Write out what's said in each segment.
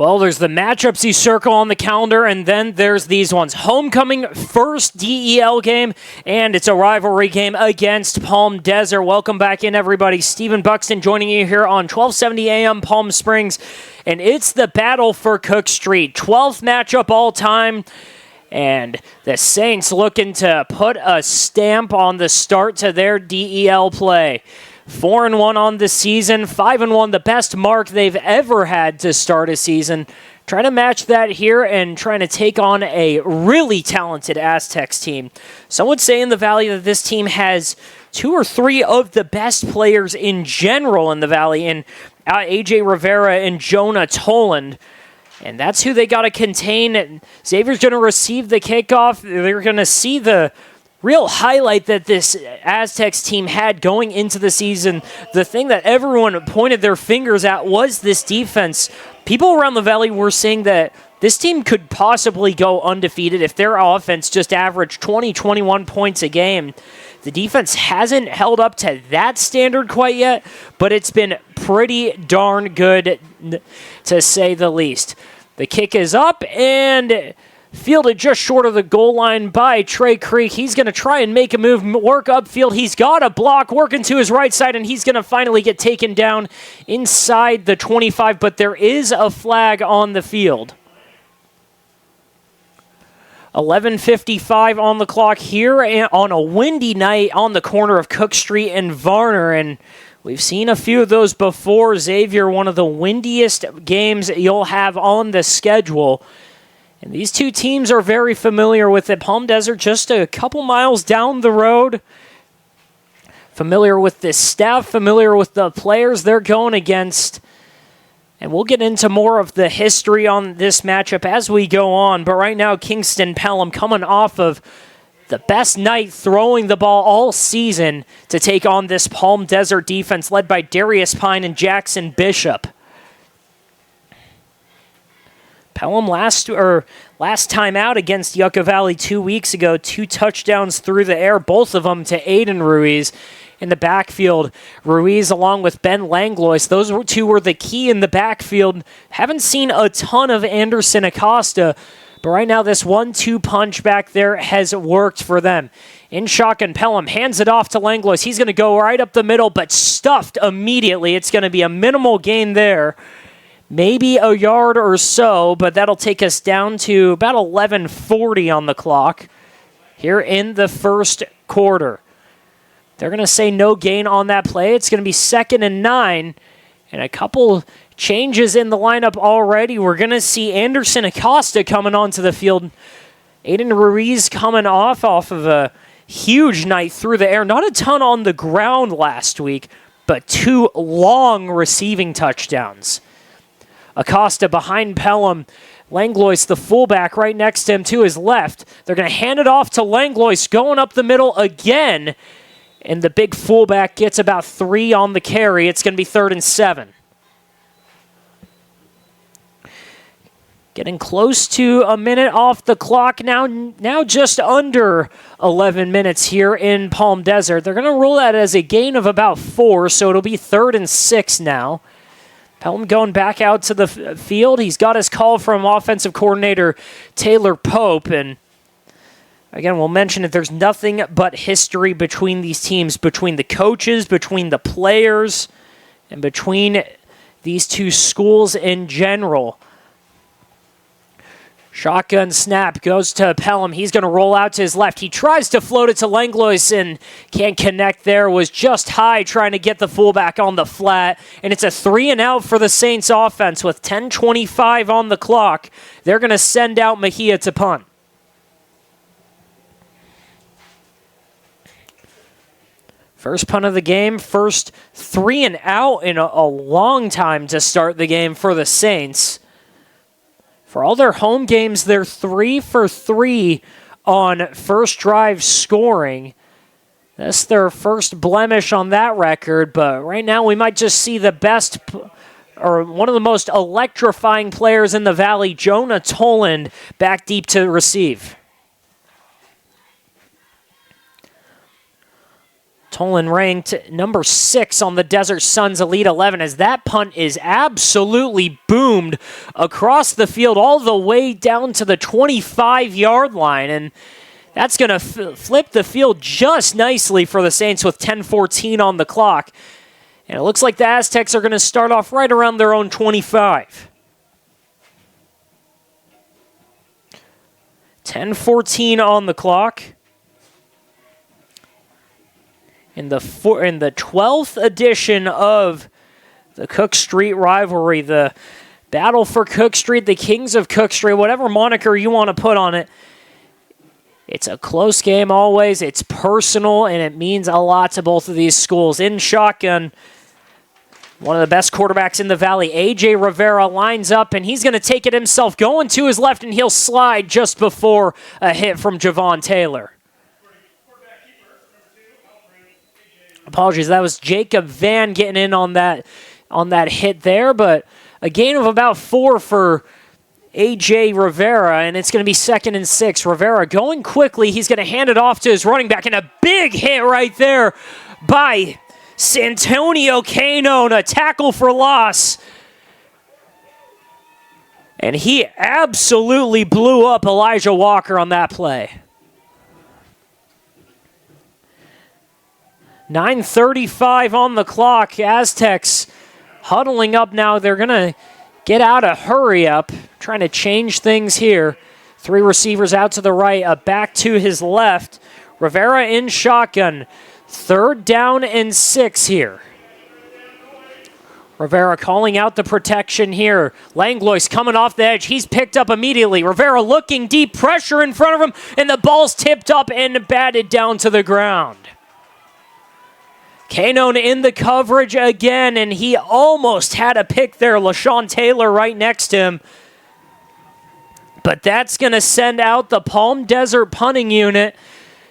Well, there's the matchups you circle on the calendar, and then there's these ones. Homecoming first DEL game, and it's a rivalry game against Palm Desert. Welcome back in, everybody. Stephen Buxton joining you here on 1270 AM Palm Springs, and it's the battle for Cook Street. 12th matchup all time, and the Saints looking to put a stamp on the start to their DEL play. 4-1 on the season, 5-1, the best mark they've ever had to start a season. Trying to match that here and trying to take on a really talented Aztecs team. Some would say in the Valley that this team has 2 or 3 of the best players in general in the Valley, in AJ Rivera and Jonah Toland. And that's who they got to contain. Xavier's going to receive the kickoff. They're going to see the real highlight that this Aztecs team had going into the season. The thing that everyone pointed their fingers at was this defense. People around the Valley were saying that this team could possibly go undefeated if their offense just averaged 20, 21 points a game. The defense hasn't held up to that standard quite yet, but it's been pretty darn good, to say the least. The kick is up and fielded just short of the goal line by Trey Creek. He's going to try and make a move, work upfield. He's got a block, working to his right side, and he's going to finally get taken down inside the 25, but there is a flag on the field. 11:55 on the clock here on a windy night on the corner of Cook Street and Varner, and we've seen a few of those before. Xavier, one of the windiest games you'll have on the schedule. And these two teams are very familiar with it. Palm Desert just a couple miles down the road. Familiar with this staff, familiar with the players they're going against. And we'll get into more of the history on this matchup as we go on. But right now, Kingston Pelham coming off of the best night throwing the ball all season to take on this Palm Desert defense led by Darius Pine and Jackson Bishop. Pelham last time out against Yucca Valley 2 weeks ago, 2 touchdowns through the air, both of them to Aiden Ruiz. In the backfield, Ruiz along with Ben Langlois, those two were the key in the backfield. Haven't seen a ton of Anderson Acosta, but right now this 1-2 punch back there has worked for them. In shotgun, Pelham hands it off to Langlois. He's going to go right up the middle, but stuffed immediately. It's going to be a minimal gain there. Maybe a yard or so, but that'll take us down to about 11:40 on the clock here in the first quarter. They're going to say no gain on that play. It's going to be 2nd and 9, and a couple changes in the lineup already. We're going to see Anderson Acosta coming onto the field. Aiden Ruiz coming off of a huge night through the air. Not a ton on the ground last week, but 2 long receiving touchdowns. Acosta behind Pelham. Langlois, the fullback, right next to him to his left. They're going to hand it off to Langlois, going up the middle again. And the big fullback gets about 3 on the carry. It's going to be 3rd and 7. Getting close to a minute off the clock now just under 11 minutes here in Palm Desert. They're going to roll that as a gain of about 4, so it'll be 3rd and 6 now. Pelham going back out to the field. He's got his call from offensive coordinator Taylor Pope. And again, we'll mention that there's nothing but history between these teams, between the coaches, between the players, and between these two schools in general. Shotgun snap goes to Pelham. He's going to roll out to his left. He tries to float it to Langlois and can't connect there. Was just high trying to get the fullback on the flat. And it's a 3-and-out for the Saints offense with 10:25 on the clock. They're going to send out Mejia to punt. First punt of the game. First 3-and-out in a long time to start the game for the Saints. For all their home games, they're 3 for 3 on first drive scoring. That's their first blemish on that record, but right now we might just see the best, or one of the most electrifying players in the Valley, Jonah Toland, back deep to receive. Tolan ranked number 6 on the Desert Suns Elite 11 as that punt is absolutely boomed across the field all the way down to the 25-yard line. And that's going to flip the field just nicely for the Saints with 10:14 on the clock. And it looks like the Aztecs are going to start off right around their own 25. 10:14 on the clock. In the 12th edition of the Cook Street rivalry, the battle for Cook Street, the Kings of Cook Street, whatever moniker you want to put on it. It's a close game always. It's personal, and it means a lot to both of these schools. In shotgun, one of the best quarterbacks in the Valley, A.J. Rivera, lines up, and he's going to take it himself, going to his left, and he'll slide just before a hit from Javon Taylor. Apologies, that was Jacob Van getting in on that hit there, but a gain of about 4 for A.J. Rivera, and it's going to be 2nd and 6. Rivera going quickly. He's going to hand it off to his running back, and a big hit right there by Santonio Canone, a tackle for loss. And he absolutely blew up Elijah Walker on that play. 9:35 on the clock. Aztecs huddling up now. They're going to get out a hurry up, trying to change things here. 3 receivers out to the right, a back to his left. Rivera in shotgun. 3rd down and 6 here. Rivera calling out the protection here. Langlois coming off the edge. He's picked up immediately. Rivera looking deep, pressure in front of him, and the ball's tipped up and batted down to the ground. Canone in the coverage again, and he almost had a pick there. LaShawn Taylor right next to him. But that's going to send out the Palm Desert punting unit.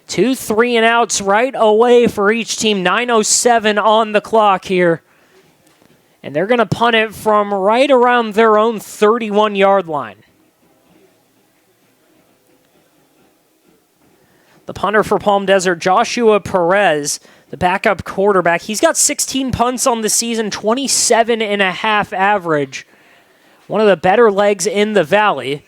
2 3-and-outs right away for each team. 9:07 on the clock here. And they're going to punt it from right around their own 31-yard line. The punter for Palm Desert, Joshua Perez, the backup quarterback. He's got 16 punts on the season, 27.5 average. One of the better legs in the Valley.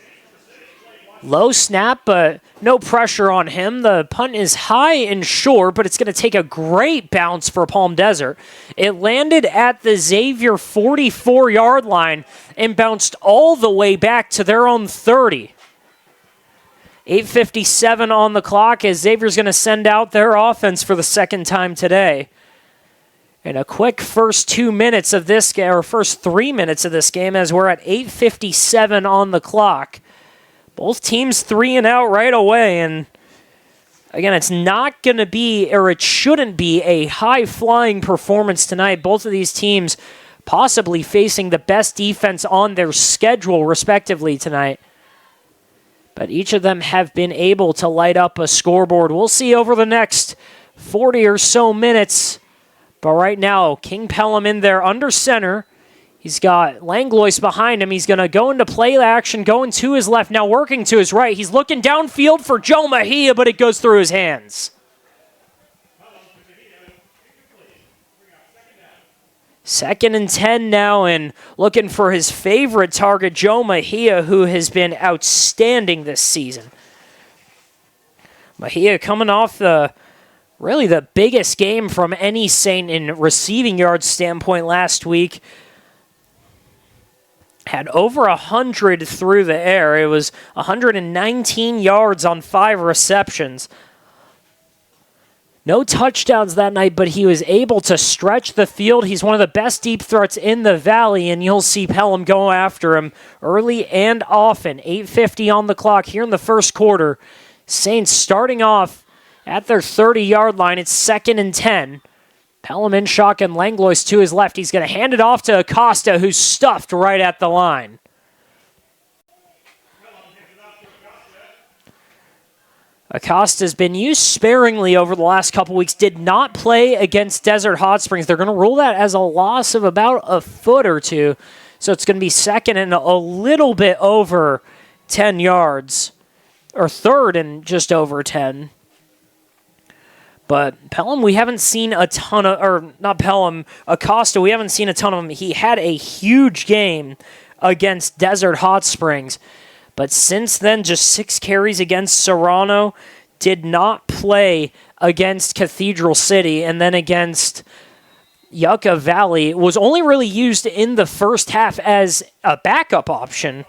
Low snap, but no pressure on him. The punt is high and short, but it's going to take a great bounce for Palm Desert. It landed at the Xavier 44-yard line and bounced all the way back to their own 30. 8:57 on the clock as Xavier's going to send out their offense for the 2nd time today. And a quick first 2 minutes of this game, or first 3 minutes of this game, as we're at 8:57 on the clock. Both teams 3 and out right away, and again, it's not going to be, or it shouldn't be, a high-flying performance tonight. Both of these teams possibly facing the best defense on their schedule, respectively, tonight. But each of them have been able to light up a scoreboard. We'll see over the next 40 or so minutes. But right now, King Pelham in there under center. He's got Langlois behind him. He's going to go into play action, going to his left, now working to his right. He's looking downfield for Joe Mejia, but it goes through his hands. 2nd and 10 now, and looking for his favorite target, Joe Mejia, who has been outstanding this season. Mejia coming off really the biggest game from any Saint in receiving yards standpoint last week. Had over 100 through the air. It was 119 yards on 5 receptions. No touchdowns that night, but he was able to stretch the field. He's one of the best deep threats in the Valley, and you'll see Pelham go after him early and often. 8:50 on the clock here in the first quarter. Saints starting off at their 30-yard line. It's 2nd and 10. Pelham in shotgun, Langlois to his left. He's going to hand it off to Acosta, who's stuffed right at the line. Acosta's been used sparingly over the last couple weeks. Did not play against Desert Hot Springs. They're going to rule that as a loss of about a foot or two. So it's going to be 2nd and a little bit over 10 yards. Or 3rd and just over 10. But Pelham, we haven't seen a ton of, or not Pelham, Acosta, we haven't seen a ton of him. He had a huge game against Desert Hot Springs. But since then, just 6 carries against Serrano, did not play against Cathedral City, and then against Yucca Valley was only really used in the first half as a backup option.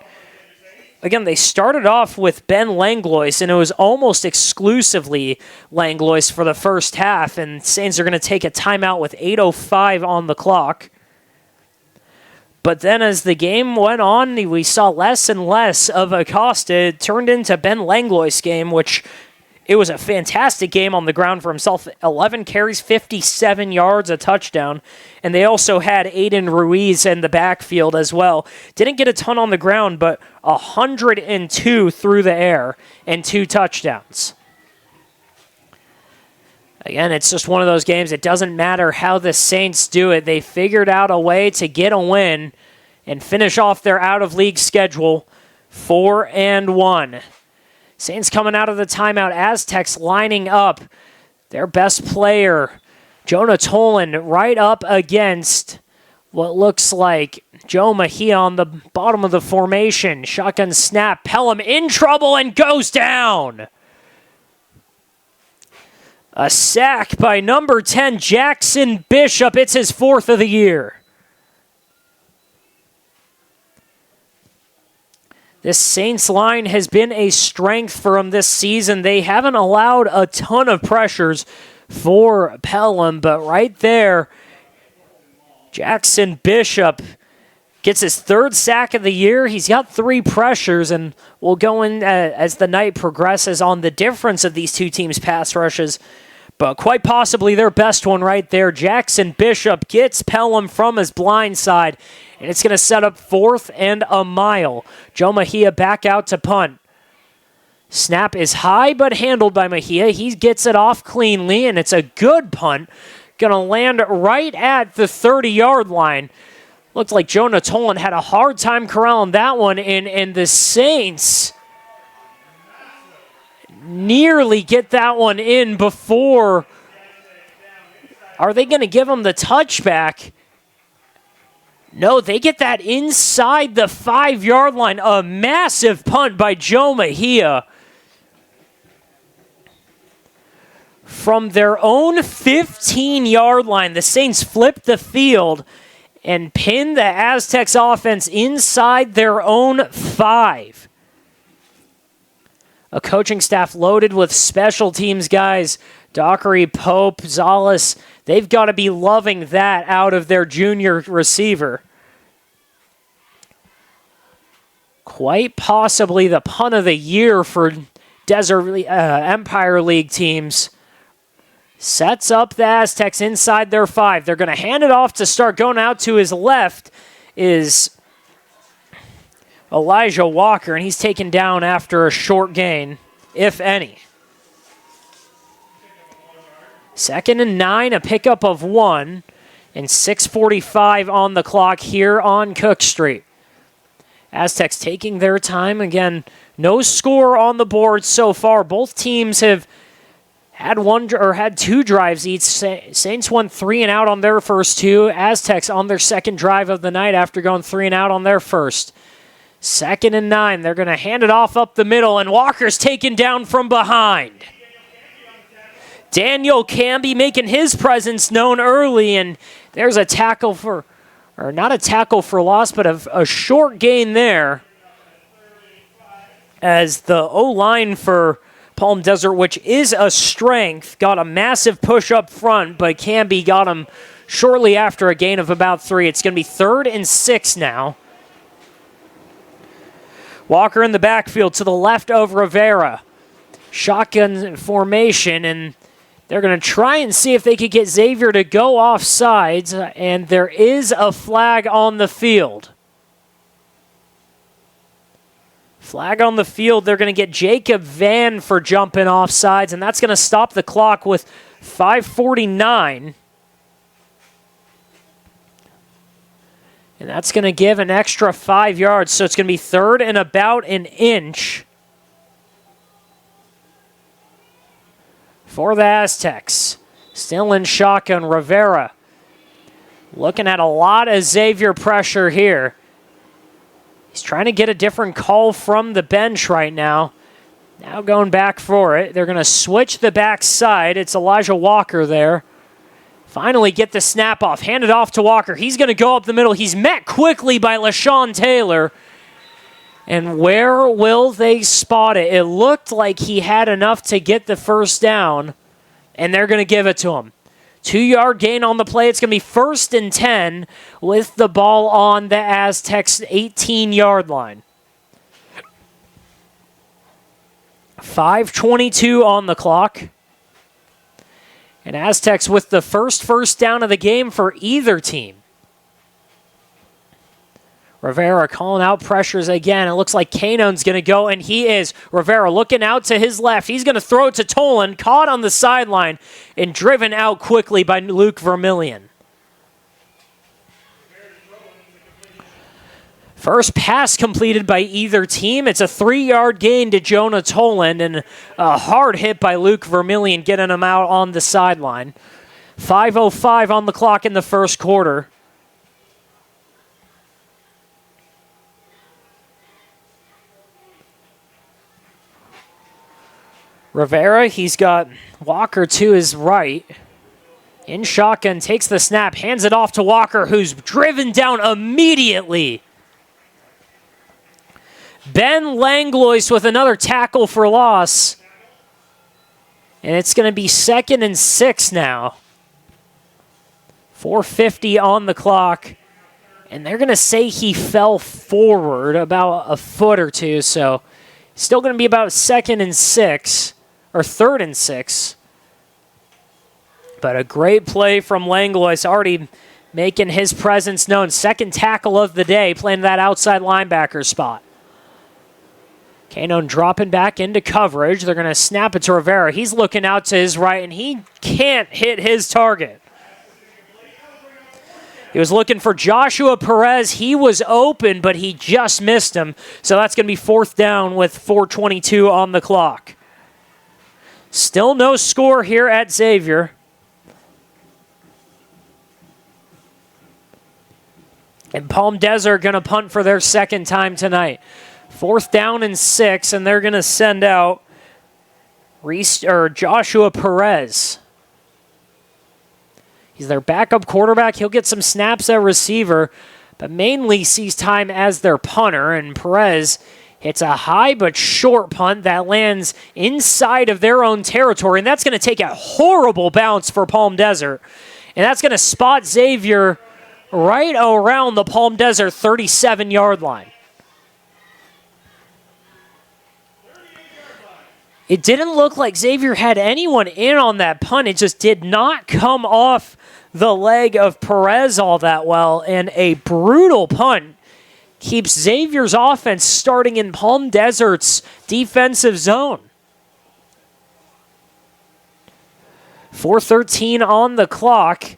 Again, they started off with Ben Langlois, and it was almost exclusively Langlois for the first half, and Saints are going to take a timeout with 8:05 on the clock. But then as the game went on, we saw less and less of Acosta. It turned into Ben Langlois' game, which it was a fantastic game on the ground for himself. 11 carries, 57 yards, a touchdown. And they also had Aiden Ruiz in the backfield as well. Didn't get a ton on the ground, but 102 through the air and 2 touchdowns. Again, it's just one of those games. It doesn't matter how the Saints do it. They figured out a way to get a win and finish off their out-of-league schedule 4-1. Saints coming out of the timeout. Aztecs lining up their best player, Jonah Tolan, right up against what looks like Joe Mejia on the bottom of the formation. Shotgun snap. Pelham in trouble and goes down. A sack by number 10, Jackson Bishop. It's his 4th of the year. This Saints line has been a strength for them this season. They haven't allowed a ton of pressures for Pelham, but right there, Jackson Bishop gets his 3rd sack of the year. He's got 3 pressures, and we'll go in as the night progresses on the difference of these two teams' pass rushes. But quite possibly their best one right there. Jackson Bishop gets Pelham from his blind side, and it's going to set up 4th and a mile. Joe Mejia back out to punt. Snap is high, but handled by Mejia. He gets it off cleanly, and it's a good punt. Going to land right at the 30-yard line. Looked like Jonah Tolan had a hard time corralling that one, and the Saints nearly get that one in before. Are they going to give him the touchback? No, they get that inside the 5-yard line. A massive punt by Joe Mejia. From their own 15-yard line, the Saints flip the field and pin the Aztecs offense inside their own 5. A coaching staff loaded with special teams guys. Dockery, Pope, Zalas, they've got to be loving that out of their junior receiver. Quite possibly the punt of the year for Desert Empire League teams. Sets up the Aztecs inside their 5. They're going to hand it off to start. Going out to his left is Elijah Walker, and he's taken down after a short gain, if any. 2nd and 9, a pickup of 1, and 6:45 on the clock here on Cook Street. Aztecs taking their time. Again, no score on the board so far. Both teams have had 2 drives each. Saints won 3 and out on their first 2. Aztecs on their 2nd drive of the night after going 3 and out on their first. 2nd and 9. They're going to hand it off up the middle, and Walker's taken down from behind. Daniel Camby making his presence known early, and there's a tackle for, or not a tackle for loss, but a short gain there. As the O-line for Palm Desert, which is a strength, got a massive push up front, but Camby got him shortly after a gain of about 3. It's going to be 3rd and 6 now. Walker in the backfield to the left of Rivera. Shotgun formation, and they're going to try and see if they could get Xavier to go off sides, and there is a flag on the field. Flag on the field. They're going to get Jacob Van for jumping off sides, and that's going to stop the clock with 5:49. And that's going to give an extra 5 yards, so it's going to be 3rd and about an inch for the Aztecs. Still in shotgun, Rivera. Looking at a lot of Xavier pressure here. He's trying to get a different call from the bench right now. Now going back for it. They're going to switch the backside. It's Elijah Walker there. Finally get the snap off. Hand it off to Walker. He's going to go up the middle. He's met quickly by LaShawn Taylor. And where will they spot it? It looked like he had enough to get the first down. And they're going to give it to him. 2-yard gain on the play. It's going to be 1st and 10 with the ball on the Aztecs' 18-yard line. 5:22 on the clock. And Aztecs with the first down of the game for either team. Rivera calling out pressures again. It looks like Canone's going to go, and he is. Rivera looking out to his left. He's going to throw it to Tolan, caught on the sideline, and driven out quickly by Luke Vermillion. First pass completed by either team. It's a 3-yard gain to Jonah Toland, and a hard hit by Luke Vermillion getting him out on the sideline. 5:05 on the clock in the first quarter. Rivera, he's got Walker to his right. In shotgun, takes the snap, hands it off to Walker, who's driven down immediately. Ben Langlois with another tackle for loss. And it's going to be 2nd and 6 now. 4:50 on the clock. And they're going to say he fell forward about a foot or two, so still going to be about 2nd and 6. Or 3rd and 6. But a great play from Langlois, already making his presence known. 2nd tackle of the day, playing that outside linebacker spot. Canone dropping back into coverage. They're going to snap it to Rivera. He's looking out to his right, and he can't hit his target. He was looking for Joshua Perez. He was open, but he just missed him. So that's going to be 4th down with 4:22 on the clock. Still no score here at Xavier. And Palm Desert going to punt for their 2nd time tonight. 4th down and 6, and they're going to send out Joshua Perez. He's their backup quarterback. He'll get some snaps at receiver, but mainly sees time as their punter, and Perez hits a high but short punt that lands inside of their own territory, and that's going to take a horrible bounce for Palm Desert. And that's going to spot Xavier right around the Palm Desert 37-yard line. It didn't look like Xavier had anyone in on that punt. It just did not come off the leg of Perez all that well, and a brutal punt keeps Xavier's offense starting in Palm Desert's defensive zone. 4:13 on the clock.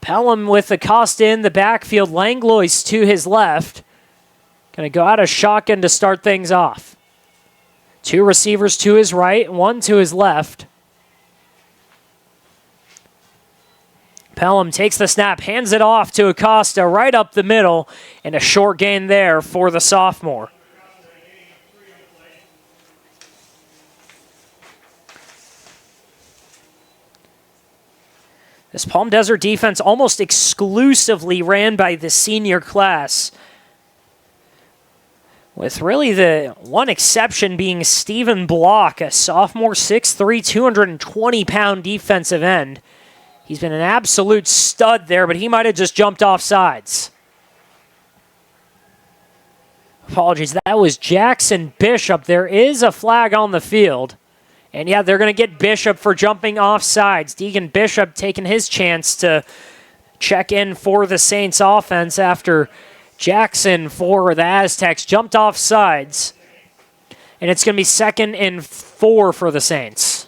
Pelham with Acosta in the backfield. Langlois to his left. Going to go out of shotgun to start things off. 2 receivers to his right, 1 to his left. Pelham takes the snap, hands it off to Acosta right up the middle, and a short gain there for the sophomore. This Palm Desert defense almost exclusively ran by the senior class, with really the one exception being Stephen Block, a sophomore, 6'3", 220-pound defensive end. He's been an absolute stud there, but he might have just jumped off sides. Apologies, that was Jackson Bishop. There is a flag on the field. And yeah, they're going to get Bishop for jumping off sides. Deegan Bishop taking his chance to check in for the Saints offense after Jackson for the Aztecs jumped off sides. And it's going to be 2nd and 4 for the Saints.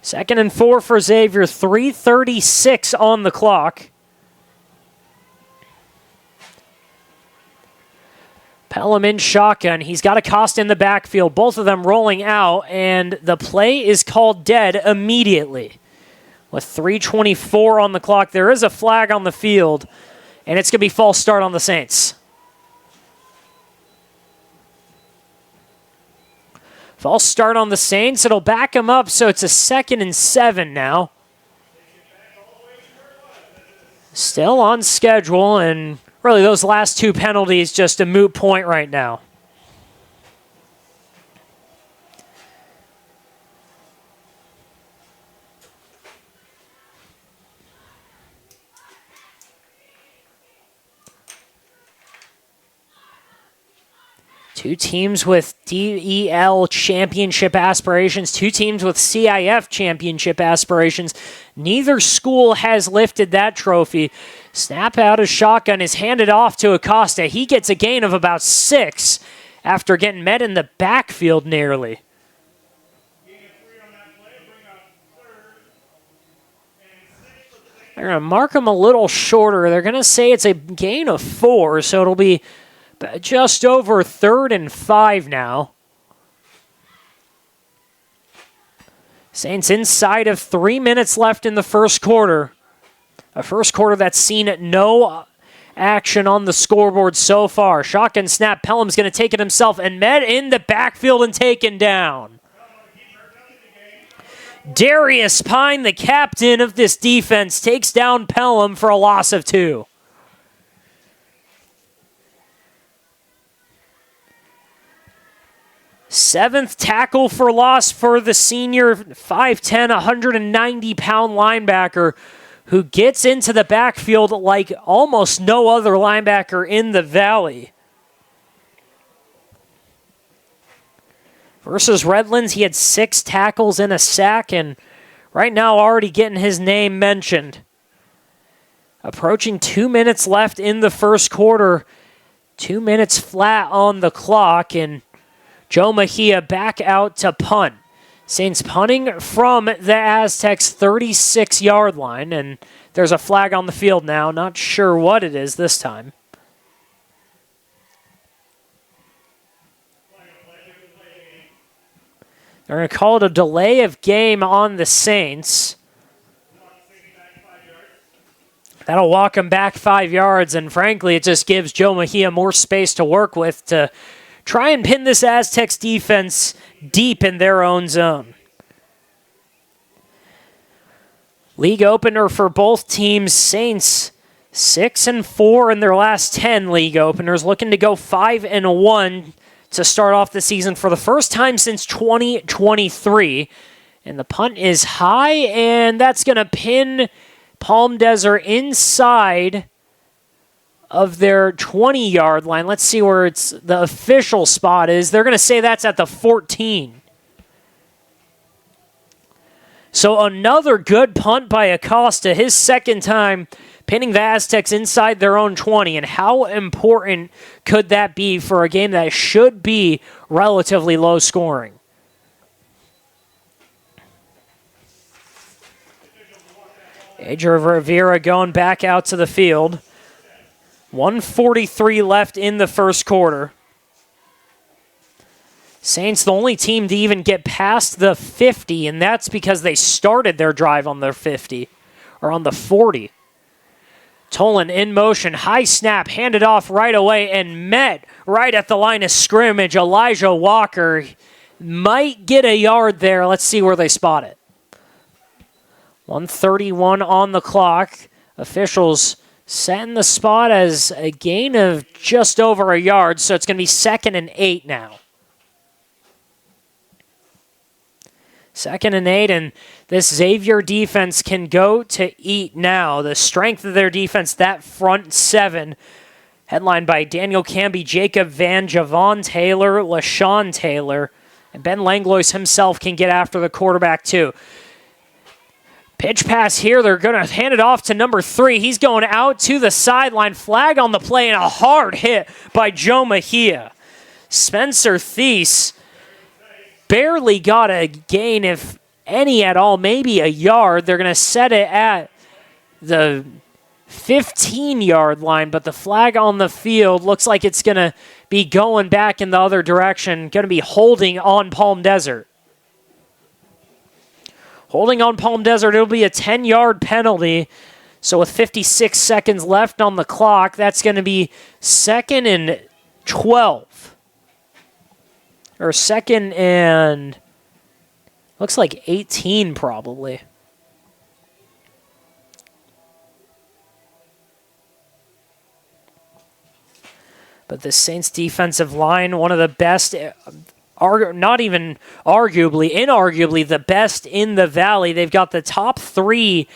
2nd and 4 for Xavier, 3:36 on the clock. Pelham in shotgun. He's got Acosta in the backfield. Both of them rolling out, and the play is called dead immediately. With 3:24 on the clock, there is a flag on the field, and it's going to be false start on the Saints. False start on the Saints. It'll back them up, so it's a 2nd and 7 now. Still on schedule, and really those last 2 penalties just a moot point right now. Two teams with DEL championship aspirations, 2 teams with CIF championship aspirations. Neither school has lifted that trophy. Snap out of shotgun is handed off to Acosta. He gets a gain of about 6 after getting met in the backfield nearly. They're going to mark him a little shorter. They're going to say it's a gain of 4, so it'll be just over 3rd and 5 now. Saints inside of 3 minutes left in the first quarter. A first quarter that's seen no action on the scoreboard so far. Shotgun snap. Pelham's going to take it himself and met in the backfield and taken down. Darius Pine, the captain of this defense, takes down Pelham for a loss of 2. Seventh tackle for loss for the senior 5'10", 190-pound linebacker who gets into the backfield like almost no other linebacker in the Valley. Versus Redlands, he had 6 tackles and a sack, and right now already getting his name mentioned. Approaching 2 minutes left in the first quarter. 2 minutes flat on the clock, and Joe Mejia back out to punt. Saints punting from the Aztecs' 36-yard line, and there's a flag on the field now. Not sure what it is this time. They're going to call it a delay of game on the Saints. That'll walk them back 5 yards, and frankly, it just gives Joe Mejia more space to work with to try and pin this Aztecs defense deep in their own zone. League opener for both teams. Saints 6-4 in their last 10 league openers, looking to go 5-1 to start off the season for the first time since 2023. And the punt is high, and that's going to pin Palm Desert inside of their 20-yard line. Let's see where the official spot is. They're going to say that's at the 14. So another good punt by Acosta, his second time pinning the Aztecs inside their own 20. And how important could that be for a game that should be relatively low scoring? Adrian Rivera going back out to the field. 1:43 left in the first quarter. Saints the only team to even get past the 50, and that's because they started their drive on their 50, or on the 40. Tolan in motion, high snap, handed off right away, and met right at the line of scrimmage. Elijah Walker might get a yard there. Let's see where they spot it. 1:31 on the clock. Officials setting the spot as a gain of just over a yard, so it's going to be 2nd and 8 now. 2nd and 8, and this Xavier defense can go to eat now. The strength of their defense, that front 7, headlined by Daniel Camby, Jacob Van, Javon Taylor, LaShawn Taylor, and Ben Langlois himself can get after the quarterback too. Pitch pass here. They're going to hand it off to number 3. He's going out to the sideline. Flag on the play and a hard hit by Joe Mejia. Spencer Thies barely got a gain, if any at all, maybe a yard. They're going to set it at the 15-yard line, but the flag on the field looks like it's going to be going back in the other direction, going to be holding on Palm Desert. Holding on Palm Desert, it'll be a 10-yard penalty. So with 56 seconds left on the clock, that's going to be 2nd and 12. Or 2nd and, looks like 18 probably. But the Saints defensive line, one of the best, not even arguably, inarguably the best in the Valley. They've got the top 3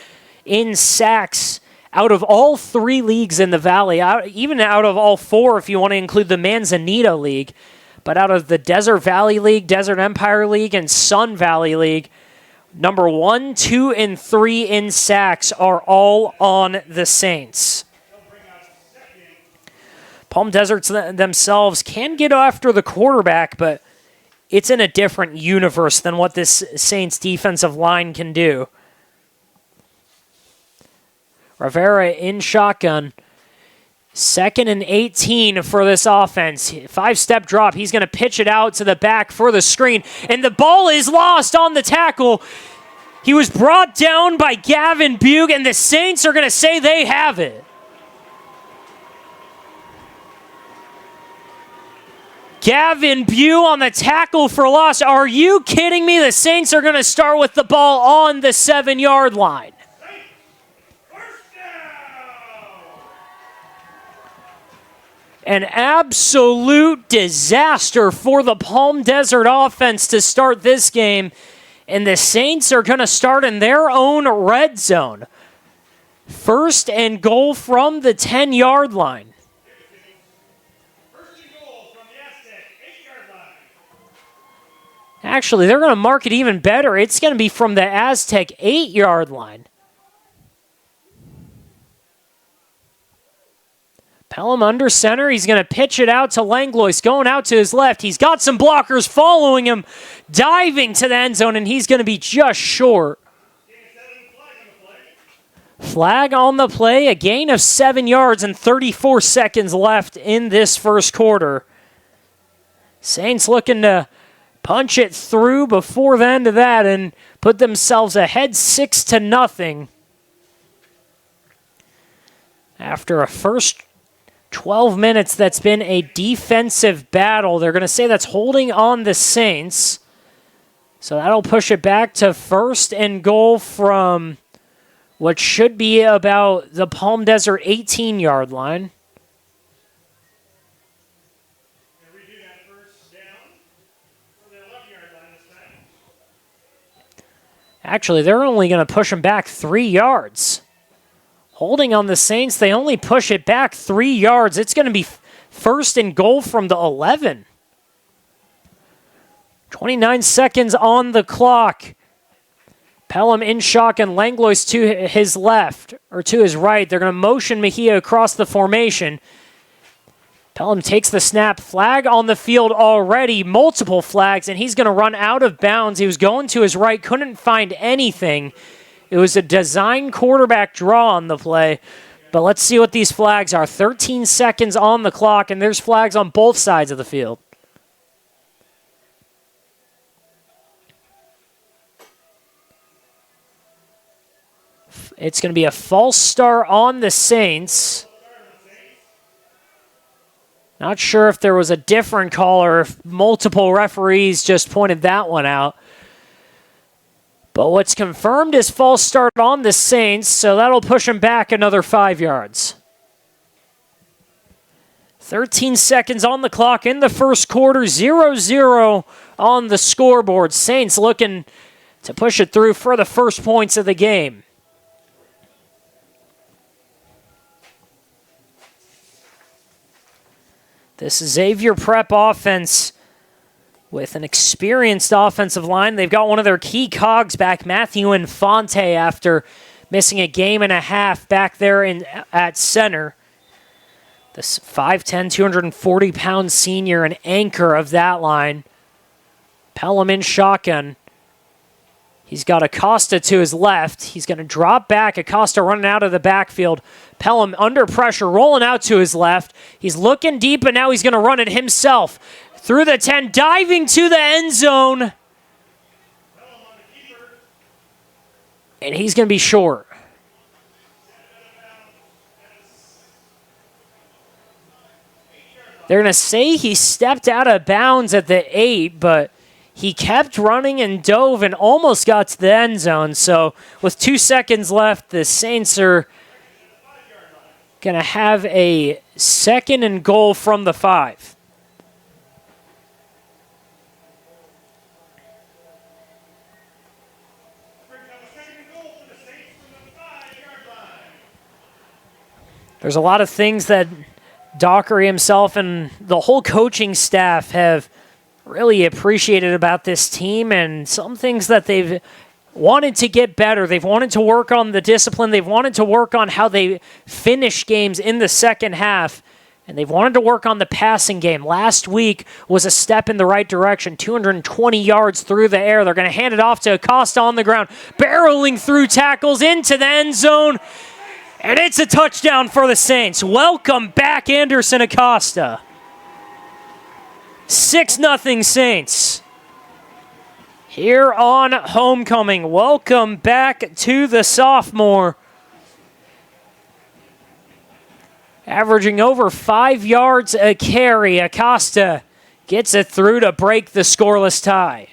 in sacks out of all 3 leagues in the Valley, even out of all 4 if you want to include the Manzanita League. But out of the Desert Valley League, Desert Empire League, and Sun Valley League, number 1, 2, and 3 in sacks are all on the Saints. Palm Deserts themselves can get after the quarterback, but it's in a different universe than what this Saints defensive line can do. Rivera in shotgun. 2nd and 18 for this offense. 5-step drop. He's going to pitch it out to the back for the screen. And the ball is lost on the tackle. He was brought down by Gavin Bugh, and the Saints are going to say they have it. Gavin Bugh on the tackle for loss. Are you kidding me? The Saints are going to start with the ball on the 7-yard line. An absolute disaster for the Palm Desert offense to start this game. And the Saints are going to start in their own red zone. 1st and goal from the 10-yard line. Actually, they're going to mark it even better. It's going to be from the Aztec 8-yard line. Pelham under center. He's going to pitch it out to Langlois, going out to his left. He's got some blockers following him, diving to the end zone, and he's going to be just short. Flag on the play, a gain of 7 yards and 34 seconds left in this first quarter. Saints looking to punch it through before the end of that and put themselves ahead 6-0. After a first 12 minutes that's been a defensive battle, they're going to say that's holding on the Saints. So that'll push it back to 1st and goal from what should be about the Palm Desert 18-yard line. Actually, they're only going to push them back 3 yards. Holding on the Saints, they only push it back 3 yards. It's going to be 1st and goal from the 11. 29 seconds on the clock. Pelham in shotgun, Langlois to his left, or to his right. They're going to motion Mejia across the formation. Pelham takes the snap. Flag on the field already. Multiple flags, and he's going to run out of bounds. He was going to his right, couldn't find anything. It was a design quarterback draw on the play. But let's see what these flags are. 13 seconds on the clock, and there's flags on both sides of the field. It's going to be a false start on the Saints. Not sure if there was a different call or if multiple referees just pointed that one out. But what's confirmed is false start on the Saints, so that'll push them back another 5 yards. 13 seconds on the clock in the first quarter, 0-0 on the scoreboard. Saints looking to push it through for the first points of the game. This Xavier Prep offense with an experienced offensive line. They've got one of their key cogs back, Matthew Infante, after missing a game and a half back there at center. This 5'10", 240-pound senior, an anchor of that line. Pelham in shotgun. He's got Acosta to his left. He's going to drop back. Acosta running out of the backfield. Pelham under pressure, rolling out to his left. He's looking deep, and now he's going to run it himself. Through the 10, diving to the end zone. And he's going to be short. They're going to say he stepped out of bounds at the 8, but he kept running and dove and almost got to the end zone. So with 2 seconds left, the Saints are going to have a 2nd and goal from the 5. There's a lot of things that Dockery himself and the whole coaching staff have really appreciated about this team, and some things that they've wanted to get better. They've wanted to work on the discipline. They've wanted to work on how they finish games in the second half, and they've wanted to work on the passing game. Last week was a step in the right direction, 220 yards through the air. They're going to hand it off to Acosta on the ground, barreling through tackles into the end zone. And it's a touchdown for the Saints. Welcome back, Anderson Acosta. 6-0 Saints. Here on homecoming. Welcome back to the sophomore. Averaging over 5 yards a carry. Acosta gets it through to break the scoreless tie.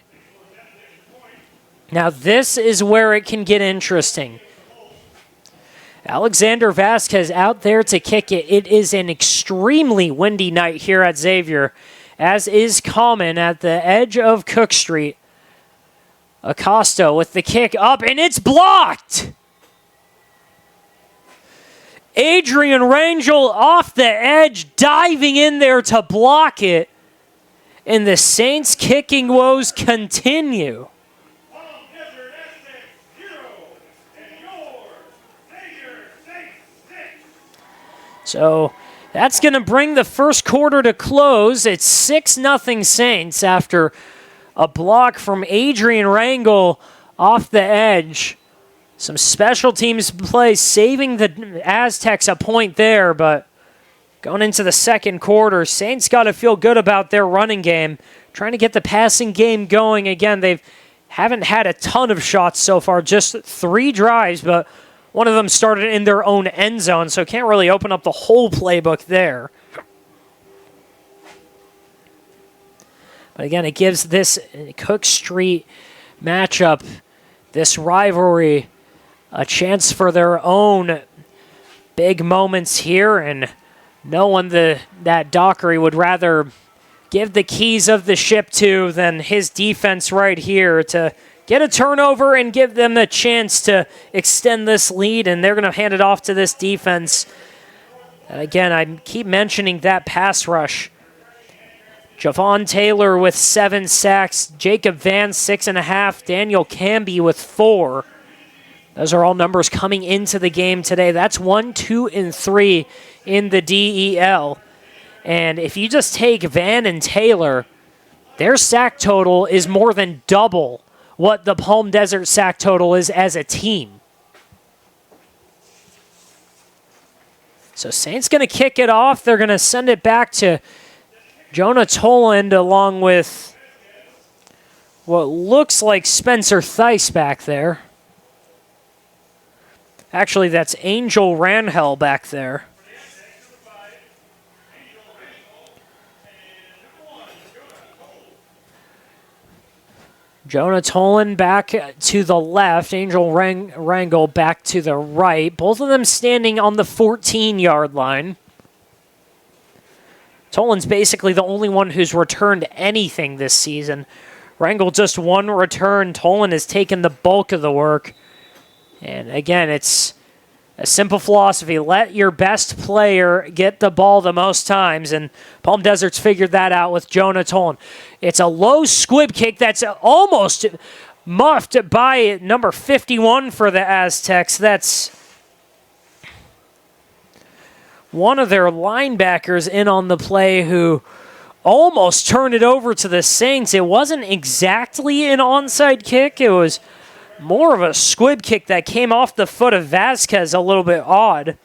Now this is where it can get interesting. Alexander Vasquez out there to kick it. It is an extremely windy night here at Xavier, as is common at the edge of Cook Street. Acosta with the kick up, and it's blocked! Adrian Rangel off the edge, diving in there to block it. And the Saints' kicking woes continue. So that's going to bring the first quarter to close. It's 6-0 Saints after a block from Adrian Rangel off the edge. Some special teams play, saving the Aztecs a point there, but going into the second quarter, Saints got to feel good about their running game, trying to get the passing game going. Again, they haven't had a ton of shots so far, just 3 drives, but one of them started in their own end zone, so can't really open up the whole playbook there. But again, it gives this Cook Street matchup, this rivalry, a chance for their own big moments here, and no one that Dockery would rather give the keys of the ship to than his defense right here to get a turnover and give them a chance to extend this lead, and they're going to hand it off to this defense. And again, I keep mentioning that pass rush. Javon Taylor with 7 sacks, Jacob Vance 6.5, Daniel Camby with 4. Those are all numbers coming into the game today. That's 1, 2, and 3 in the DEL. And if you just take Van and Taylor, their sack total is more than double what the Palm Desert sack total is as a team. So Saints going to kick it off. They're going to send it back to Jonah Toland along with what looks like Spencer Theis back there. Actually, that's Angel Ranhel back there. Jonah Toland back to the left. Angel Rangel back to the right. Both of them standing on the 14-yard line. Toland's basically the only one who's returned anything this season. Rangel just 1 return. Toland has taken the bulk of the work. And again, it's a simple philosophy. Let your best player get the ball the most times, and Palm Desert's figured that out with Jonah Toland. It's a low squib kick that's almost muffed by number 51 for the Aztecs. That's one of their linebackers in on the play who almost turned it over to the Saints. It wasn't exactly an onside kick. It was More of a squib kick that came off the foot of Vasquez, a little bit odd.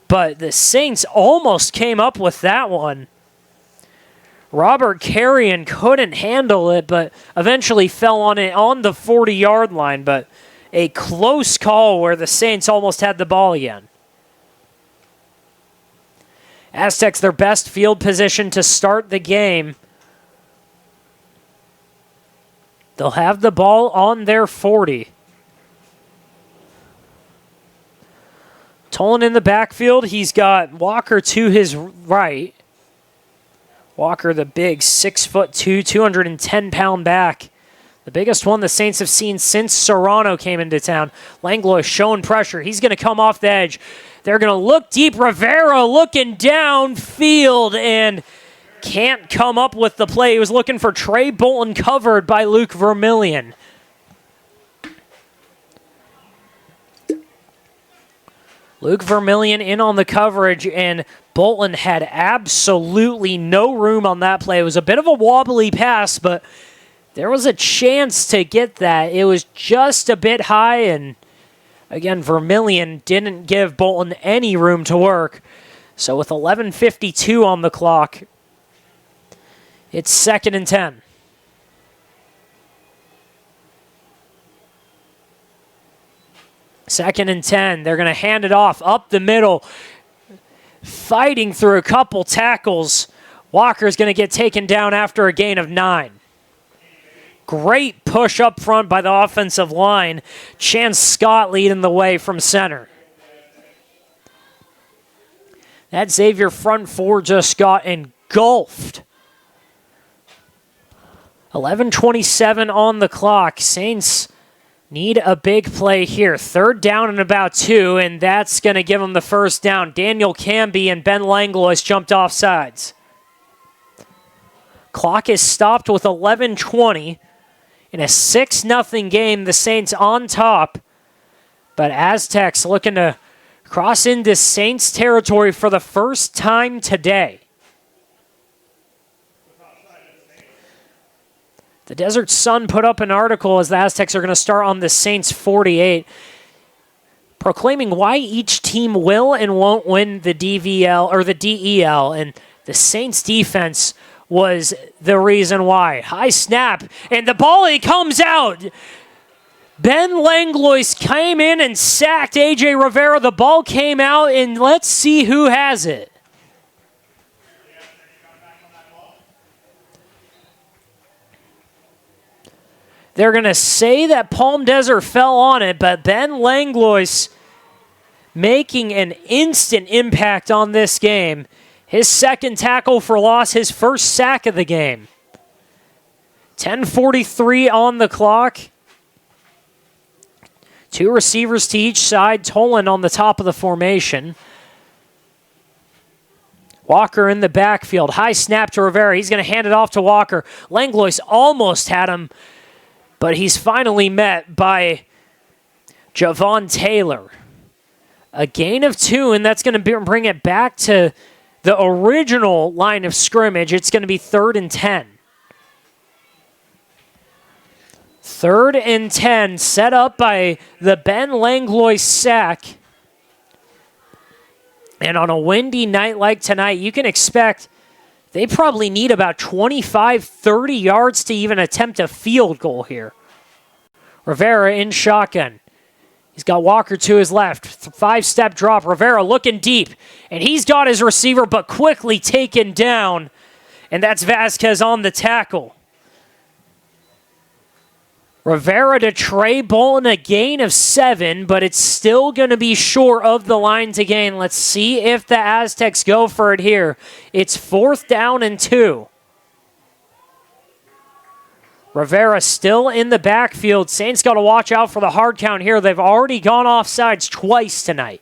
But the Saints almost came up with that one. Robert Carrion couldn't handle it, but eventually fell on it on the 40-yard line. But a close call where the Saints almost had the ball again. Aztecs, their best field position to start the game. They'll have the ball on their 40. Tolan in the backfield. He's got Walker to his right. Walker, the big 6'2", 210-pound back. The biggest one the Saints have seen since Serrano came into town. Langlois showing pressure. He's going to come off the edge. They're going to look deep. Rivera looking downfield and can't come up with the play. He was looking for Trey Bolton, covered by Luke Vermillion. Luke Vermillion in on the coverage, and Bolton had absolutely no room on that play. It was a bit of a wobbly pass, but there was a chance to get that. It was just a bit high, and again, Vermillion didn't give Bolton any room to work. So with 11:52 on the clock, it's 2nd and 10. Second and 10. They're going to hand it off up the middle. Fighting through a couple tackles. Walker's going to get taken down after a gain of 9. Great push up front by the offensive line. Chance Scott leading the way from center. That Xavier front four just got engulfed. 11:27 on the clock. Saints need a big play here. 3rd down and about 2, and that's going to give them the first down. Daniel Camby and Ben Langlois jumped off sides. Clock is stopped with 11:20. In a 6-0 game, the Saints on top. But Aztecs looking to cross into Saints territory for the first time today. The Desert Sun put up an article as the Aztecs are going to start on the Saints 48, proclaiming why each team will and won't win the DVL or the DEL, and the Saints defense was the reason why. High snap, and the ball, it comes out. Ben Langlois came in and sacked A.J. Rivera. The ball came out, and let's see who has it. They're going to say that Palm Desert fell on it, but Ben Langlois making an instant impact on this game. His 2nd tackle for loss, his 1st sack of the game. 10:43 on the clock. 2 receivers to each side. Tolan on the top of the formation. Walker in the backfield. High snap to Rivera. He's going to hand it off to Walker. Langlois almost had him, but he's finally met by Javon Taylor. A gain of 2, and that's going to bring it back to the original line of scrimmage. It's going to be 3rd and 10. 3rd and 10, set up by the Ben Langlois sack. And on a windy night like tonight, you can expect they probably need about 25, 30 yards to even attempt a field goal here. Rivera in shotgun. He's got Walker to his left. 5-step drop. Rivera looking deep. And he's got his receiver, but quickly taken down. And that's Vasquez on the tackle. Rivera to Trey Bolton, a gain of 7, but it's still going to be short of the line to gain. Let's see if the Aztecs go for it here. It's 4th down and 2. Rivera still in the backfield. Saints got to watch out for the hard count here. They've already gone offsides twice tonight.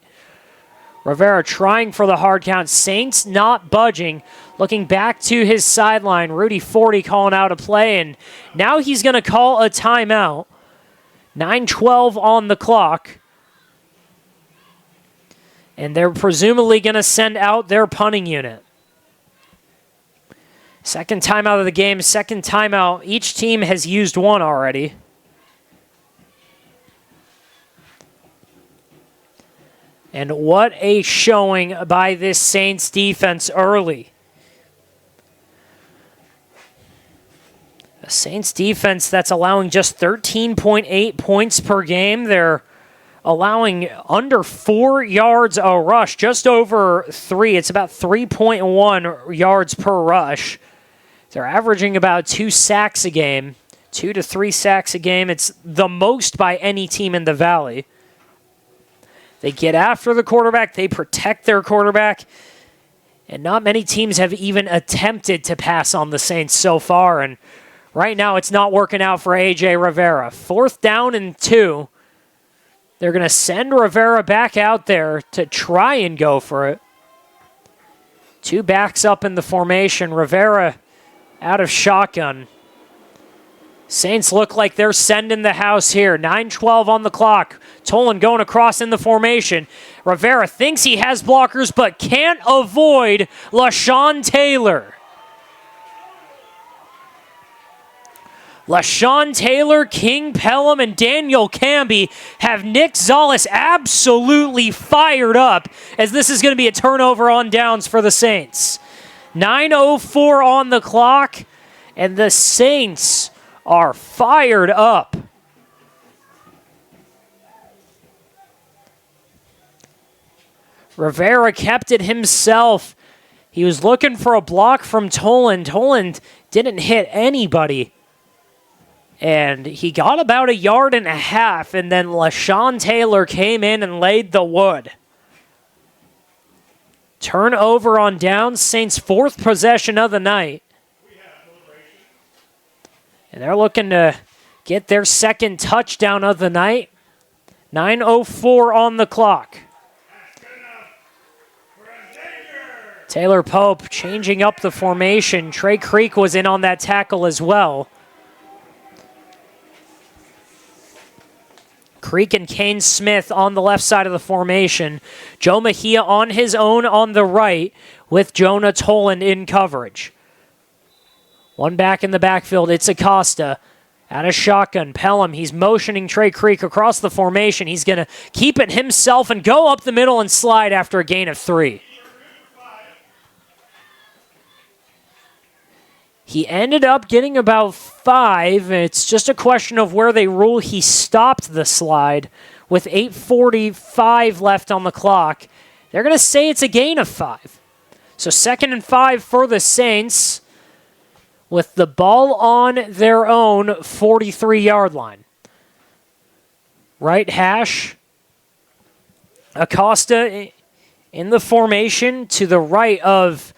Rivera trying for the hard count. Saints not budging. Looking back to his sideline. Rudy Forty calling out a play, and now he's going to call a timeout. 9:12 on the clock. And they're presumably going to send out their punting unit. 2nd timeout of the game, 2nd timeout. Each team has used one already. And what a showing by this Saints defense early. A Saints defense that's allowing just 13.8 points per game. They're allowing under 4 yards a rush, just over 3. It's about 3.1 yards per rush. They're averaging about 2 sacks a game, 2 to 3 sacks a game. It's the most by any team in the Valley. They get after the quarterback. They protect their quarterback. And not many teams have even attempted to pass on the Saints so far. And right now it's not working out for A.J. Rivera. 4th down and 2. They're going to send Rivera back out there to try and go for it. 2 backs up in the formation. Rivera out of shotgun. Saints look like they're sending the house here. 9:12 on the clock. Tolan going across in the formation. Rivera thinks he has blockers, but can't avoid LaShawn Taylor. LaShawn Taylor, King Pelham, and Daniel Camby have Nick Zollis absolutely fired up, as this is going to be a turnover on downs for the Saints. 9:04 on the clock, and the Saints are fired up. Rivera kept it himself. He was looking for a block from Tolan. Tolan didn't hit anybody. And he got about 1.5 yards, and then LaShawn Taylor came in and laid the wood. Turnover on downs, Saints' 4th possession of the night. And they're looking to get their 2nd touchdown of the night. 9:04 on the clock. Taylor Pope changing up the formation. Trey Creek was in on that tackle as well. Creek and Kane Smith on the left side of the formation. Joe Mejia on his own on the right with Jonah Tolan in coverage. 1 back in the backfield. It's Acosta. Out of shotgun. Pelham, he's motioning Trey Creek across the formation. He's going to keep it himself and go up the middle and slide after a gain of 3. He ended up getting about 5. It's just a question of where they rule he stopped the slide with 8:45 left on the clock. They're going to say it's a gain of 5. So 2nd and 5 for the Saints with the ball on their own 43-yard line. Right hash. Acosta in the formation to the right of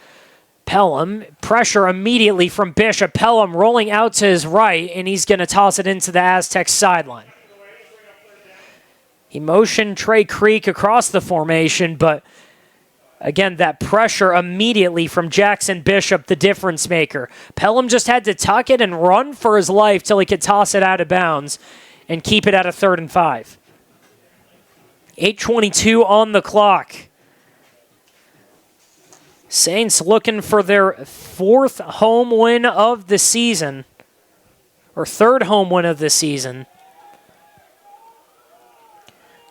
Pelham. Pressure immediately from Bishop. Pelham rolling out to his right, and he's going to toss it into the Aztecs sideline. He motioned Trey Creek across the formation, but again, that pressure immediately from Jackson Bishop, the difference maker. Pelham just had to tuck it and run for his life till he could toss it out of bounds and keep it at a 3rd and 5. 8:22 on the clock. Saints looking for their 4th home win of the season, or 3rd home win of the season.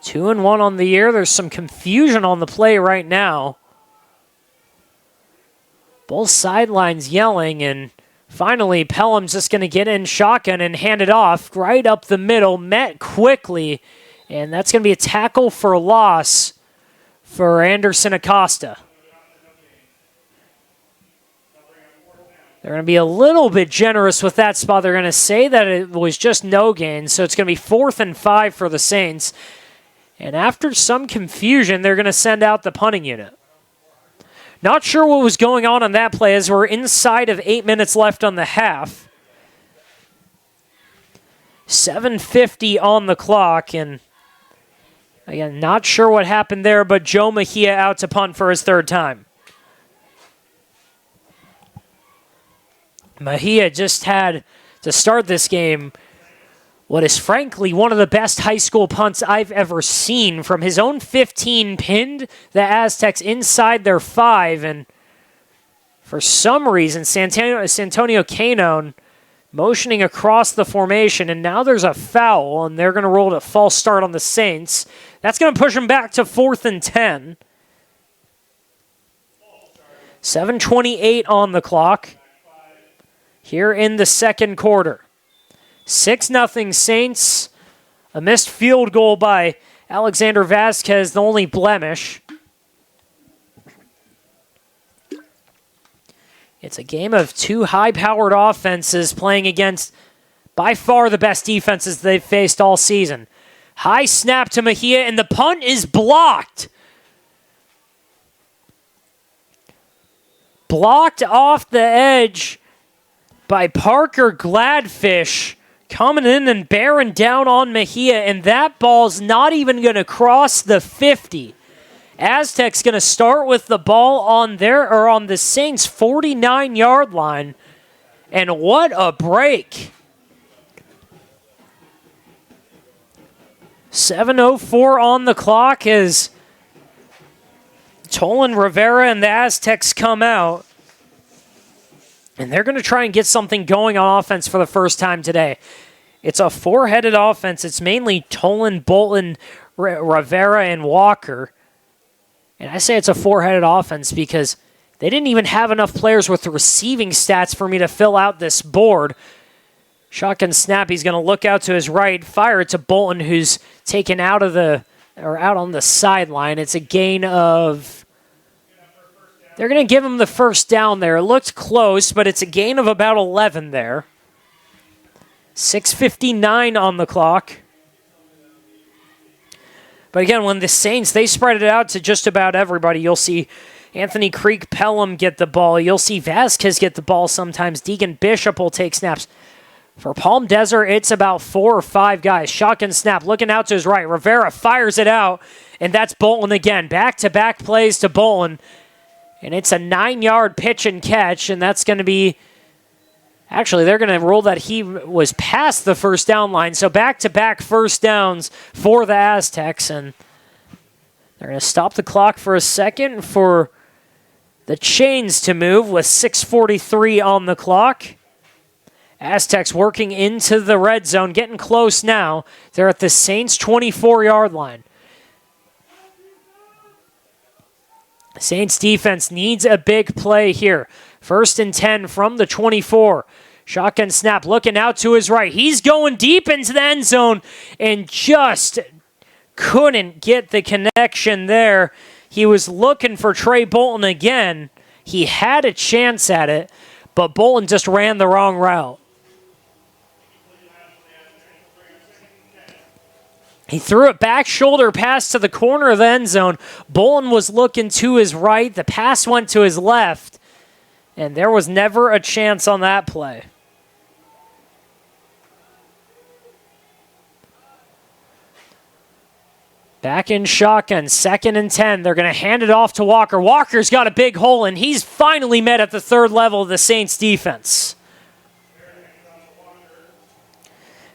2-1 on the year. There's some confusion on the play right now. Both sidelines yelling, and finally Pelham's just going to get in shotgun and hand it off right up the middle, met quickly, and that's going to be a tackle for loss for Anderson Acosta. They're going to be a little bit generous with that spot. They're going to say that it was just no gain, so it's going to be 4th and 5 for the Saints. And after some confusion, they're going to send out the punting unit. Not sure what was going on that play as we're inside of 8 minutes left on the half. 7:50 on the clock, and again, not sure what happened there, but Joe Mejia out to punt for his 3rd time. Mejia just had to start this game what is frankly one of the best high school punts I've ever seen. From his own 15, pinned the Aztecs inside their 5, and for some reason, Santonio Canone motioning across the formation, and now there's a foul, and they're going to roll a false start on the Saints. That's going to push them back to 4th and 10. 7:28 on the clock here in the second quarter. 6-0 Saints. A missed field goal by Alexander Vasquez, the only blemish. It's a game of two high-powered offenses playing against by far the best defenses they've faced all season. High snap to Mejia, and the punt is blocked. Blocked off the edge by Parker Gladfish, coming in and bearing down on Mejia, and that ball's not even going to cross the 50. Aztecs going to start with the ball on the Saints' 49-yard line, and what a break. 7:04 on the clock as Tolan Rivera and the Aztecs come out. And they're going to try and get something going on offense for the first time today. It's a four-headed offense. It's mainly Tolan, Bolton, Rivera, and Walker. And I say it's a four-headed offense because they didn't even have enough players with receiving stats for me to fill out this board. Shotgun snap, he's going to look out to his right, fire it to Bolton, who's taken out on the sideline. It's a gain of... They're going to give him the first down there. It looked close, but it's a gain of about 11 there. 6:59 on the clock. But again, when the Saints, they spread it out to just about everybody. You'll see Anthony Creek Pelham get the ball. You'll see Vasquez get the ball sometimes. Deegan Bishop will take snaps. For Palm Desert, it's about 4 or 5 guys. Shotgun snap, looking out to his right. Rivera fires it out, and that's Bolton again. Back-to-back plays to Bolton. And it's a 9-yard pitch and catch, and that's going to be... Actually, they're going to rule that he was past the first down line. So back-to-back first downs for the Aztecs, and they're going to stop the clock for a second for the chains to move with 6:43 on the clock. Aztecs working into the red zone, getting close now. They're at the Saints' 24-yard line. Saints defense needs a big play here. 1st and 10 from the 24. Shotgun snap, looking out to his right. He's going deep into the end zone and just couldn't get the connection there. He was looking for Trey Bolton again. He had a chance at it, but Bolton just ran the wrong route. He threw it back shoulder pass to the corner of the end zone. Bolton was looking to his right. The pass went to his left. And there was never a chance on that play. Back in shotgun, 2nd and 10. They're going to hand it off to Walker. Walker's got a big hole, and he's finally met at the third level of the Saints defense.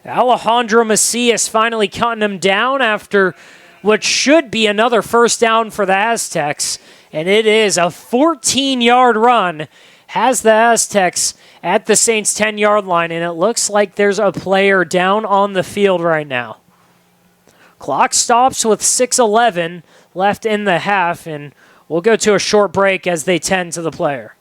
Alejandro Macias finally cutting him down after what should be another first down for the Aztecs. And it is a 14-yard run. Has the Aztecs at the Saints' 10-yard line. And it looks like there's a player down on the field right now. Clock stops with 6:11 left in the half. And we'll go to a short break as they tend to the player.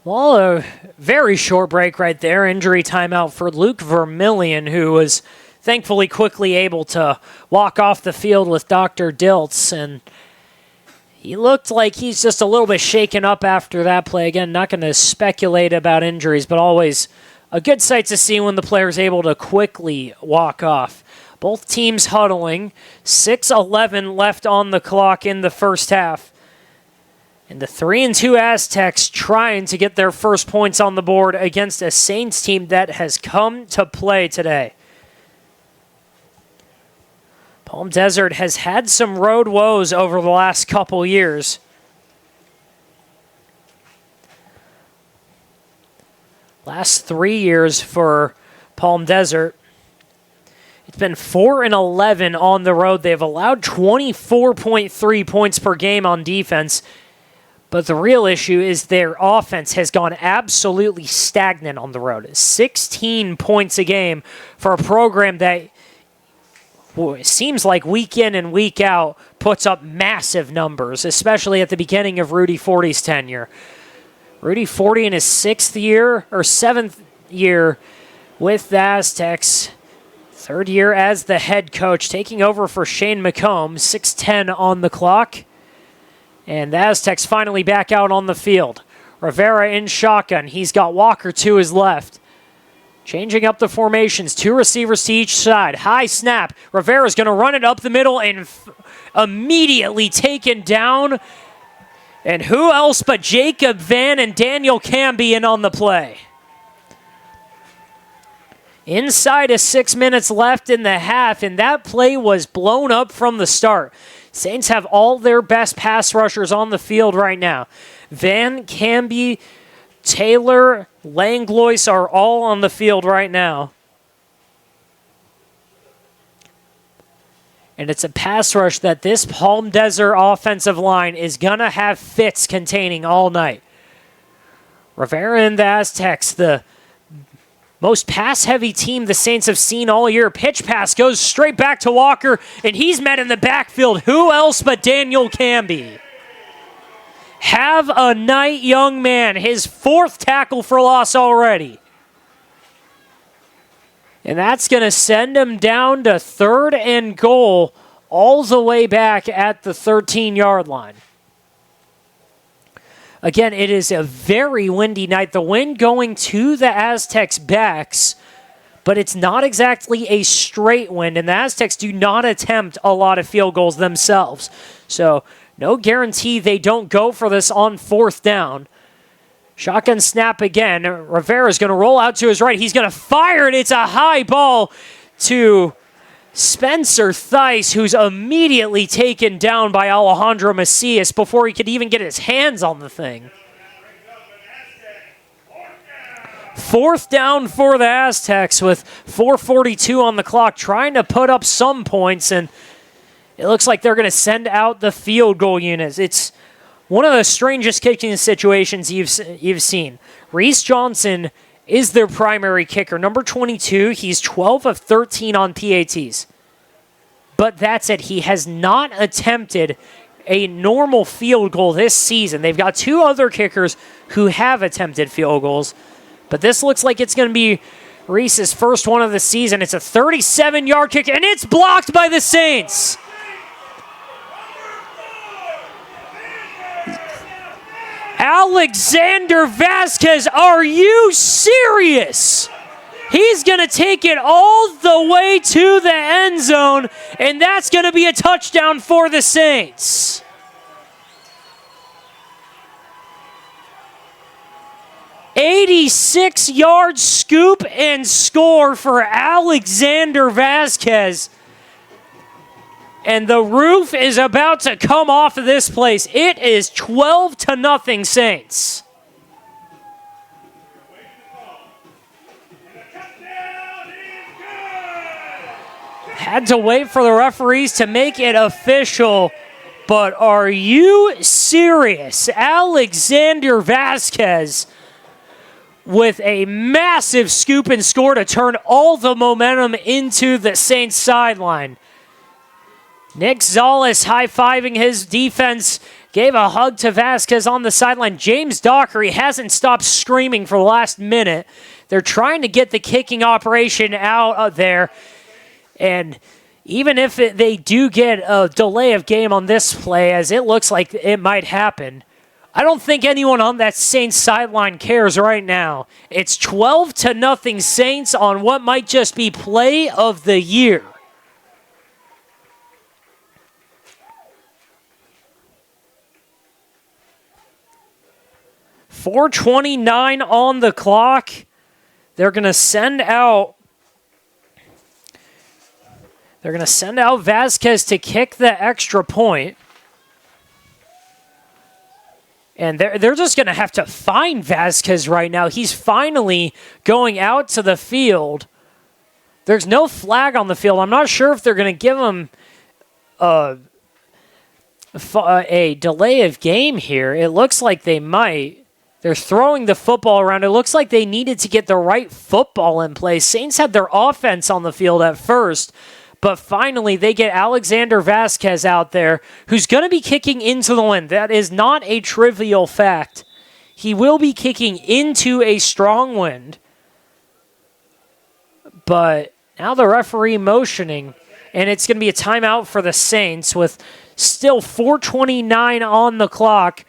Well, a very short break right there. Injury timeout for Luke Vermillion, who was thankfully quickly able to walk off the field with Dr. Diltz. And he looked like he's just a little bit shaken up after that play. Again, not going to speculate about injuries, but always a good sight to see when the player's able to quickly walk off. Both teams huddling. 6:11 left on the clock in the first half. And the 3-2 Aztecs trying to get their first points on the board against a Saints team that has come to play today. Palm Desert has had some road woes over the last couple years. Last 3 years for Palm Desert, it's been 4-11 on the road. They've allowed 24.3 points per game on defense. But the real issue is their offense has gone absolutely stagnant on the road. 16 points a game for a program that it seems like week in and week out puts up massive numbers, especially at the beginning of Rudy Forte's tenure. Rudy Forte in his 7th year with the Aztecs. 3rd year as the head coach, taking over for Shane McComb, 6:10 on the clock. And the Aztecs finally back out on the field. Rivera in shotgun. He's got Walker to his left. Changing up the formations. 2 receivers to each side. High snap. Rivera's going to run it up the middle and immediately taken down. And who else but Jacob Van and Daniel Camby in on the play. Inside of 6 minutes left in the half, and that play was blown up from the start. Saints have all their best pass rushers on the field right now. Van, Camby, Taylor, Langlois are all on the field right now. And it's a pass rush that this Palm Desert offensive line is going to have fits containing all night. Rivera and the Aztecs, the most pass-heavy team the Saints have seen all year. Pitch pass goes straight back to Walker, and he's met in the backfield. Who else but Daniel Camby? Have a night, young man. His 4th tackle for loss already. And that's going to send him down to 3rd and goal all the way back at the 13-yard line. Again, it is a very windy night. The wind going to the Aztecs' backs, but it's not exactly a straight wind, and the Aztecs do not attempt a lot of field goals themselves. So no guarantee they don't go for this on 4th down. Shotgun snap again. Rivera's going to roll out to his right. He's going to fire it. It's a high ball to Spencer Thice, who's immediately taken down by Alejandro Macias before he could even get his hands on the thing. 4th down for the Aztecs with 4:42 on the clock, trying to put up some points, and it looks like they're going to send out the field goal units. It's one of the strangest kicking situations you've seen. Reese Johnson is their primary kicker. Number 22, he's 12 of 13 on PATs. But that's it. He has not attempted a normal field goal this season. They've got 2 other kickers who have attempted field goals. But this looks like it's going to be Reese's first one of the season. It's a 37-yard kick, and it's blocked by the Saints. Alexander Vasquez, are you serious? He's going to take it all the way to the end zone, and that's going to be a touchdown for the Saints. "86-yard scoop and score for Alexander Vasquez. And the roof is about to come off of this place. It is 12-0 Saints. Had to wait for the referees to make it official, but are you serious? Alexander Vasquez with a massive scoop and score to turn all the momentum into the Saints sideline. Nick Zales high-fiving his defense, gave a hug to Vasquez on the sideline. James Dockery hasn't stopped screaming for the last minute. They're trying to get the kicking operation out there. And even if they do get a delay of game on this play, as it looks like it might happen, I don't think anyone on that Saints sideline cares right now. It's 12-0 Saints on what might just be play of the year. .429 on the clock. They're going to send out They're going to send out Vasquez to kick the extra point. And they're just going to have to find Vasquez right now. He's finally going out to the field. There's no flag on the field. I'm not sure if they're going to give him a delay of game here. It looks like they might. They're throwing the football around. It looks like they needed to get the right football in place. Saints had their offense on the field at first, but finally they get Alexander Vasquez out there, who's going to be kicking into the wind. That is not a trivial fact. He will be kicking into a strong wind. But now the referee motioning, and it's going to be a timeout for the Saints with still 4:29 on the clock.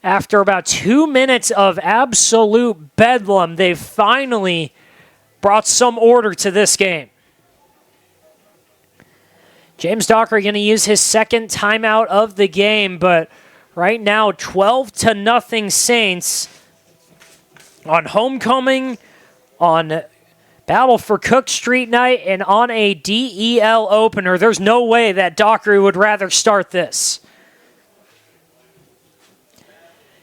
After about 2 minutes of absolute bedlam, they've finally brought some order to this game. James Dockery going to use his second timeout of the game, but right now 12-0 Saints on homecoming, on Battle for Cook Street night, and on a DEL opener. There's no way that Dockery would rather start this.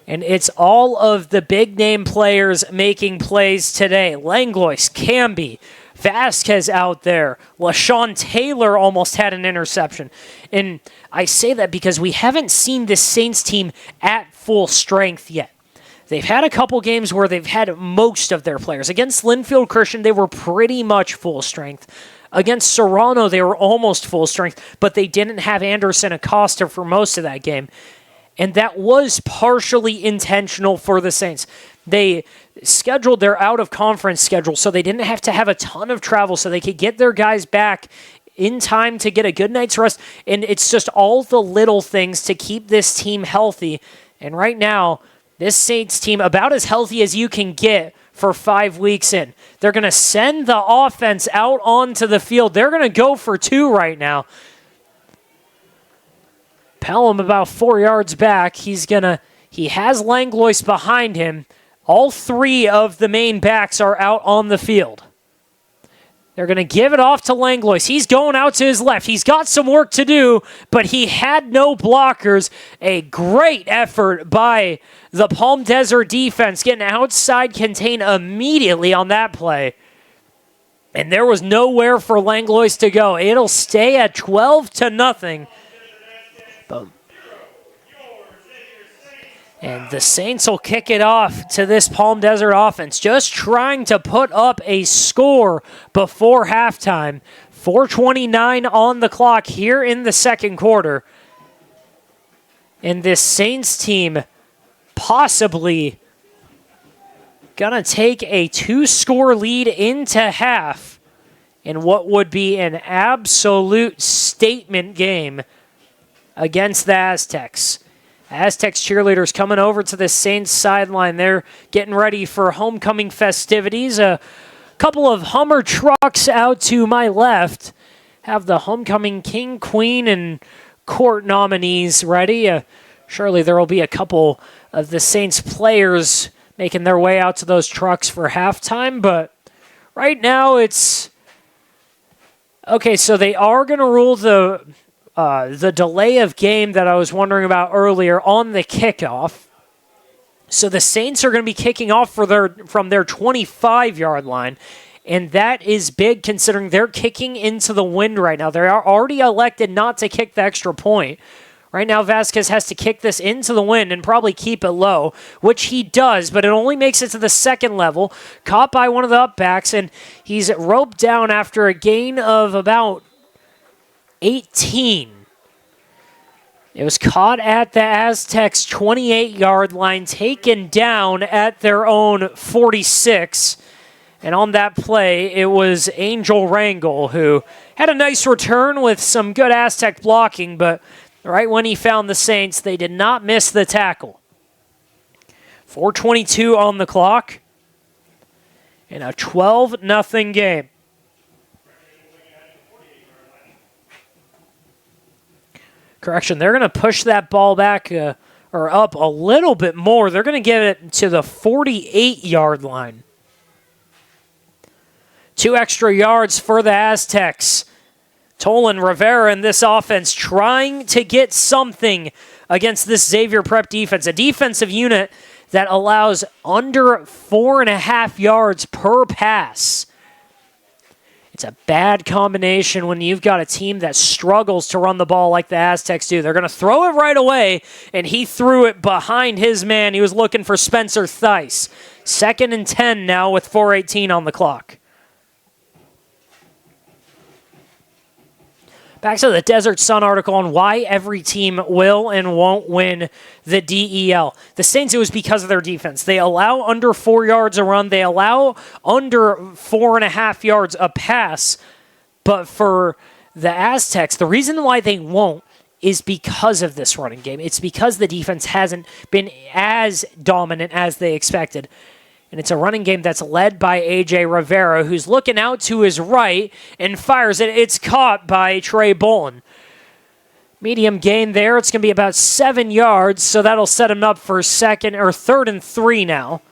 And it's all of the big-name players making plays today. Langlois, Camby, Vasquez out there. LaShawn Taylor almost had an interception. And I say that because we haven't seen this Saints team at full strength yet. They've had a couple games where they've had most of their players. Against Linfield Christian, they were pretty much full strength. Against Serrano, they were almost full strength, but they didn't have Anderson Acosta for most of that game. And that was partially intentional for the Saints. They scheduled their out-of-conference schedule, so they didn't have to have a ton of travel, so they could get their guys back in time to get a good night's rest. And it's just all the little things to keep this team healthy. And right now, this Saints team, about as healthy as you can get for 5 weeks in. They're going to send the offense out onto the field. They're going to go for two right now. Pelham about 4 yards back. He has Langlois behind him. All three of the main backs are out on the field. They're going to give it off to Langlois. He's going out to his left. He's got some work to do, but he had no blockers. A great effort by the Palm Desert defense, getting outside contain immediately on that play. And there was nowhere for Langlois to go. It'll stay at 12-0. Boom. And the Saints will kick it off to this Palm Desert offense, just trying to put up a score before halftime. 4:29 on the clock here in the second quarter. And this Saints team possibly gonna take a 2-score lead into half in what would be an absolute statement game against the Aztecs. Aztecs cheerleaders coming over to the Saints sideline. They're getting ready for homecoming festivities. A couple of Hummer trucks out to my left have the homecoming king, queen, and court nominees ready. Surely there will be a couple of the Saints players making their way out to those trucks for halftime, but right now it's... Okay, so they are going to rule the delay of game that I was wondering about earlier on the kickoff. So the Saints are going to be kicking off from their 25-yard line, and that is big considering they're kicking into the wind right now. They are already elected not to kick the extra point. Right now, Vasquez has to kick this into the wind and probably keep it low, which he does, but it only makes it to the second level, caught by one of the upbacks, and he's roped down after a gain of about 18. It was caught at the Aztecs' 28-yard line, taken down at their own 46. And on that play, it was Angel Rangel who had a nice return with some good Aztec blocking, but right when he found the Saints, they did not miss the tackle. 4:22 on the clock in a 12-0 game. Correction, they're going to push that ball back or up a little bit more. They're going to get it to the 48-yard line. 2 extra yards for the Aztecs. Tolan, Rivera in this offense trying to get something against this Xavier Prep defense, a defensive unit that allows under 4.5 yards per pass. It's a bad combination when you've got a team that struggles to run the ball like the Aztecs do. They're going to throw it right away, and he threw it behind his man. He was looking for Spencer Theis. 2nd and 10 now with 4:18 on the clock. Back to the Desert Sun article on why every team will and won't win the DEL. The Saints, it was because of their defense. They allow under 4 yards a run. They allow under 4.5 yards a pass. But for the Aztecs, the reason why they won't is because of this running game. It's because the defense hasn't been as dominant as they expected. And it's a running game that's led by A.J. Rivera, who's looking out to his right and fires it. It's caught by Trey Bolin. Medium gain there. It's going to be about 7 yards, so that'll set him up for 3rd and 3 now.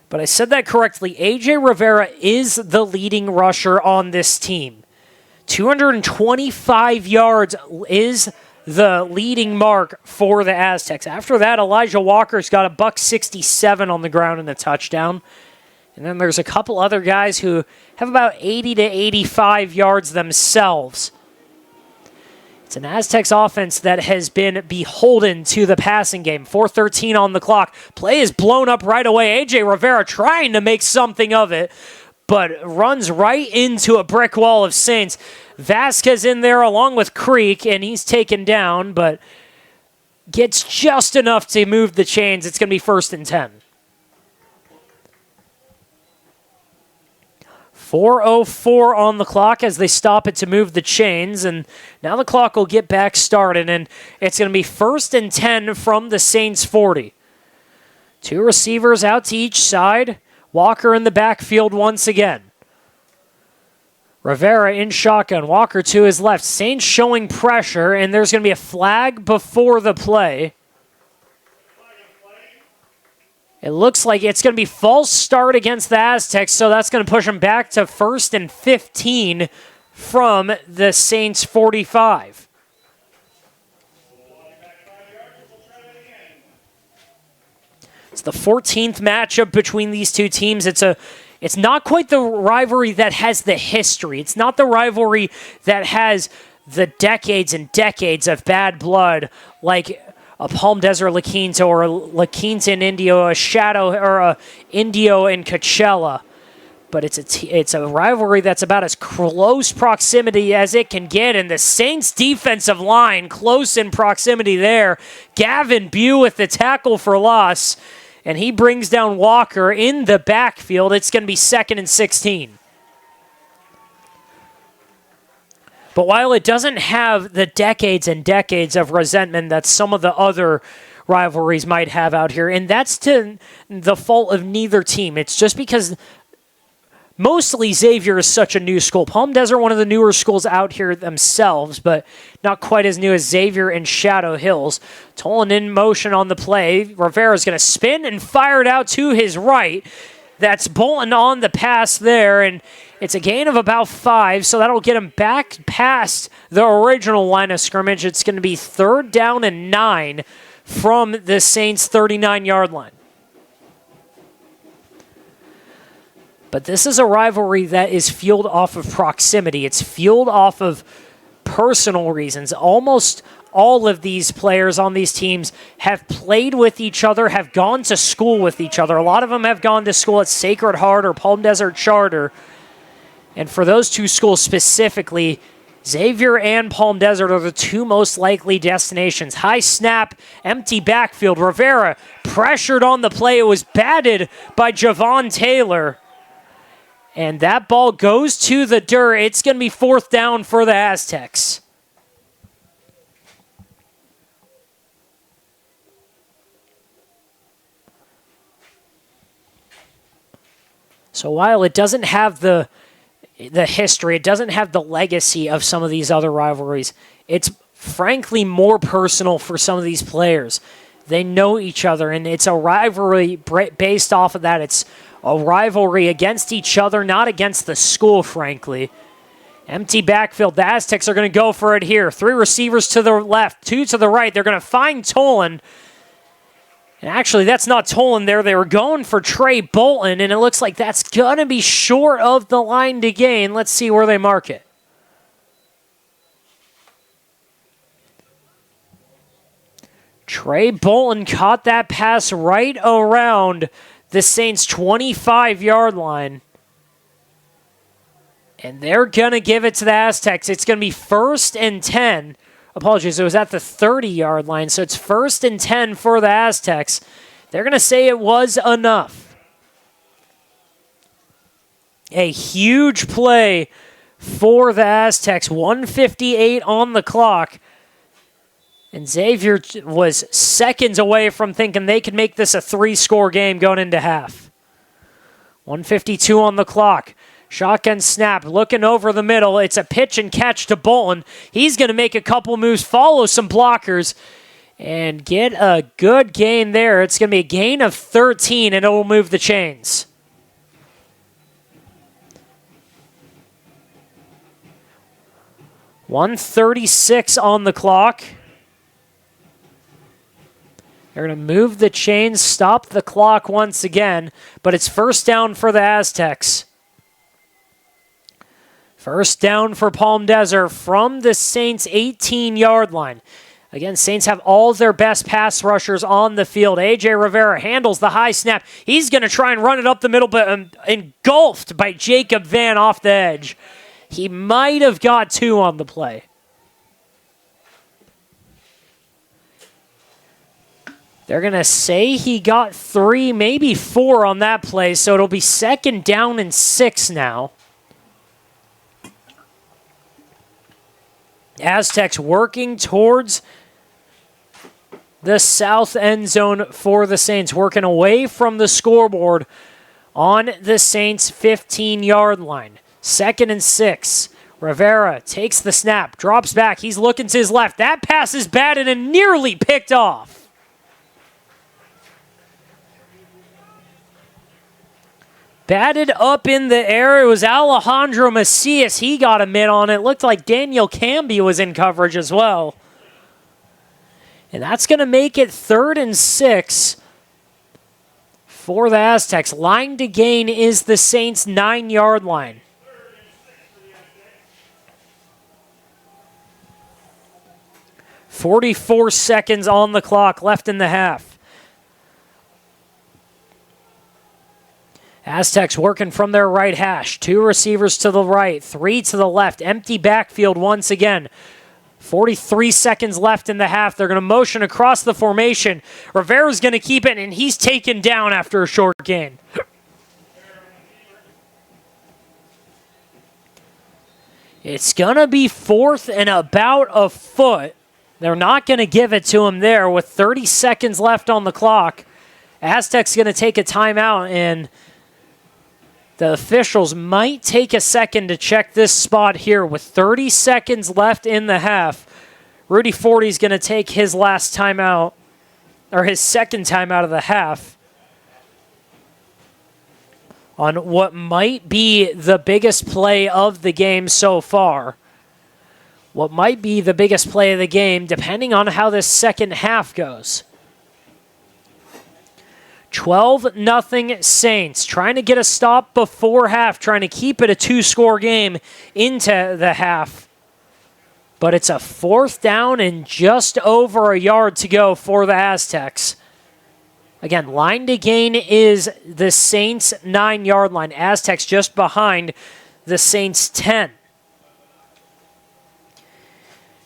But I said that correctly. A.J. Rivera is the leading rusher on this team. 225 yards is the leading mark for the Aztecs. After that, Elijah Walker's got a $167 on the ground in the touchdown. And then there's a couple other guys who have about 80 to 85 yards themselves. It's an Aztecs offense that has been beholden to the passing game. 4:13 on the clock. Play is blown up right away. A.J. Rivera trying to make something of it, but runs right into a brick wall of Saints. Vasquez in there along with Creek, and he's taken down, but gets just enough to move the chains. It's going to be 1st and 10. 4:04 on the clock as they stop it to move the chains, and now the clock will get back started, and it's going to be 1st and 10 from the Saints 40. 2 receivers out to each side. Walker in the backfield once again. Rivera in shotgun. Walker to his left. Saints showing pressure, and there's going to be a flag before the play. It looks like it's going to be false start against the Aztecs, so that's going to push them back to 1st and 15 from the Saints 45. It's the 14th matchup between these two teams. It's not quite the rivalry that has the history. It's not the rivalry that has the decades and decades of bad blood like a Palm Desert La Quinta or a La Quinta in Indio, a Shadow or a Indio in Coachella. But it's a rivalry that's about as close proximity as it can get. And the Saints defensive line close in proximity there. Gavin Bew with the tackle for loss. And he brings down Walker in the backfield. It's going to be 2nd and 16. But while it doesn't have the decades and decades of resentment that some of the other rivalries might have out here, and that's to the fault of neither team. It's just because mostly Xavier is such a new school. Palm Desert, one of the newer schools out here themselves, but not quite as new as Xavier and Shadow Hills. Tolan in motion on the play. Rivera's going to spin and fire it out to his right. That's Bolton on the pass there, and it's a gain of about 5, so that'll get him back past the original line of scrimmage. It's going to be 3rd down and 9 from the Saints' 39-yard line. But this is a rivalry that is fueled off of proximity. It's fueled off of personal reasons. Almost all of these players on these teams have played with each other, have gone to school with each other. A lot of them have gone to school at Sacred Heart or Palm Desert Charter. And for those two schools specifically, Xavier and Palm Desert are the 2 most likely destinations. High snap, empty backfield. Rivera pressured on the play. It was batted by Javon Taylor. And that ball goes to the dirt. It's going to be 4th down for the Aztecs. So while it doesn't have the history, it doesn't have the legacy of some of these other rivalries, it's frankly more personal for some of these players. They know each other, and it's a rivalry based off of that. It's a rivalry against each other, not against the school, frankly. Empty backfield. The Aztecs are going to go for it here. 3 receivers to the left, 2 to the right. They're going to find Tolan. And actually, that's not Tolan there. They were going for Trey Bolton, and it looks like that's going to be short of the line to gain. Let's see where they mark it. Trey Bolton caught that pass right around the Saints' 25-yard line. And they're going to give it to the Aztecs. It's going to be 1st and 10. Apologies, it was at the 30-yard line, so it's 1st and 10 for the Aztecs. They're going to say it was enough. A huge play for the Aztecs. 1:58 on the clock. And Xavier was seconds away from thinking they could make this a 3-score game going into half. 1:52 on the clock. Shotgun snap, looking over the middle. It's a pitch and catch to Bolton. He's going to make a couple moves, follow some blockers, and get a good gain there. It's going to be a gain of 13, and it will move the chains. $1:36 on the clock. They're going to move the chains, stop the clock once again, but it's 1st down for the Aztecs. 1st down for Palm Desert from the Saints' 18-yard line. Again, Saints have all their best pass rushers on the field. A.J. Rivera handles the high snap. He's going to try and run it up the middle, but engulfed by Jacob Van off the edge. He might have got 2 on the play. They're going to say he got 3, maybe 4 on that play, so it'll be 2nd down and 6 now. Aztecs working towards the south end zone for the Saints, working away from the scoreboard on the Saints' 15-yard line. 2nd and 6. Rivera takes the snap, drops back. He's looking to his left. That pass is batted and nearly picked off. Batted up in the air. It was Alejandro Macias. He got a mitt on it. Looked like Daniel Camby was in coverage as well. And that's going to make it 3rd and 6 for the Aztecs. Line to gain is the Saints' 9-yard line. .44 seconds on the clock left in the half. Aztecs working from their right hash. 2 receivers to the right, 3 to the left. Empty backfield once again. 43 seconds left in the half. They're going to motion across the formation. Rivera's going to keep it, and he's taken down after a short gain. It's going to be 4th and about a foot. They're not going to give it to him there with 30 seconds left on the clock. Aztecs going to take a timeout, and the officials might take a second to check this spot here with 30 seconds left in the half. Rudy Forty's going to take his last timeout, or his second timeout of the half, on what might be the biggest play of the game so far. What might be the biggest play of the game, depending on how this second half goes. 12-0 Saints, trying to get a stop before half, trying to keep it a 2-score game into the half. But it's a 4th down and just over a yard to go for the Aztecs. Again, line to gain is the Saints' 9-yard line. Aztecs just behind the Saints' 10.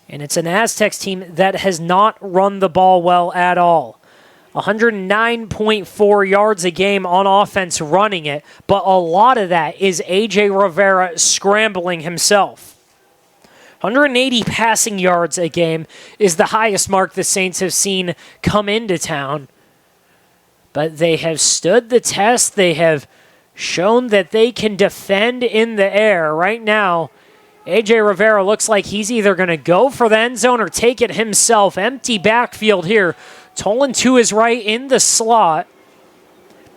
And it's an Aztecs team that has not run the ball well at all. 109.4 yards a game on offense running it, but a lot of that is A.J. Rivera scrambling himself. 180 passing yards a game is the highest mark the Saints have seen come into town. But they have stood the test. They have shown that they can defend in the air. Right now, A.J. Rivera looks like he's either going to go for the end zone or take it himself. Empty backfield here. Tolan to his right in the slot.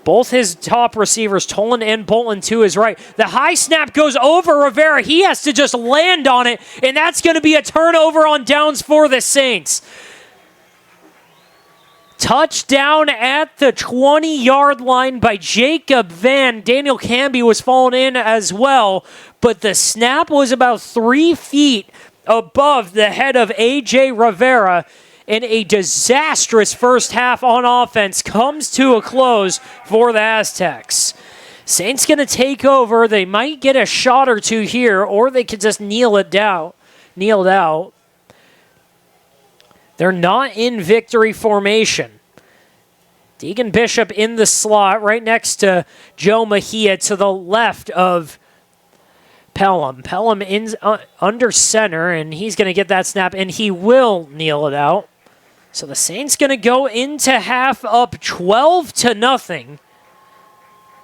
Both his top receivers, Tolan and Bolton, to his right. The high snap goes over Rivera. He has to just land on it, and that's going to be a turnover on downs for the Saints. Touchdown at the 20-yard line by Jacob Van. Daniel Camby was falling in as well, but the snap was about 3 feet above the head of A.J. Rivera. And a disastrous first half on offense comes to a close for the Aztecs. Saints going to take over. They might get a shot or two here, or they could just kneel it out. They're not in victory formation. Deegan Bishop in the slot right next to Joe Mejia to the left of Pelham. Pelham under center, and he's going to get that snap, and he will kneel it out. So the Saints going to go into half up 12-0.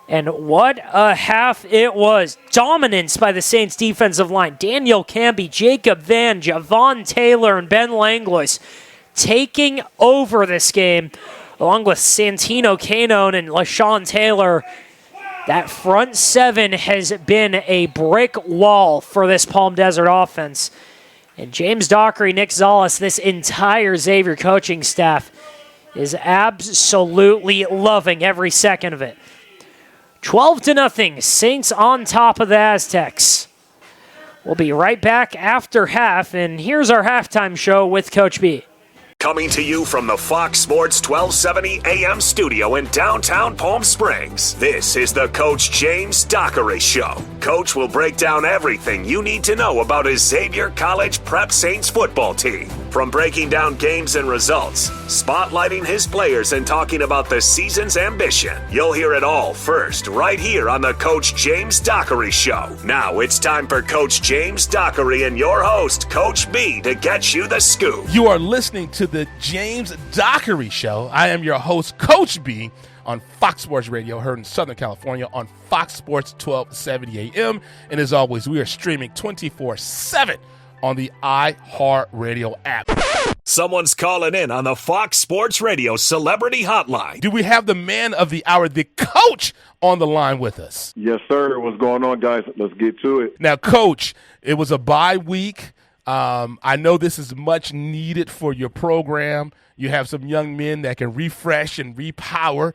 And what a half it was. Dominance by the Saints defensive line. Daniel Camby, Jacob Van, Javon Taylor, and Ben Langlois taking over this game, along with Santino Canone and LaShawn Taylor. That front seven has been a brick wall for this Palm Desert offense. And James Dockery, Nick Zollis, this entire Xavier coaching staff is absolutely loving every second of it. 12-0, Saints on top of the Aztecs. We'll be right back after half, and here's our halftime show with Coach B. Coming to you from the Fox Sports 1270 AM studio in downtown Palm Springs, this is the Coach James Dockery Show. Coach will break down everything you need to know about his Xavier College Prep Saints football team. From breaking down games and results, spotlighting his players, and talking about the season's ambition. You'll hear it all first, right here on the Coach James Dockery Show. Now it's time for Coach James Dockery and your host, Coach B, to get you the scoop. You are listening to the James Dockery Show. I am your host, Coach B, on Fox Sports Radio, heard in Southern California on Fox Sports 1270 AM. And as always, we are streaming 24/7 on the iHeartRadio app. Someone's calling in on the Fox Sports Radio Celebrity Hotline. Do we have the man of the hour, the coach, on the line with us? Yes, sir. What's going on, guys? Let's get to it. Now, Coach, it was a bye week. I know this is much needed for your program. You have some young men that can refresh and repower.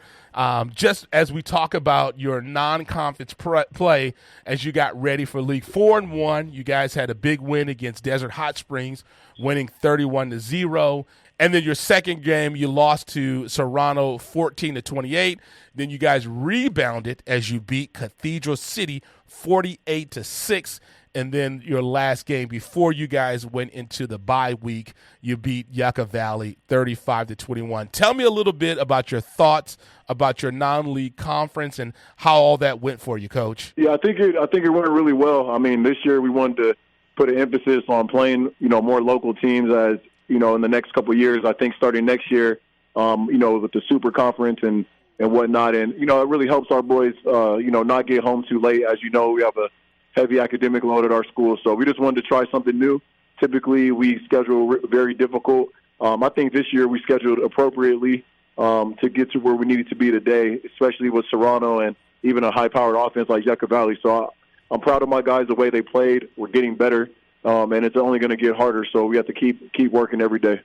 Just as we talk about your non-conference play as you got ready for League 4-1, you guys had a big win against Desert Hot Springs, winning 31-0. And then your second game, you lost to Serrano 14-28. Then you guys rebounded as you beat Cathedral City 48-6. And then your last game before you guys went into the bye week, you beat Yucca Valley 35-21. Tell me a little bit about your thoughts about your non-league conference and how all that went for you, Coach. Yeah, I think it went really well. I mean, this year we wanted to put an emphasis on playing, more local teams as, in the next couple of years. I think starting next year, with the Super Conference and whatnot. And, it really helps our boys, not get home too late. As you know, we have a heavy academic load at our school, so we just wanted to try something new. Typically, we schedule very difficult. I think this year we scheduled appropriately to get to where we needed to be today, especially with Serrano and even a high-powered offense like Yucca Valley. So I'm proud of my guys, the way they played. We're getting better, and it's only going to get harder, so we have to keep working every day.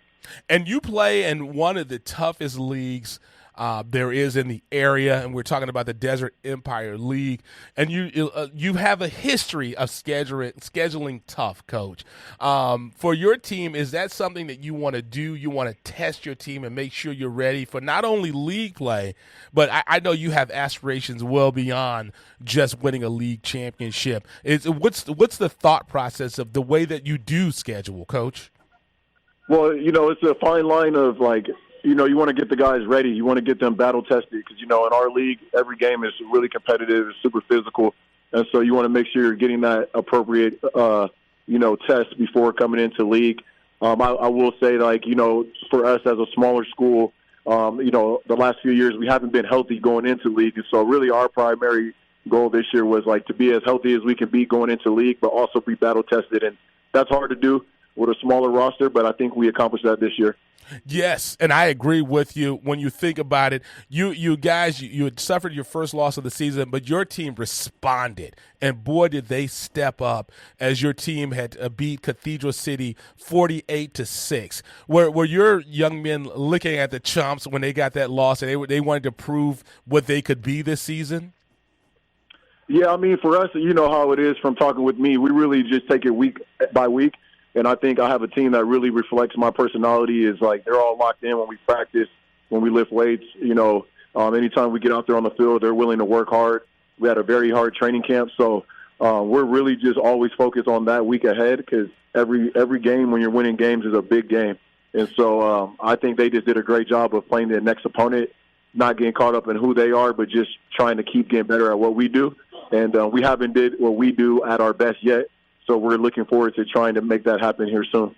And you play in one of the toughest leagues there is in the area, and we're talking about the Desert Empire League. And you have a history of scheduling tough, Coach. For your team, is that something that you want to do? You want to test your team and make sure you're ready for not only league play, but I know you have aspirations well beyond just winning a league championship. What's the thought process of the way that you do schedule, Coach? Well, it's a fine line of you want to get the guys ready. You want to get them battle-tested because, in our league, every game is really competitive, it's super physical. And so you want to make sure you're getting that appropriate, test before coming into league. I will say, for us as a smaller school, the last few years we haven't been healthy going into league. And so really our primary goal this year was, to be as healthy as we can be going into league, but also be battle-tested. And that's hard to do with a smaller roster, but I think we accomplished that this year. Yes, and I agree with you. When you think about it, you guys, you had suffered your first loss of the season, but your team responded, and boy, did they step up as your team had beat Cathedral City 48-6. Were your young men looking at the Chumps when they got that loss, and they wanted to prove what they could be this season? Yeah, I mean, for us, you know how it is from talking with me. We really just take it week by week. And I think I have a team that really reflects my personality. Is like they're all locked in when we practice, when we lift weights. Anytime we get out there on the field, they're willing to work hard. We had a very hard training camp, so we're really just always focused on that week ahead because every game when you're winning games is a big game. And so I think they just did a great job of playing their next opponent, not getting caught up in who they are, but just trying to keep getting better at what we do. And we haven't did what we do at our best yet. So we're looking forward to trying to make that happen here soon.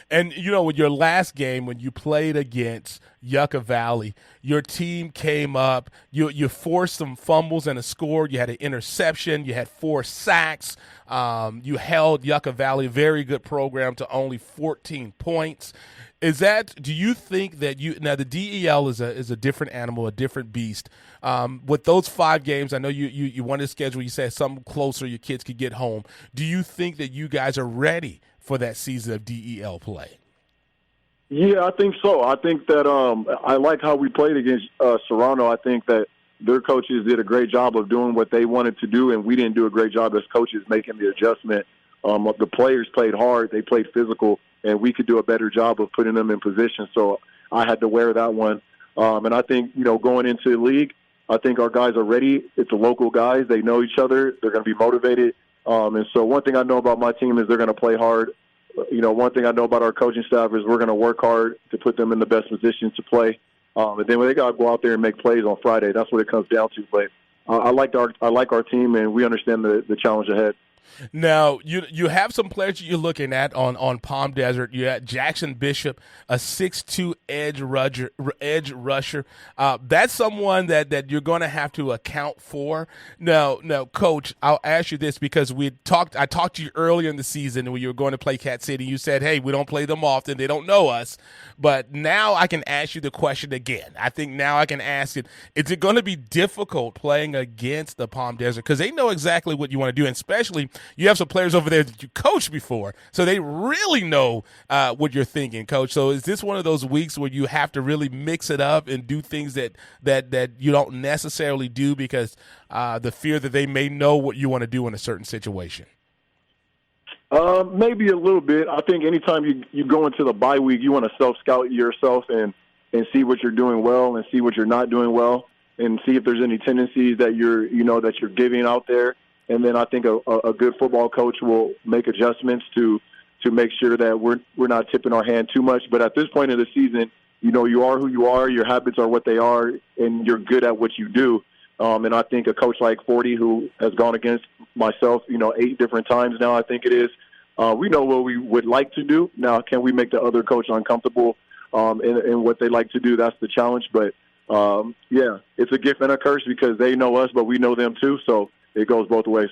And, with your last game, when you played against Yucca Valley, your team came up. You forced some fumbles and a score. You had an interception. You had 4 sacks. You held Yucca Valley, very good program, to only 14 points. Do you think that now the DEL is a different animal, a different beast. With those 5 games, I know you wanted to schedule, you said something closer your kids could get home. Do you think that you guys are ready for that season of DEL play? Yeah, I think so. I think that I like how we played against Serrano. I think that their coaches did a great job of doing what they wanted to do, and we didn't do a great job as coaches making the adjustment. The players played hard. They played physical, and we could do a better job of putting them in position. So I had to wear that one. And I think, going into the league, I think our guys are ready. It's the local guys. They know each other. They're going to be motivated. And so one thing I know about my team is they're going to play hard. One thing I know about our coaching staff is we're going to work hard to put them in the best position to play. And then when they got to go out there and make plays on Friday, that's what it comes down to. But I like our team, and we understand the challenge ahead. Now, you have some players you're looking at on Palm Desert. You had Jackson Bishop, a 6'2" edge rusher. That's someone that you're going to have to account for. Now, Coach, I'll ask you this because I talked to you earlier in the season when you were going to play Cat City. You said, hey, we don't play them often. They don't know us. But now I can ask you the question again. I think now I can ask it. Is it going to be difficult playing against the Palm Desert? Because they know exactly what you want to do, and especially you have some players over there that you coached before, so they really know what you're thinking, Coach. So is this one of those weeks where you have to really mix it up and do things that you don't necessarily do because the fear that they may know what you want to do in a certain situation? Maybe a little bit. I think anytime you go into the bye week, you want to self-scout yourself and see what you're doing well and see what you're not doing well and see if there's any tendencies that you're giving out there. And then I think a good football coach will make adjustments to make sure that we're not tipping our hand too much. But at this point in the season, you are who you are, your habits are what they are, and you're good at what you do. And I think a coach like 40, who has gone against myself, 8 different times now, I think it is, we know what we would like to do. Now, can we make the other coach uncomfortable in what they like to do? That's the challenge. But, yeah, it's a gift and a curse because they know us, but we know them too. So it goes both ways.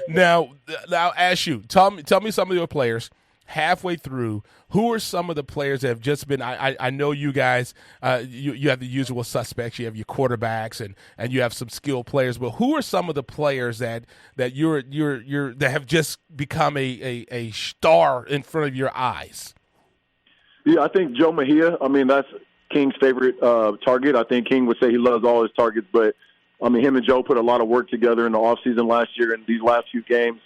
Now, I'll ask you, tell me some of your players halfway through. Who are some of the players that have just been? I know you guys. You have the usual suspects. You have your quarterbacks and you have some skilled players. But who are some of the players that you're that have just become a star in front of your eyes? Yeah, I think Joe Mejia. I mean, that's King's favorite target. I think King would say he loves all his targets, but him and Joe put a lot of work together in the offseason last year. And these last few games,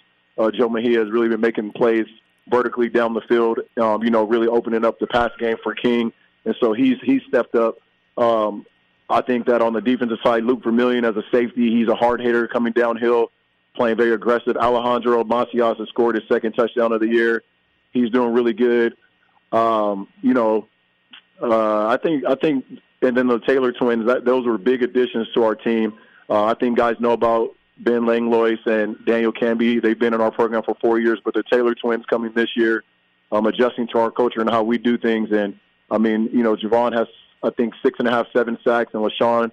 Joe Mejia has really been making plays vertically down the field, really opening up the pass game for King. And so he's stepped up. I think that on the defensive side, Luke Vermillion as a safety, he's a hard hitter coming downhill, playing very aggressive. Alejandro Macias has scored his 2nd touchdown of the year. He's doing really good. I think, and then the Taylor twins, those were big additions to our team. I think guys know about Ben Langlois and Daniel Canby. They've been in our program for 4 years, but the Taylor twins coming this year, adjusting to our culture and how we do things. And, Javon has, I think, 6.5, 7 sacks, and LaShawn,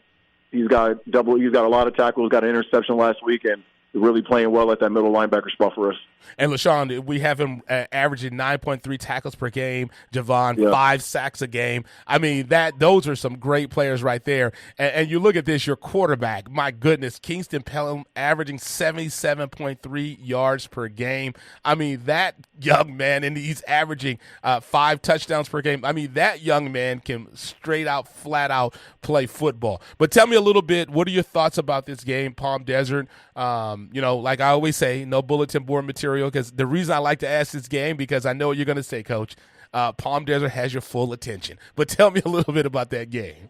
he's got a lot of tackles, got an interception last week, and really playing well at that middle linebacker spot for us. And LaShawn, we have him averaging 9.3 tackles per game. Javon, Yeah. 5 sacks a game. I mean, those are some great players right there. And you look at this, your quarterback, my goodness, Kingston Pelham averaging 77.3 yards per game. I mean, that young man, and he's averaging 5 touchdowns per game. I mean, that young man can straight out, flat out play football. But tell me a little bit, what are your thoughts about this game, Palm Desert? Like I always say, no bulletin board material, because the reason I like to ask this game, because I know what you're going to say, Coach. Palm Desert has your full attention. But tell me a little bit about that game.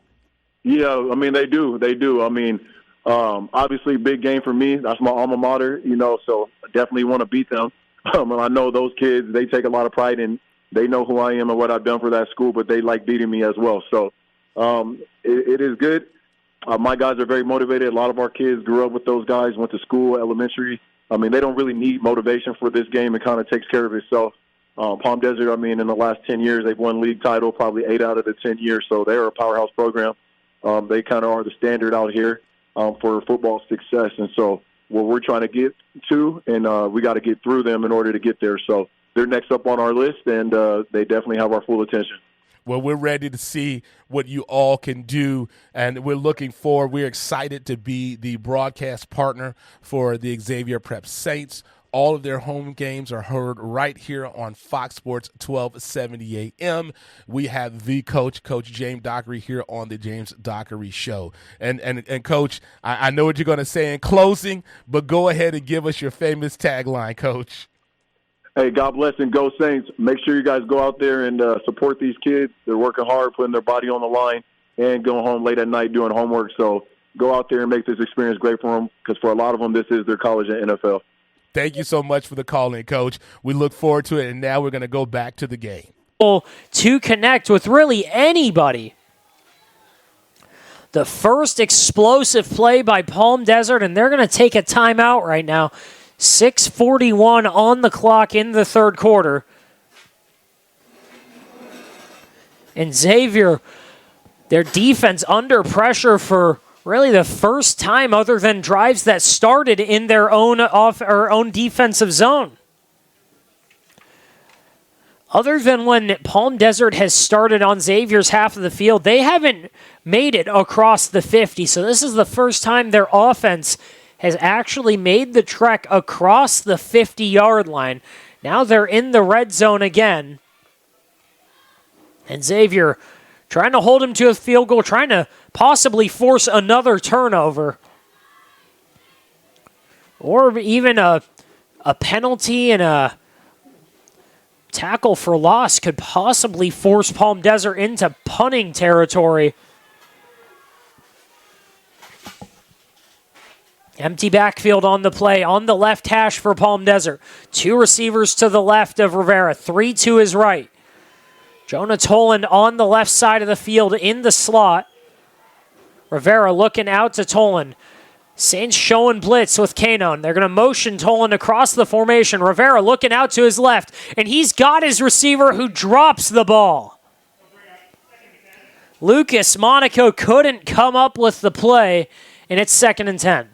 Yeah, I mean, they do. They do. I mean, obviously, big game for me. That's my alma mater, so I definitely want to beat them. And I know those kids, they take a lot of pride in, they know who I am and what I've done for that school, but they like beating me as well. So it is good. My guys are very motivated. A lot of our kids grew up with those guys, went to school, elementary. I mean, they don't really need motivation for this game. It kind of takes care of itself. Palm Desert, I mean, in the last 10 years, they've won league title probably 8 out of the 10 years, so they're a powerhouse program. They kind of are the standard out here for football success. And so what we're trying to get to, and we got to get through them in order to get there. So they're next up on our list, and they definitely have our full attention. Well, we're ready to see what you all can do, and we're looking forward. We're excited to be the broadcast partner for the Xavier Prep Saints. All of their home games are heard right here on Fox Sports 1270 AM. We have the coach, Coach James Dockery, here on the James Dockery Show. And Coach, I know what you're going to say in closing, but go ahead and give us your famous tagline, Coach. Hey, God bless and go Saints. Make sure you guys go out there and support these kids. They're working hard, putting their body on the line, and going home late at night doing homework. So go out there and make this experience great for them, because for a lot of them, this is their college and NFL. Thank you so much for the call-in, Coach. We look forward to it, and now we're going to go back to the game. To connect with really anybody. The first explosive play by Palm Desert, and they're going to take a timeout right now. 6:41 on the clock in the third quarter. And Xavier, their defense under pressure for really the first time other than drives that started in their own defensive zone. Other than when Palm Desert has started on Xavier's half of the field, they haven't made it across the 50. So this is the first time their offense has actually made the trek across the 50-yard line. Now they're in the red zone again. And Xavier trying to hold him to a field goal, trying to possibly force another turnover. Or even a penalty and a tackle for loss could possibly force Palm Desert into punting territory. Empty backfield on the play, on the left hash for Palm Desert. 2 receivers to the left of Rivera, 3 to his right. Jonah Toland on the left side of the field in the slot. Rivera looking out to Toland. Saints showing blitz with Kanon. They're going to motion Toland across the formation. Rivera looking out to his left, and he's got his receiver who drops the ball. Lucas Monaco couldn't come up with the play, and it's 2nd and 10.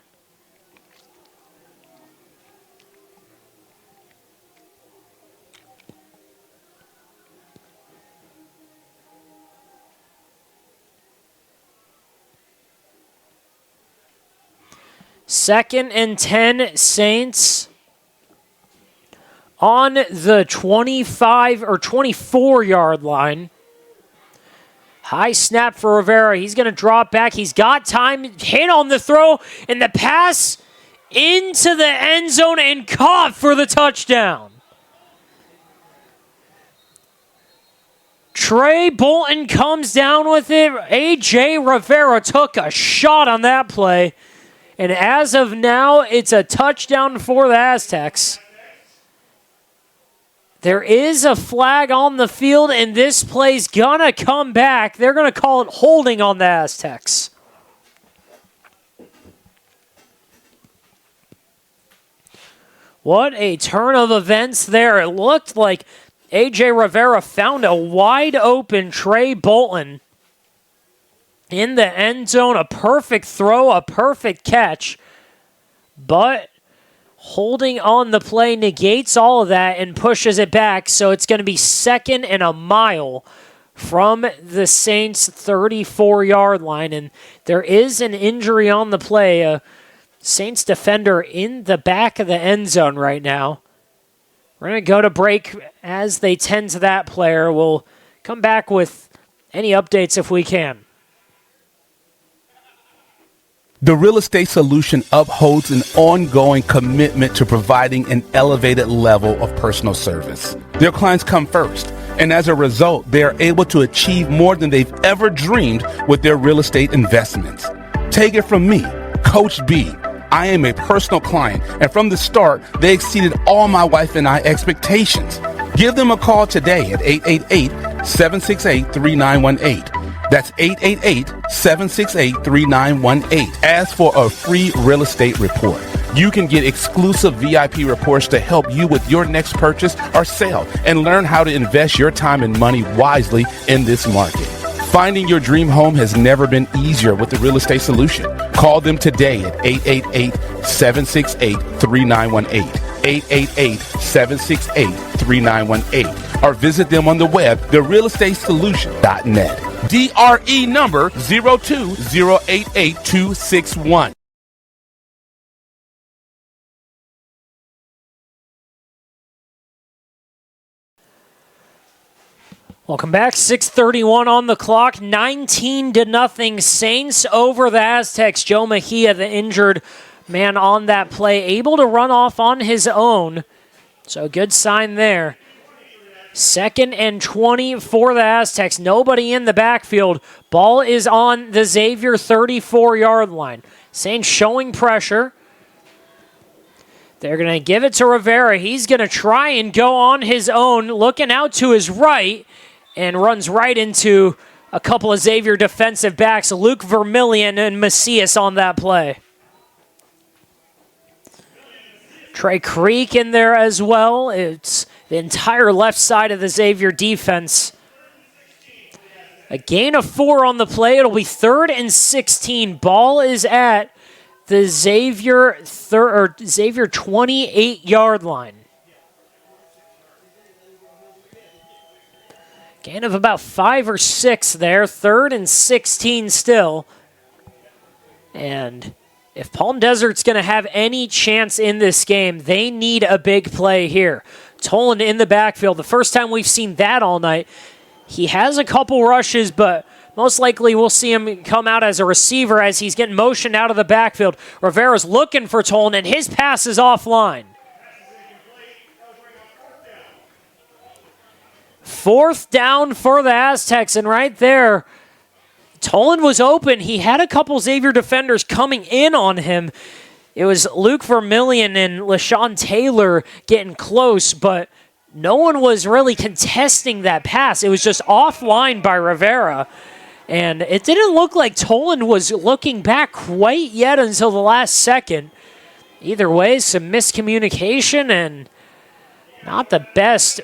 Second and 10, Saints on the 25 or 24-yard line. High snap for Rivera. He's going to drop back. He's got time. Hit on the throw, and the pass into the end zone and caught for the touchdown. Trey Bolton comes down with it. A.J. Rivera took a shot on that play. And as of now, it's a touchdown for the Aztecs. There is a flag on the field, and this play's going to come back. They're going to call it holding on the Aztecs. What a turn of events there. It looked like A.J. Rivera found a wide open Trey Bolton in the end zone. A perfect throw, a perfect catch. But holding on the play negates all of that and pushes it back, so it's going to be 2nd and a mile from the Saints' 34-yard line, and there is an injury on the play. A Saints defender in the back of the end zone right now. We're going to go to break as they tend to that player. We'll come back with any updates if we can. The Real Estate Solution upholds an ongoing commitment to providing an elevated level of personal service. Their clients come first, and as a result, they are able to achieve more than they've ever dreamed with their real estate investments. Take it from me, Coach B. I am a personal client, and from the start, they exceeded all my wife and I expectations. Give them a call today at 888-768-3918. That's 888-768-3918. Ask for a free real estate report. You can get exclusive VIP reports to help you with your next purchase or sale and learn how to invest your time and money wisely in this market. Finding your dream home has never been easier with the Real Estate Solution. Call them today at 888-768-3918. 888-768-3918. Or visit them on the web, therealestatesolution.net. DRE number 020886261. Welcome back. 6:31 on the clock. 19-0 Saints over the Aztecs. Joe Mejia, the injured man on that play, able to run off on his own. So good sign there. 2nd and 20 for the Aztecs. Nobody in the backfield. Ball is on the Xavier 34-yard line. Saints showing pressure. They're going to give it to Rivera. He's going to try and go on his own, looking out to his right, and runs right into a couple of Xavier defensive backs, Luke Vermillion and Macias on that play. Trey Creek in there as well. It's the entire left side of the Xavier defense. A gain of 4 on the play. It'll be 3rd and 16. Ball is at the Xavier 28-yard line. Gain of about 5 or 6 there. 3rd and 16 still. And if Palm Desert's going to have any chance in this game, they need a big play here. Toland in the backfield. The first time we've seen that all night. He has a couple rushes, but most likely we'll see him come out as a receiver as he's getting motioned out of the backfield. Rivera's looking for Toland, and his pass is offline. 4th down for the Aztecs, and right there, Toland was open. He had a couple Xavier defenders coming in on him. It was Luke Vermillion and LaShawn Taylor getting close, but no one was really contesting that pass. It was just offline by Rivera. And it didn't look like Toland was looking back quite yet until the last second. Either way, some miscommunication and not the best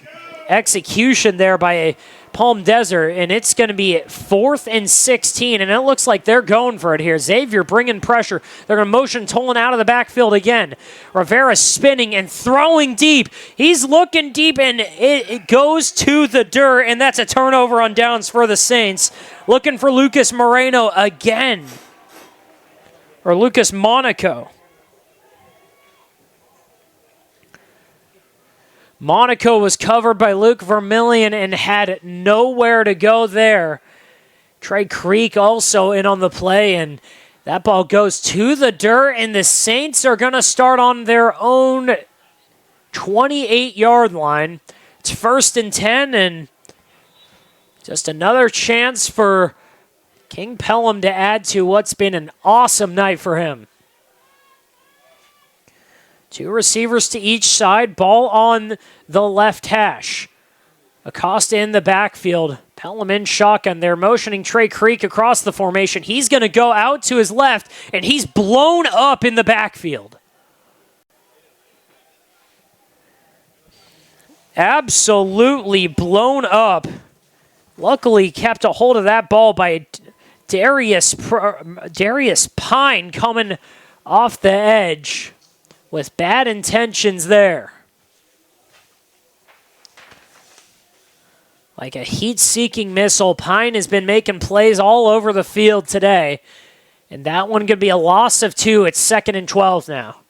execution there by Palm Desert, and it's going to be 4th and 16, and it looks like they're going for it here. Xavier bringing pressure. They're going to motion Toland out of the backfield again. Rivera spinning and throwing deep. He's looking deep, and it goes to the dirt, and that's a turnover on downs for the Saints. Looking for Lucas Moreno again, or Lucas Monaco. Monaco was covered by Luke Vermillion and had nowhere to go there. Trey Creek also in on the play, and that ball goes to the dirt, and the Saints are going to start on their own 28-yard line. It's 1st and 10, and just another chance for King Pelham to add to what's been an awesome night for him. 2 receivers to each side. Ball on the left hash. Acosta in the backfield. Pelham in shotgun. They're motioning Trey Creek across the formation. He's going to go out to his left, and he's blown up in the backfield. Absolutely blown up. Luckily kept a hold of that ball by Darius Pine coming off the edge. with bad intentions there. Like a heat-seeking missile, Pine has been making plays all over the field today. And that one could be a loss of 2. It's 2nd and 12 now.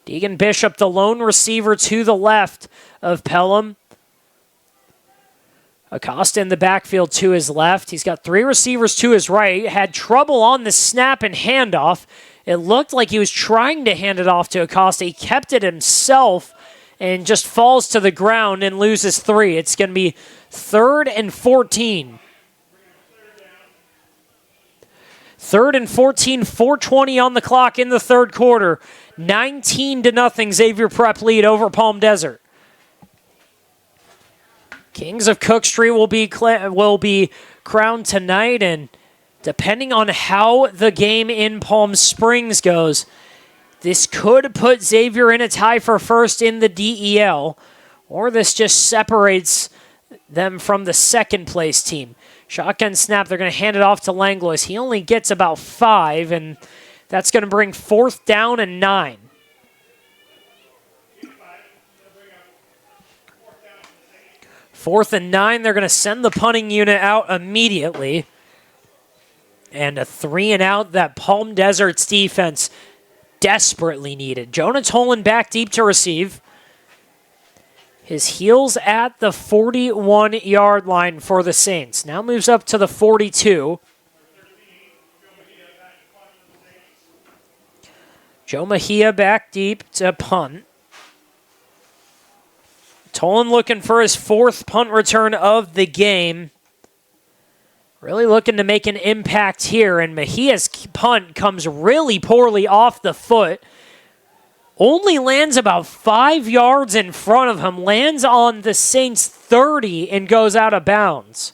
Deegan Bishop, the lone receiver to the left of Pelham. Acosta in the backfield to his left. He's got 3 receivers to his right. Had trouble on the snap and handoff. It looked like he was trying to hand it off to Acosta. He kept it himself and just falls to the ground and loses 3. It's going to be 3rd and 14. 3rd and 14, 4:20 on the clock in the third quarter. 19-0 Xavier Prep lead over Palm Desert. Kings of Cook Street will be crowned tonight, and depending on how the game in Palm Springs goes, this could put Xavier in a tie for first in the DEL, or this just separates them from the second place team. Shotgun snap, they're going to hand it off to Langlois. He only gets about 5, and that's going to bring 4th down and 9. Fourth and 9, they're going to send the punting unit out immediately. And a 3 and out that Palm Desert's defense desperately needed. Jonah Tolan back deep to receive. His heels at the 41-yard line for the Saints. Now moves up to the 42. Joe Mejia back deep to punt. Tolan looking for his 4th punt return of the game. Really looking to make an impact here, and Mejia's punt comes really poorly off the foot. Only lands about 5 yards in front of him, lands on the Saints' 30 and goes out of bounds.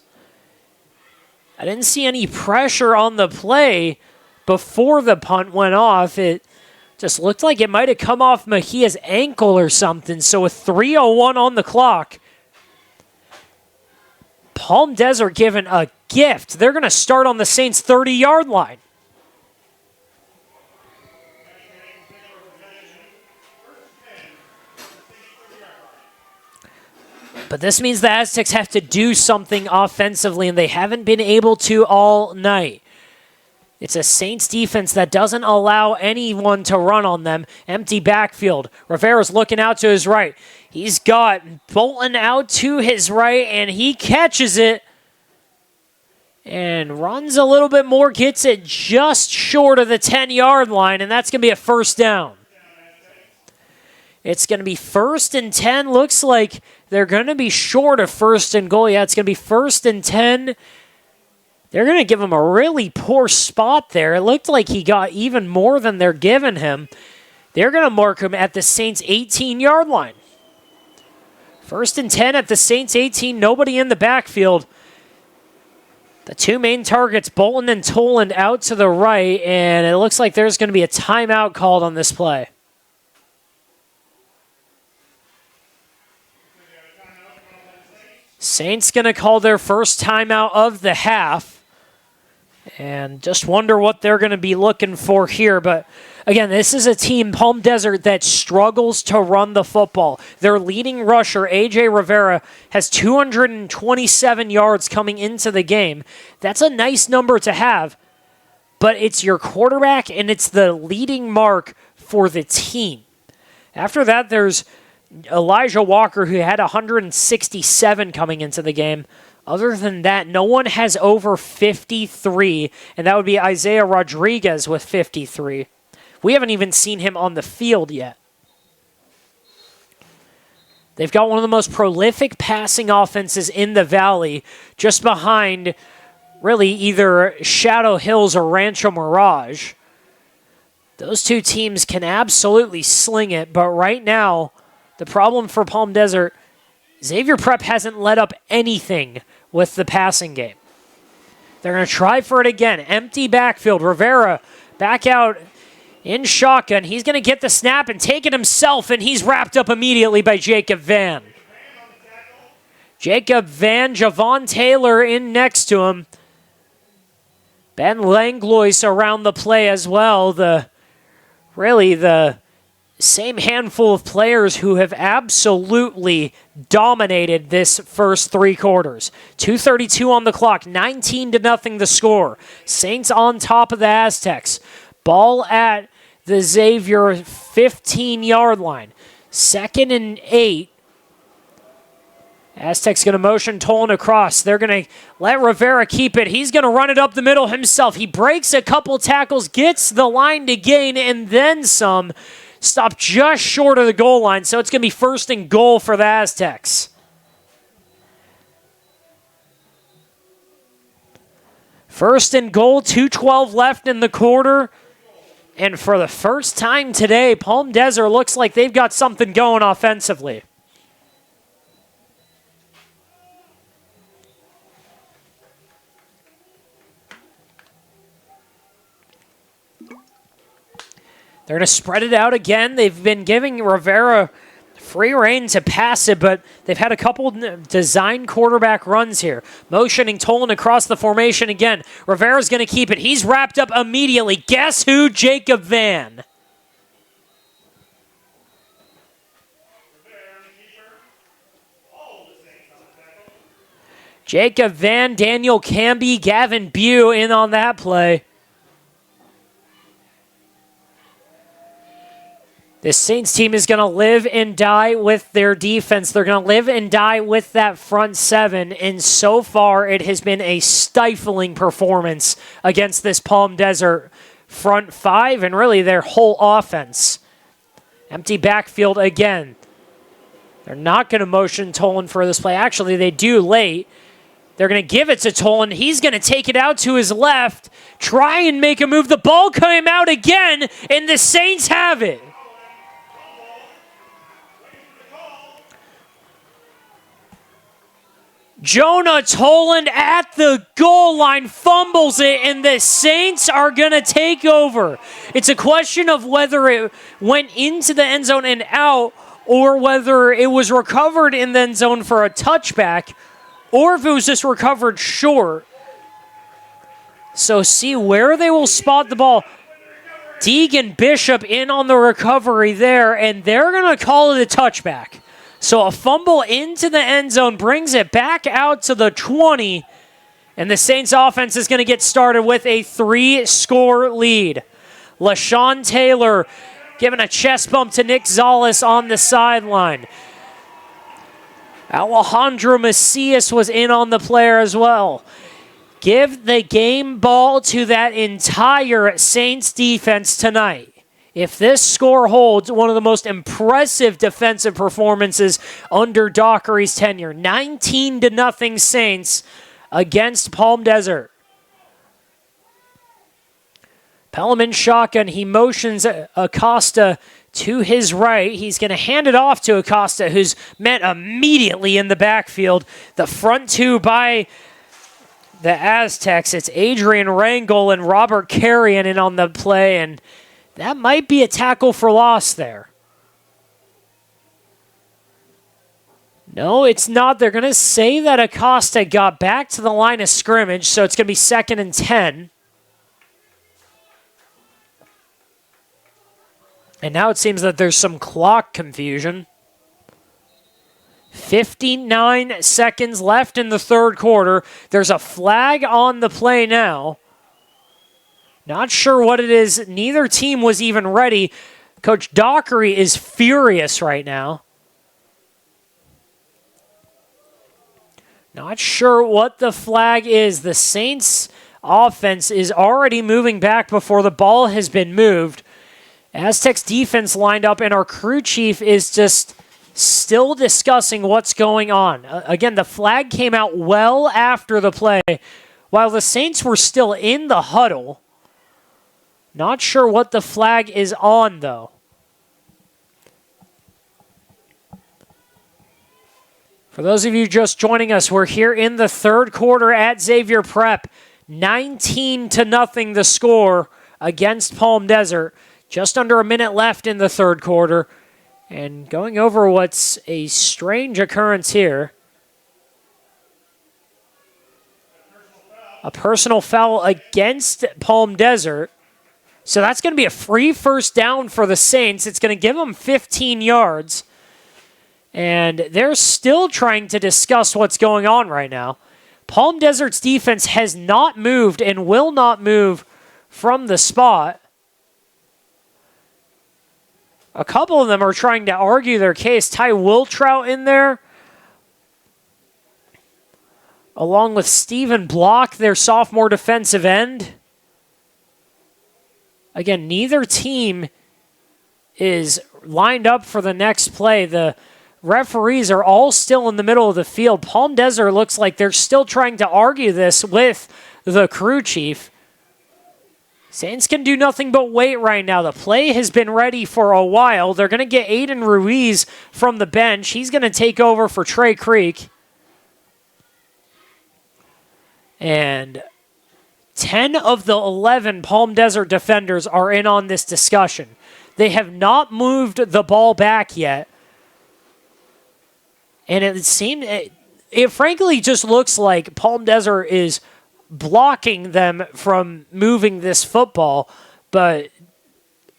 I didn't see any pressure on the play before the punt went off. It just looked like it might have come off Mejia's ankle or something. So with 3:01 on the clock, Palm Desert given a gift. They're going to start on the Saints' 30-yard line. But this means the Aztecs have to do something offensively, and they haven't been able to all night. It's a Saints defense that doesn't allow anyone to run on them. Empty backfield. Rivera's looking out to his right. He's got Bolton out to his right, and he catches it and runs a little bit more, gets it just short of the 10-yard line, and that's going to be a 1st down. It's going to be 1st and 10. Looks like they're going to be short of 1st and goal. Yeah, it's going to be 1st and 10. They're going to give him a really poor spot there. It looked like he got even more than they're giving him. They're going to mark him at the Saints' 18-yard line. 1st and 10 at the Saints' 18. Nobody in the backfield. The 2 main targets, Bolton and Toland, out to the right, and it looks like there's going to be a timeout called on this play. Saints going to call their first timeout of the half. And just wonder what they're going to be looking for here. But again, this is a team, Palm Desert, that struggles to run the football. Their leading rusher, A.J. Rivera, has 227 yards coming into the game. That's a nice number to have. But it's your quarterback, and it's the leading mark for the team. After that, there's Elijah Walker, who had 167 coming into the game. Other than that, no one has over 53, and that would be Isaiah Rodriguez with 53. We haven't even seen him on the field yet. They've got one of the most prolific passing offenses in the Valley, just behind really either Shadow Hills or Rancho Mirage. Those 2 teams can absolutely sling it, but right now, the problem for Palm Desert, Xavier Prep hasn't let up anything with the passing game. They're going to try for it again. Empty backfield. Rivera back out in shotgun. He's going to get the snap and take it himself, and he's wrapped up immediately by Jacob Van. Jacob Van, Javon Taylor in next to him. Ben Langlois around the play as well. The really the same handful of players who have absolutely dominated this first three quarters. 2:32 on the clock, 19-0 the score. Saints on top of the Aztecs. Ball at the Xavier 15-yard line. 2nd and 8. Aztecs going to motion Tolan across. They're going to let Rivera keep it. He's going to run it up the middle himself. He breaks a couple tackles, gets the line to gain, and then some. Stopped just short of the goal line, so it's going to be 1st and goal for the Aztecs. First and goal, 2:12 left in the quarter. And for the first time today, Palm Desert looks like they've got something going offensively. They're going to spread it out again. They've been giving Rivera free rein to pass it, but they've had a couple design quarterback runs here. Motioning Tolan across the formation again. Rivera's going to keep it. He's wrapped up immediately. Guess who? Jacob Van. Jacob Van, Daniel Camby, Gavin Bew in on that play. This Saints team is going to live and die with their defense. They're going to live and die with that front seven. And so far, it has been a stifling performance against this Palm Desert front five and really their whole offense. Empty backfield again. They're not going to motion Tolan for this play. Actually, they do late. They're going to give it to Tolan. He's going to take it out to his left, try and make a move. The ball came out again, and the Saints have it. Jonah Toland at the goal line fumbles it, and the Saints are going to take over. It's a question of whether it went into the end zone and out, or whether it was recovered in the end zone for a touchback, or if it was just recovered short. So see where they will spot the ball. Deegan Bishop in on the recovery there, and they're going to call it a touchback. So a fumble into the end zone brings it back out to the 20, and the Saints offense is going to get started with a 3-score lead. LaShawn Taylor giving a chest bump to Nick Zales on the sideline. Alejandro Macias was in on the player as well. Give the game ball to that entire Saints defense tonight. If this score holds, one of the most impressive defensive performances under Dockery's tenure. 19-0 Saints against Palm Desert. Pelham shotgun. He motions Acosta to his right. He's going to hand it off to Acosta, who's met immediately in the backfield. The front two by the Aztecs. It's Adrian Rangel and Robert Carrion in on the play, and that might be a tackle for loss there. No, it's not. They're going to say that Acosta got back to the line of scrimmage, so it's going to be 2nd and 10. And now it seems that there's some clock confusion. 59 seconds left in the third quarter. There's a flag on the play now. Not sure what it is. Neither team was even ready. Coach Dockery is furious right now. Not sure what the flag is. The Saints offense is already moving back before the ball has been moved. Aztecs defense lined up, and our crew chief is just still discussing what's going on. Again, the flag came out well after the play, while the Saints were still in the huddle. Not sure what the flag is on, though. For those of you just joining us, we're here in the third quarter at Xavier Prep. 19-0 the score against Palm Desert. Just under a minute left in the third quarter. And going over what's a strange occurrence here. A personal foul against Palm Desert. So that's going to be a free first down for the Saints. It's going to give them 15 yards. And they're still trying to discuss what's going on right now. Palm Desert's defense has not moved and will not move from the spot. A couple of them are trying to argue their case. Ty Wiltrout in there, along with Stephen Block, their sophomore defensive end. Again, neither team is lined up for the next play. The referees are all still in the middle of the field. Palm Desert looks like they're still trying to argue this with the crew chief. Saints can do nothing but wait right now. The play has been ready for a while. They're going to get Aiden Ruiz from the bench. He's going to take over for Trey Creek. And 10 of the 11 Palm Desert defenders are in on this discussion. They have not moved the ball back yet. And it frankly just looks like Palm Desert is blocking them from moving this football, but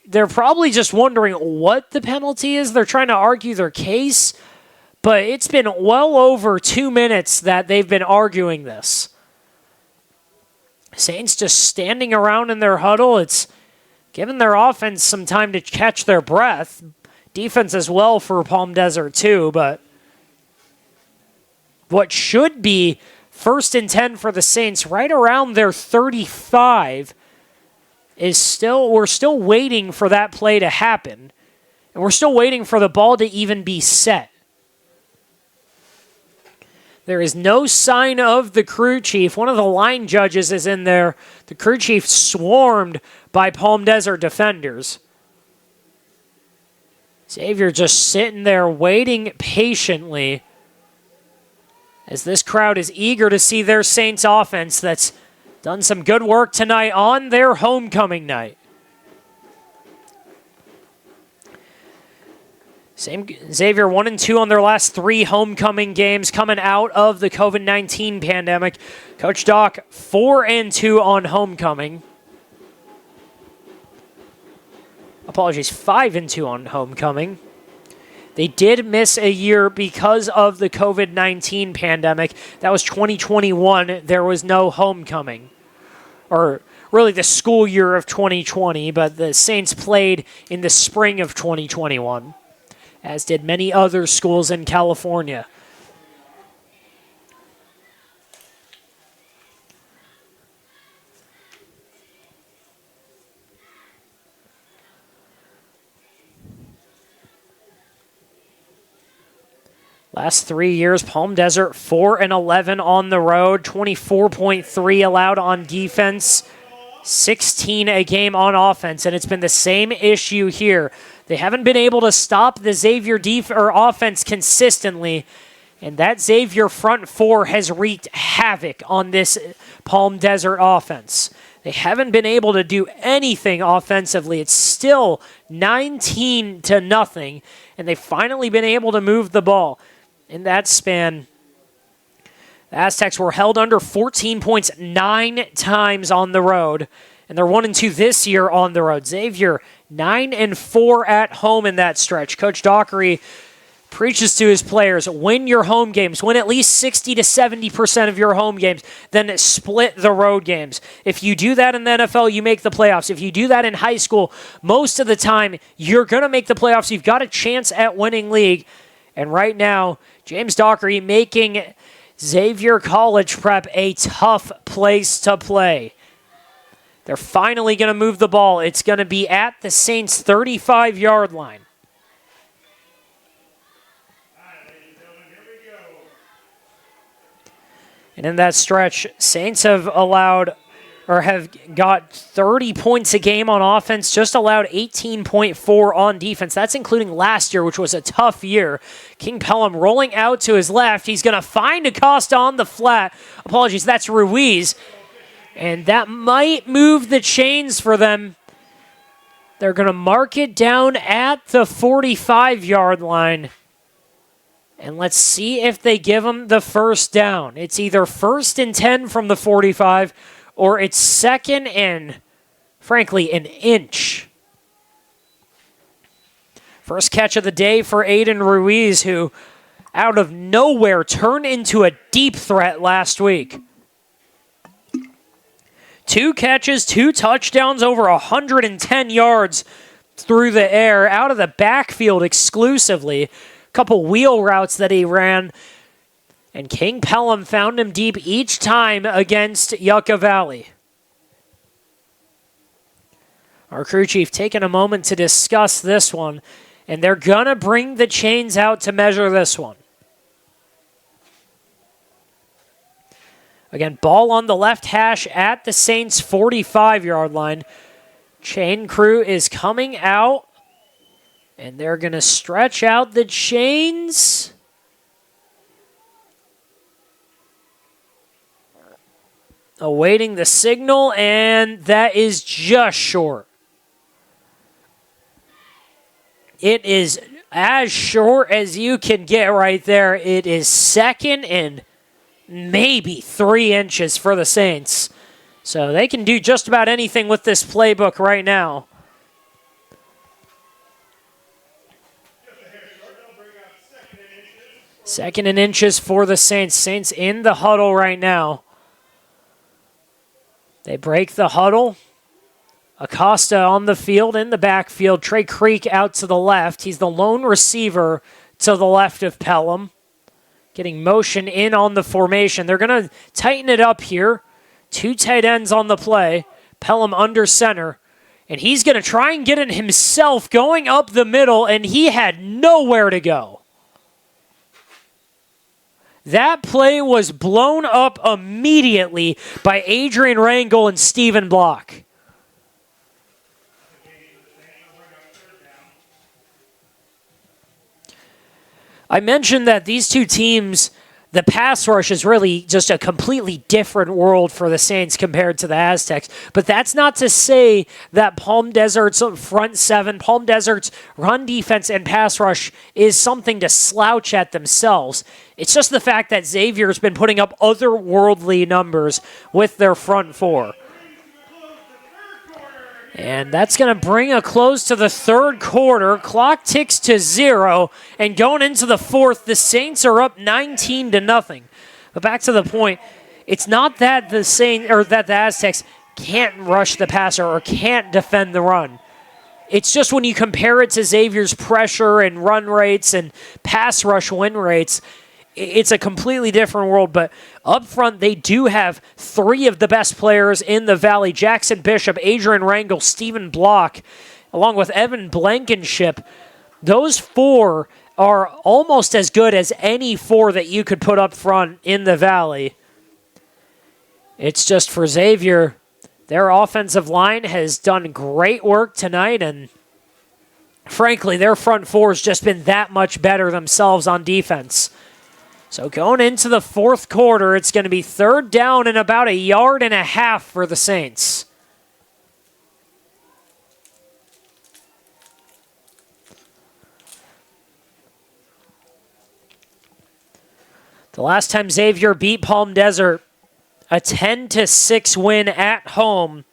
they're probably just wondering what the penalty is. They're trying to argue their case, but it's been well over 2 minutes that they've been arguing this. Saints just standing around in their huddle. It's giving their offense some time to catch their breath. Defense as well for Palm Desert too, but what should be first and 10 for the Saints right around their 35 we're still waiting for that play to happen. And we're still waiting for the ball to even be set. There is no sign of the crew chief. One of the line judges is in there. The crew chief swarmed by Palm Desert defenders. Xavier just sitting there waiting patiently as this crowd is eager to see their Saints offense that's done some good work tonight on their homecoming night. Xavier 1-2 on their last 3 homecoming games coming out of the COVID-19 pandemic. Coach Doc 4-2 on homecoming. Apologies, 5-2 on homecoming. They did miss a year because of the COVID-19 pandemic. That was 2021. There was no homecoming. Or really the school year of 2020, but the Saints played in the spring of 2021, as did many other schools in California. Last 3 years, Palm Desert 4-11 on the road, 24.3 allowed on defense, 16 a game on offense, and it's been the same issue here. They haven't been able to stop the Xavier offense consistently, and that Xavier front four has wreaked havoc on this Palm Desert offense. They haven't been able to do anything offensively. It's still 19-0, and they've finally been able to move the ball. In that span, the Aztecs were held under 14 points 9 times on the road, and they're 1-2 this year on the road. Xavier 9-4 at home in that stretch. Coach Dockery preaches to his players, win your home games, win at least 60 to 70% of your home games, then split the road games. If you do that in the NFL, you make the playoffs. If you do that in high school, most of the time, you're going to make the playoffs. You've got a chance at winning league. And right now, James Dockery making Xavier College Prep a tough place to play. They're finally going to move the ball. It's going to be at the Saints' 35-yard line. And in that stretch, Saints have got 30 points a game on offense, just allowed 18.4 on defense. That's including last year, which was a tough year. King Pelham rolling out to his left. He's going to find Acosta on the flat. Apologies, that's Ruiz. And that might move the chains for them. They're going to mark it down at the 45-yard line. And let's see if they give them the first down. It's either 1st and 10 from the 45, or it's 2nd and frankly, an inch. First catch of the day for Aiden Ruiz, who out of nowhere turned into a deep threat last week. 2 catches, 2 touchdowns, over 110 yards through the air, out of the backfield exclusively. A couple wheel routes that he ran. And King Pelham found him deep each time against Yucca Valley. Our crew chief taking a moment to discuss this one. And they're going to bring the chains out to measure this one. Again, ball on the left hash at the Saints' 45-yard line. Chain crew is coming out, and they're going to stretch out the chains. Awaiting the signal, and that is just short. It is as short as you can get right there. It is 2nd and maybe 3 inches for the Saints. So they can do just about anything with this playbook right now. Second and inches for the Saints. Saints in the huddle right now. They break the huddle. Acosta on the field, in the backfield. Trey Creek out to the left. He's the lone receiver to the left of Pelham. Getting motion in on the formation. They're going to tighten it up here. 2 tight ends on the play. Pelham under center. And he's going to try and get it himself going up the middle, and he had nowhere to go. That play was blown up immediately by Adrian Rangel and Stephen Block. I mentioned that these two teams, the pass rush is really just a completely different world for the Saints compared to the Aztecs. But that's not to say that Palm Desert's front seven, Palm Desert's run defense and pass rush is something to slouch at themselves. It's just the fact that Xavier's been putting up otherworldly numbers with their front four. And that's going to bring a close to the third quarter. Clock ticks to 0. And going into the fourth, the Saints are up 19-0. But back to the point, it's not that the Saints or that the Aztecs can't rush the passer or can't defend the run. It's just when you compare it to Xavier's pressure and run rates and pass rush win rates, it's a completely different world. But up front, they do have 3 of the best players in the Valley. Jackson Bishop, Adrian Rangel, Stephen Block, along with Evan Blankenship. Those 4 are almost as good as any 4 that you could put up front in the Valley. It's just for Xavier, their offensive line has done great work tonight, and frankly, their front 4 has just been that much better themselves on defense. So going into the fourth quarter, it's going to be 3rd down and about 1.5 yards for the Saints. The last time Xavier beat Palm Desert, a 10-6 win at home.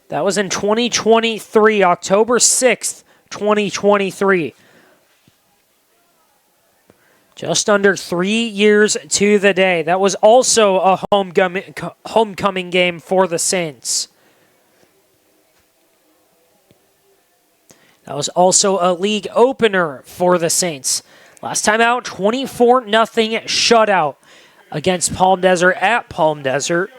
That was in 2023, October 6th, 2023. Just under 3 years to the day. That was also a homecoming game for the Saints. That was also a league opener for the Saints. Last time out, 24-0 shutout against Palm Desert at Palm Desert.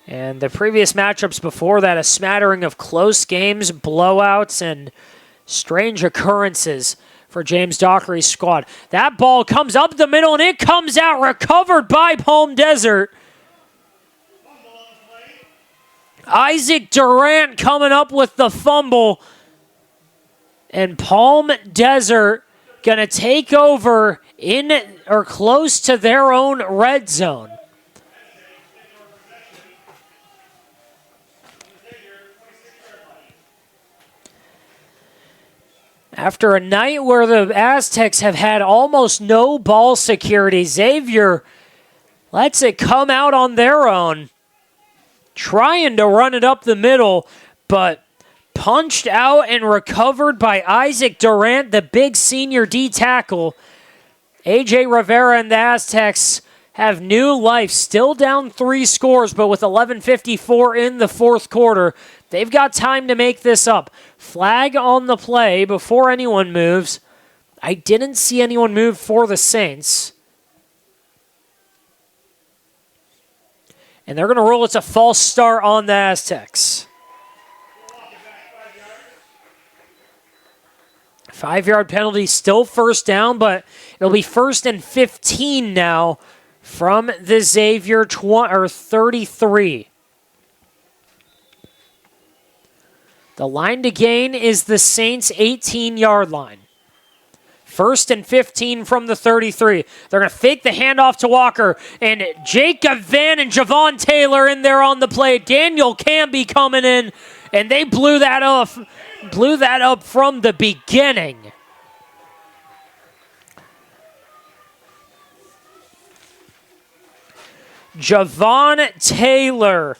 And the previous matchups before that, a smattering of close games, blowouts, and strange occurrences for James Dockery's squad. That ball comes up the middle, and it comes out, recovered by Palm Desert. Isaac Durant coming up with the fumble. And Palm Desert going to take over in or close to their own red zone. After a night where the Aztecs have had almost no ball security, Xavier lets it come out on their own. trying to run it up the middle, but punched out and recovered by Isaac Durant, the big senior D tackle. A.J. Rivera and the Aztecs have new life, still down 3 scores, but with 11:54 in the fourth quarter, they've got time to make this up. Flag on the play before anyone moves. I didn't see anyone move for the Saints. And they're going to rule it's a false start on the Aztecs. 5-yard penalty, still first down, but it'll be 1st and 15 now from the Xavier 33. The line to gain is the Saints' 18-yard line. 1st and 15 from the 33. They're going to fake the handoff to Walker, and Jacob Van and Javon Taylor in there on the play. Daniel Camby coming in, and they blew that up from the beginning. Javon Taylor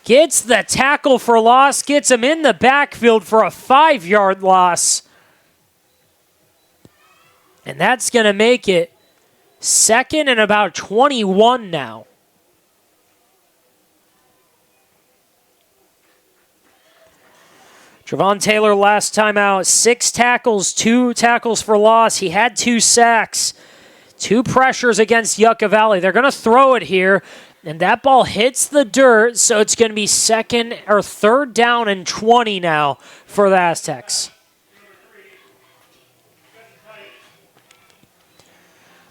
gets the tackle for loss, gets him in the backfield for a 5-yard loss. And that's going to make it 2nd and about 21 now. Javon Taylor last time out, 6 tackles, 2 tackles for loss. He had 2 sacks, 2 pressures against Yucca Valley. They're going to throw it here, and that ball hits the dirt, so it's going to be 3rd down and 20 now for the Aztecs.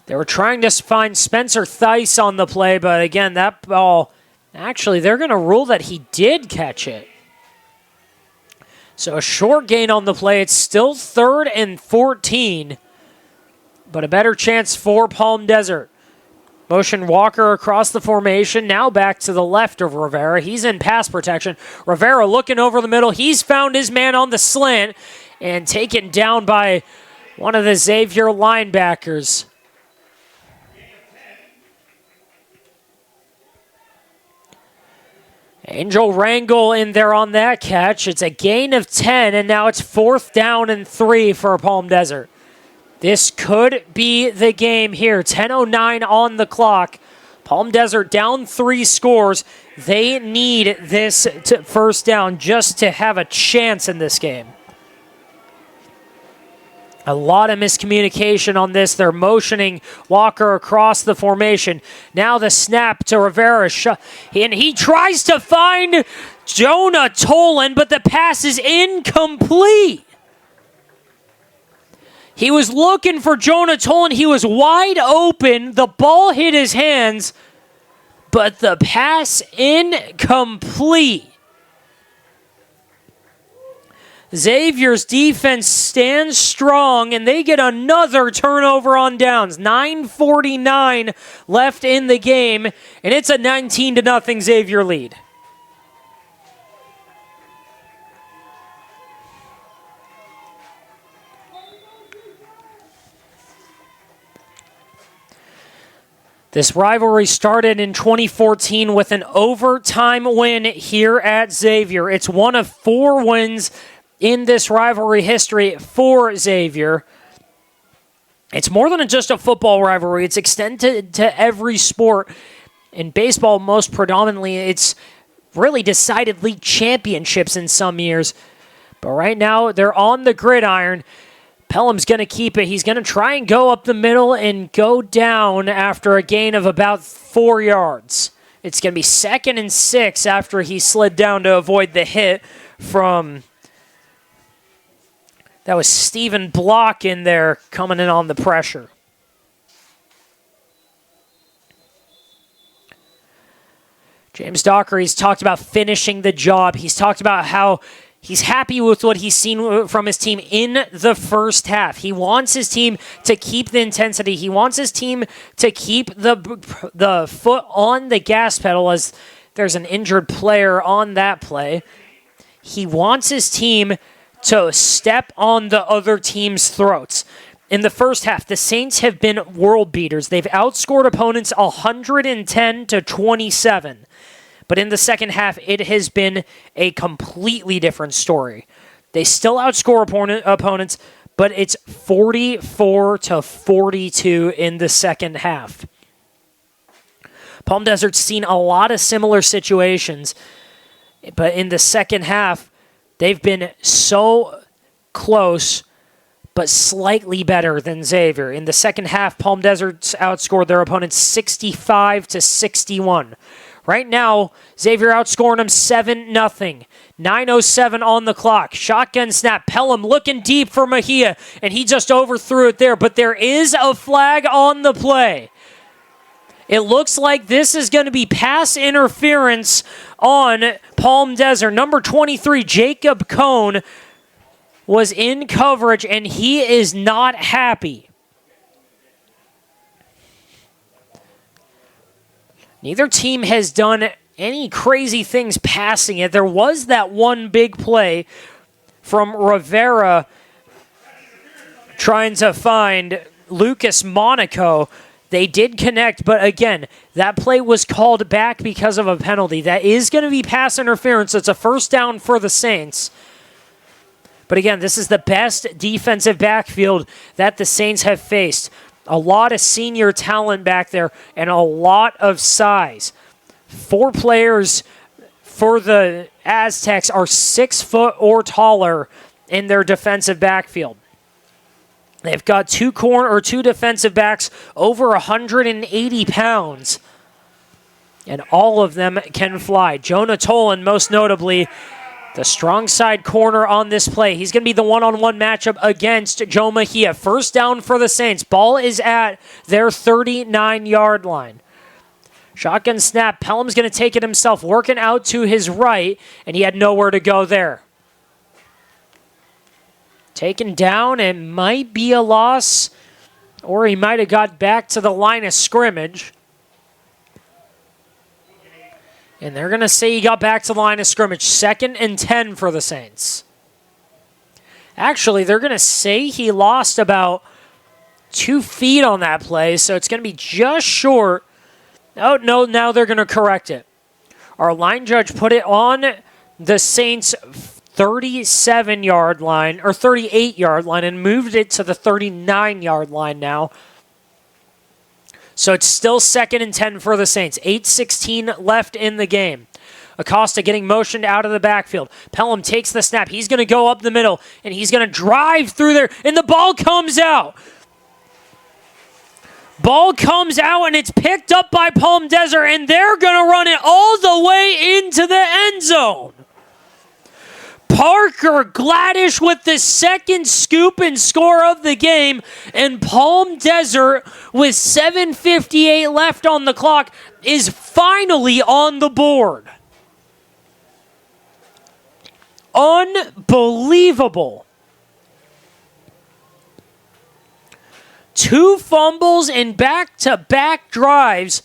They were trying to find Spencer Thice on the play, but again, that ball, actually, they're going to rule that he did catch it. So a short gain on the play. It's still 3rd and 14, but a better chance for Palm Desert. Motion Walker across the formation, now back to the left of Rivera. He's in pass protection. Rivera looking over the middle. He's found his man on the slant and taken down by one of the Xavier linebackers. Angel Rangel in there on that catch. It's a gain of 10, and now it's 4th down and 3 for Palm Desert. This could be the game here. 10:09 on the clock. Palm Desert down 3 scores. They need this first down just to have a chance in this game. A lot of miscommunication on this. They're motioning Walker across the formation. Now the snap to Rivera. And he tries to find Jonah Tolan, but the pass is incomplete. He was looking for Jonah Tolan. He was wide open. The ball hit his hands, but the pass incomplete. Xavier's defense stands strong, and they get another turnover on downs. 9:49 left in the game, and it's a 19-0 Xavier lead. This rivalry started in 2014 with an overtime win here at Xavier. It's one of 4 wins in this rivalry history for Xavier. It's more than just a football rivalry. It's extended to every sport. In baseball, most predominantly, it's really decided league championships in some years. But right now, they're on the gridiron. Pelham's going to keep it. He's going to try and go up the middle and go down after a gain of about 4 yards. It's going to be 2nd and 6 after he slid down to avoid the hit from... That was Stephen Block in there coming in on the pressure. James Dockery's talked about finishing the job. He's talked about how he's happy with what he's seen from his team in the first half. He wants his team to keep the intensity. He wants his team to keep the foot on the gas pedal as there's an injured player on that play. He wants his team to step on the other team's throats. In the first half, the Saints have been world beaters. They've outscored opponents 110-27. But in the second half, it has been a completely different story. They still outscore opponents, but it's 44-42 in the second half. Palm Desert's seen a lot of similar situations, but in the second half, they've been so close, but slightly better than Xavier. In the second half, Palm Desert's outscored their opponents 65-61. Right now, Xavier outscoring them 7-0. 9:07 on the clock. Shotgun snap. Pelham looking deep for Mejia, and he just overthrew it there. But there is a flag on the play. It looks like this is going to be pass interference on Palm Desert. Number 23, Jacob Cohn, was in coverage, and he is not happy. Neither team has done any crazy things passing it. There was that one big play from Rivera trying to find Lucas Monaco. They did connect, but again, that play was called back because of a penalty. That is going to be pass interference. It's a first down for the Saints. But again, this is the best defensive backfield that the Saints have faced. A lot of senior talent back there and a lot of size. 4 players for the Aztecs are 6 foot or taller in their defensive backfield. They've got 2 defensive backs over 180 pounds. And all of them can fly. Jonah Tolan, most notably, the strong side corner on this play. He's going to be the one-on-one matchup against Joe Mejia. First down for the Saints. Ball is at their 39-yard line. Shotgun snap. Pelham's going to take it himself, working out to his right, and he had nowhere to go there. Taken down, it might be a loss, or he might have got back to the line of scrimmage. And they're going to say he got back to the line of scrimmage. 2nd and 10 for the Saints. Actually, they're going to say he lost about 2 feet on that play, so it's going to be just short. Oh, no, now they're going to correct it. Our line judge put it on the Saints' 37-yard line, or 38-yard line, and moved it to the 39-yard line now. So it's still 2nd and 10 for the Saints. 8:16 left in the game. Acosta getting motioned out of the backfield. Pelham takes the snap. He's going to go up the middle, and he's going to drive through there, and the ball comes out. Ball comes out, and it's picked up by Palm Desert, and they're going to run it all the way into the end zone. Parker Gladish with the second scoop and score of the game, and Palm Desert, with 7:58 left on the clock, is finally on the board. Unbelievable. 2 fumbles and back-to-back drives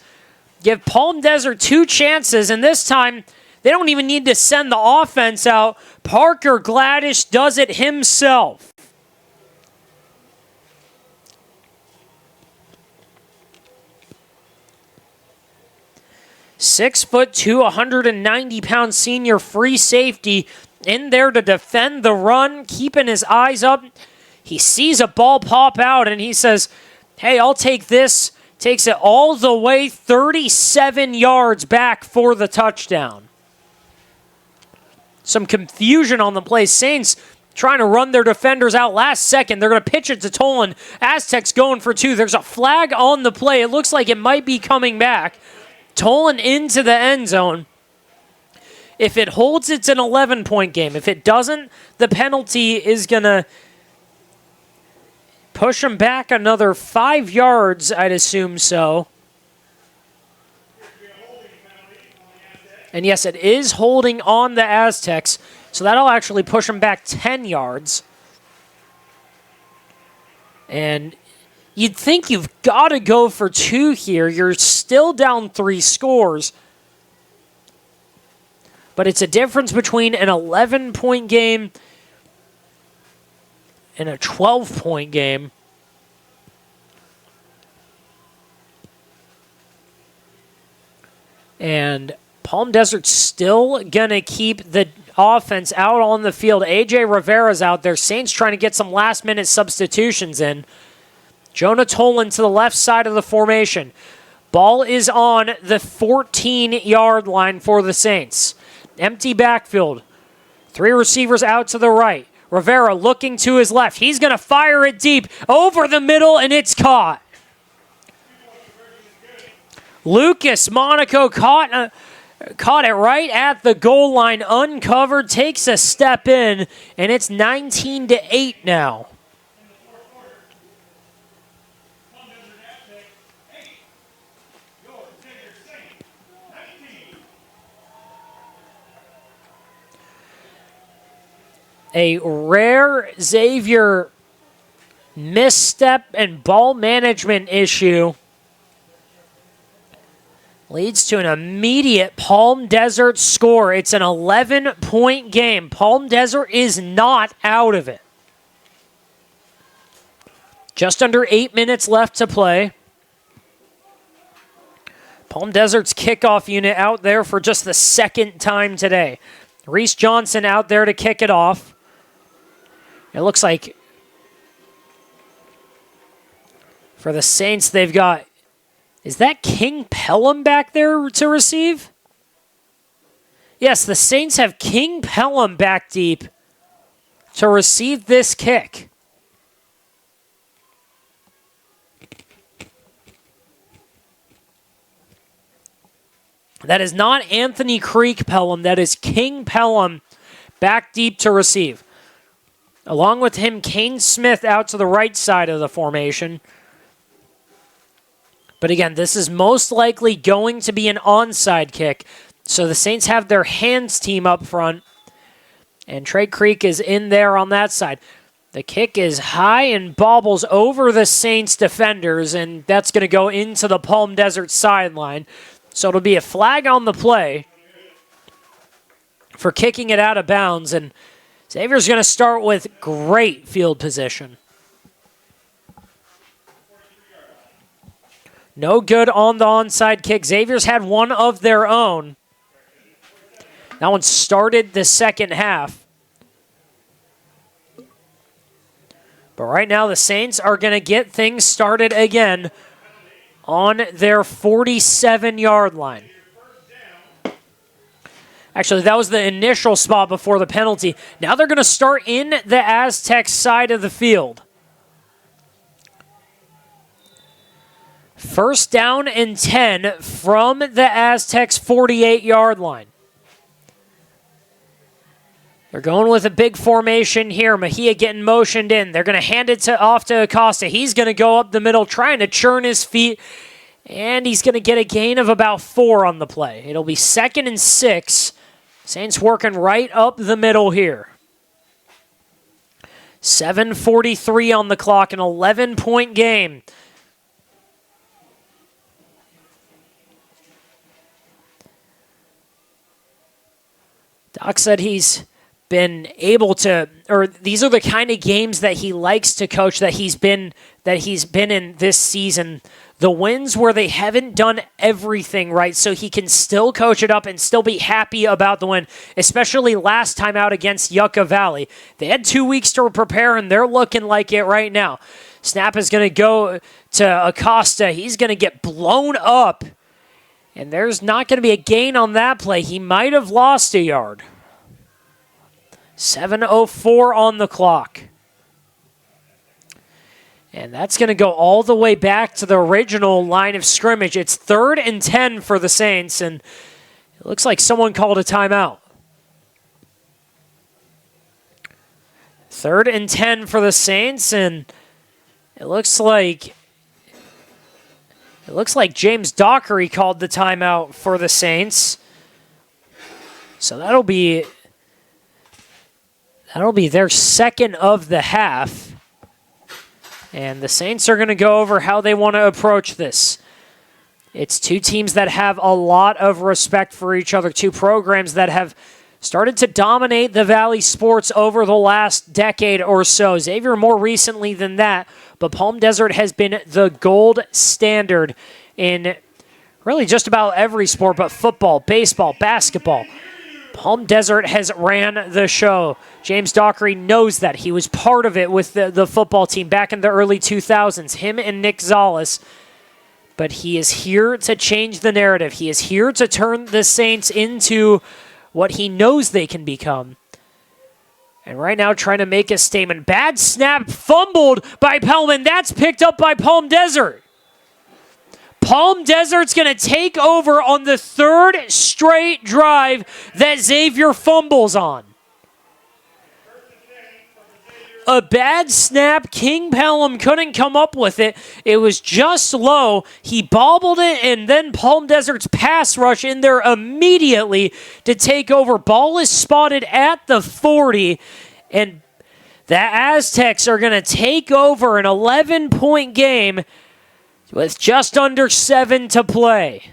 give Palm Desert 2 chances, and this time they don't even need to send the offense out. Parker Gladish does it himself. (6'2", 190-pound senior free safety in there to defend the run, keeping his eyes up. He sees a ball pop out, and he says, hey, I'll take this. Takes it all the way 37 yards back for the touchdown. Some confusion on the play. Saints trying to run their defenders out last second. They're going to pitch it to Tolan. Aztecs going for 2. There's a flag on the play. It looks like it might be coming back. Tolan into the end zone. If it holds, it's an 11-point game. If it doesn't, the penalty is going to push them back another 5 yards, I'd assume so. And yes, it is holding on the Aztecs, so that'll actually push them back 10 yards. And you'd think you've got to go for 2 here. You're still down 3 scores. But it's a difference between an 11-point game and a 12-point game. And Palm Desert's still going to keep the offense out on the field. A.J. Rivera's out there. Saints trying to get some last-minute substitutions in. Jonah Tolan to the left side of the formation. Ball is on the 14-yard line for the Saints. Empty backfield. 3 receivers out to the right. Rivera looking to his left. He's going to fire it deep over the middle, and it's caught. Lucas Monaco caught it right at the goal line, uncovered, takes a step in, and it's 19-8 now. A rare Xavier misstep and ball management issue leads to an immediate Palm Desert score. It's an 11-point game. Palm Desert is not out of it. Just under 8 minutes left to play. Palm Desert's kickoff unit out there for just the second time today. Reese Johnson out there to kick it off. It looks like for the Saints, they've got, is that King Pelham back there to receive? Yes, the Saints have King Pelham back deep to receive this kick. That is not Anthony Creek Pelham. That is King Pelham back deep to receive. Along with him, Kane Smith out to the right side of the formation. But again, this is most likely going to be an onside kick. So the Saints have their hands team up front. And Trey Creek is in there on that side. The kick is high and bobbles over the Saints defenders. And that's going to go into the Palm Desert sideline. So it'll be a flag on the play for kicking it out of bounds. And Xavier's going to start with great field position. No good on the onside kick. Xavier's had one of their own. That one started the second half. But right now the Saints are going to get things started again on their 47-yard line. Actually, that was the initial spot before the penalty. Now they're going to start in the Aztecs side of the field. First down and 10 from the Aztecs' 48-yard line. They're going with a big formation here. Mejia getting motioned in. They're going to hand it off to Acosta. He's going to go up the middle, trying to churn his feet, and he's going to get a gain of about 4 on the play. It'll be 2nd and 6. Saints working right up the middle here. 7:43 on the clock, an 11-point game. Doc said he's been able to, or these are the kind of games that he likes to coach, that he's been in this season. The wins where they haven't done everything right, so he can still coach it up and still be happy about the win, especially last time out against Yucca Valley. They had 2 weeks to prepare, and they're looking like it right now. Snap is going to go to Acosta. He's going to get blown up, and there's not going to be a gain on that play. He might have lost a yard. 7:04 on the clock. And that's going to go all the way back to the original line of scrimmage. It's 3rd and 10 for the Saints, and it looks like someone called a timeout. 3rd and 10 for the Saints, and it looks like James Dockery called the timeout for the Saints. So that'll be their second of the half. And the Saints are going to go over how they want to approach this. It's two teams that have a lot of respect for each other, two programs that have started to dominate the Valley sports over the last decade or so. Xavier more recently than that, but Palm Desert has been the gold standard in really just about every sport, but football, baseball, basketball. Palm Desert has ran the show. James Dockery knows that. He was part of it with the football team back in the early 2000s, him and Nick Zales. But he is here to change the narrative. He is here to turn the Saints into what he knows they can become. And right now trying to make a statement. Bad snap, fumbled by Pellman. That's picked up by Palm Desert. Palm Desert's going to take over on the third straight drive that Xavier fumbles on. A bad snap. King Pelham couldn't come up with it. It was just low. He bobbled it, and then Palm Desert's pass rush in there immediately to take over. Ball is spotted at the 40, and the Aztecs are going to take over an 11-point game with just under 7 to play.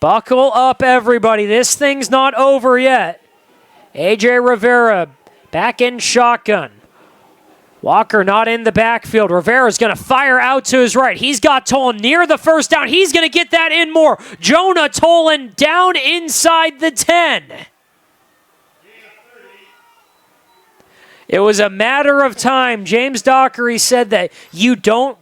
Buckle up, everybody. This thing's not over yet. A.J. Rivera back in shotgun. Walker not in the backfield. Rivera's going to fire out to his right. He's got Tolan near the first down. He's going to get that in more. Jonah Tolan down inside the 10. It was a matter of time. James Dockery said that you don't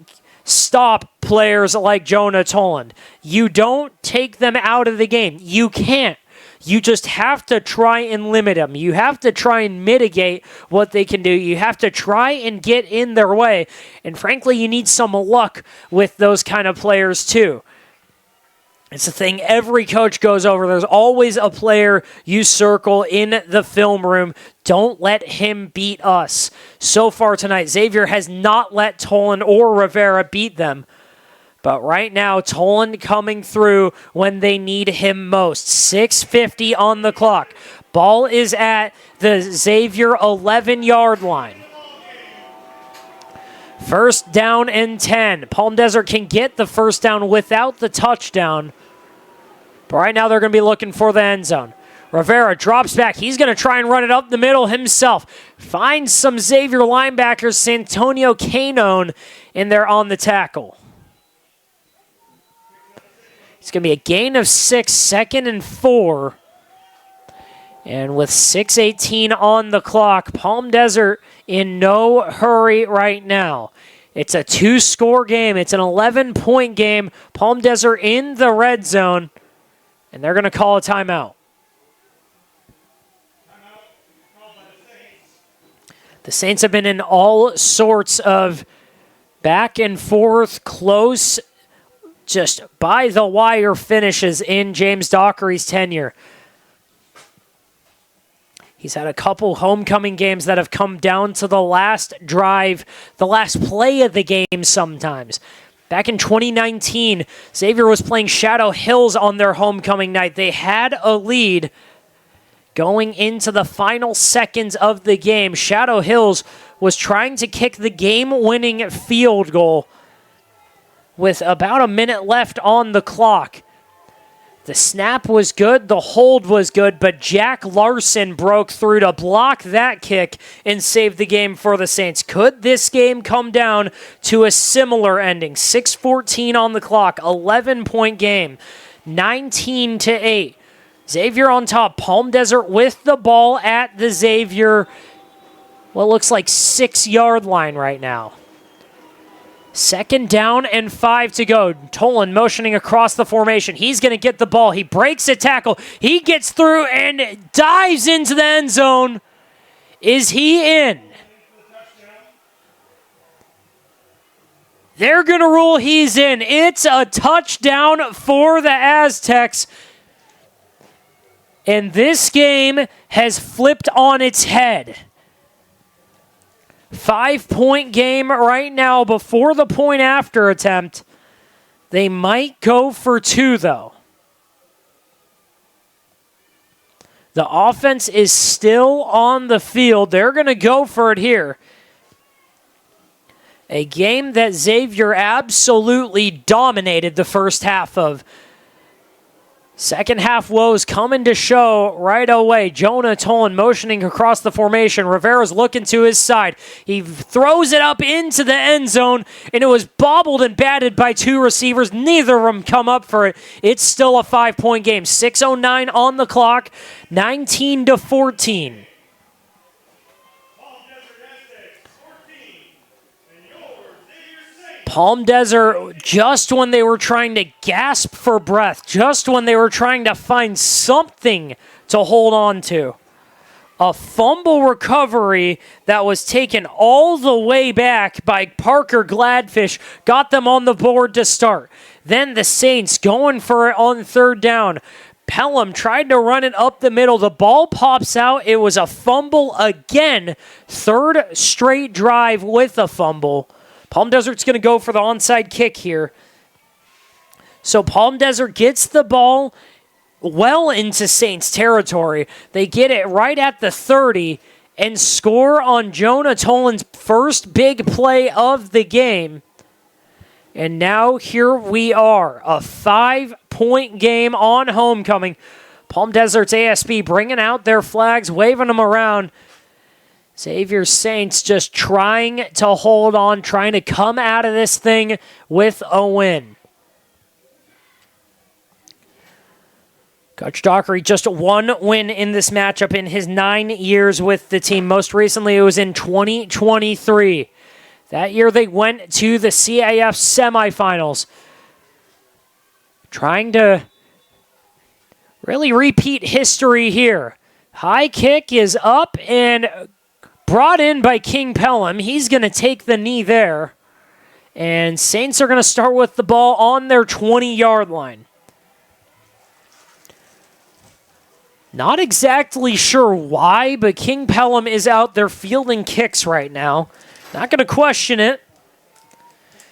stop players like Jonah Tolan. You don't take them out of the game. You can't. You just have to try and limit them. You have to try and mitigate what they can do. You have to try and get in their way. And frankly, you need some luck with those kind of players too. It's a thing every coach goes over. There's always a player you circle in the film room. Don't let him beat us. So far tonight, Xavier has not let Tolan or Rivera beat them. But right now, Tolan coming through when they need him most. 6:50 on the clock. Ball is at the Xavier 11-yard line. First down and 10. Palm Desert can get the first down without the touchdown. But right now they're going to be looking for the end zone. Rivera drops back. He's going to try and run it up the middle himself. Finds some Xavier linebackers, Santonio Canone, in there on the tackle. It's going to be a gain of 6, 2nd and 4. And with 6:18 on the clock, Palm Desert in no hurry right now. It's a 2-score game. It's an 11-point game. Palm Desert in the red zone. And they're going to call a timeout. The Saints have been in all sorts of back and forth, close, just by-the-wire finishes in James Dockery's tenure. He's had a couple homecoming games that have come down to the last drive, the last play of the game sometimes. Back in 2019, Xavier was playing Shadow Hills on their homecoming night. They had a lead going into the final seconds of the game. Shadow Hills was trying to kick the game-winning field goal with about a minute left on the clock. The snap was good, the hold was good, but Jack Larson broke through to block that kick and save the game for the Saints. Could this game come down to a similar ending? 6:14 on the clock, 11-point game, 19-8. Xavier on top, Palm Desert with the ball at the Xavier, what looks like 6-yard line right now. 2nd down and 5 to go. Tolan motioning across the formation. He's going to get the ball. He breaks a tackle. He gets through and dives into the end zone. Is he in? They're going to rule he's in. It's a touchdown for the Aztecs. And this game has flipped on its head. 5-point game right now before the point after attempt. They might go for 2, though. The offense is still on the field. They're going to go for it here. A game that Xavier absolutely dominated the first half of. Second half woes coming to show right away. Jonah Tolan motioning across the formation. Rivera's looking to his side. He throws it up into the end zone, and it was bobbled and batted by two receivers. Neither of them come up for it. It's still a 5-point game. 6:09 on the clock, 19-14. Palm Desert, just when they were trying to gasp for breath, just when they were trying to find something to hold on to. A fumble recovery that was taken all the way back by Parker Gladfish got them on the board to start. Then the Saints going for it on third down. Pelham tried to run it up the middle. The ball pops out. It was a fumble again. Third straight drive with a fumble. Palm Desert's going to go for the onside kick here. So Palm Desert gets the ball well into Saints territory. They get it right at the 30 and score on Jonah Tolan's first big play of the game. And now here we are, a 5-point game on homecoming. Palm Desert's ASB bringing out their flags, waving them around. Xavier Saints just trying to hold on, trying to come out of this thing with a win. Coach Dockery, just one win in this matchup in his 9 years with the team. Most recently, it was in 2023. That year, they went to the CIF semifinals. Trying to really repeat history here. High kick is up and brought in by King Pelham. He's going to take the knee there. And Saints are going to start with the ball on their 20-yard line. Not exactly sure why, but King Pelham is out there fielding kicks right now. Not going to question it.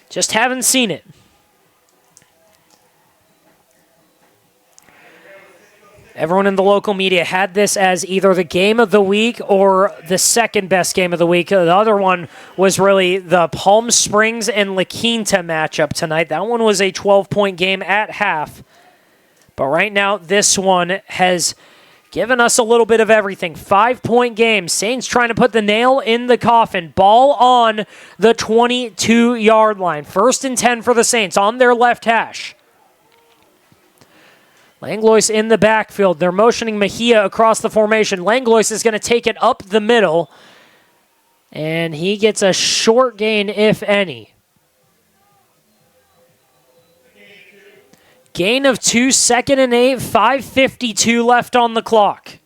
Just haven't seen it. Everyone in the local media had this as either the game of the week or the second best game of the week. The other one was really the Palm Springs and La Quinta matchup tonight. That one was a 12-point game at half. But right now, this one has given us a little bit of everything. 5-point game. Saints trying to put the nail in the coffin. Ball on the 22-yard line. 1st and 10 for the Saints on their left hash. Langlois in the backfield. They're motioning Mejia across the formation. Langlois is going to take it up the middle. And he gets a short gain, if any. Gain of 2, 2nd and 8, 5:52 left on the clock.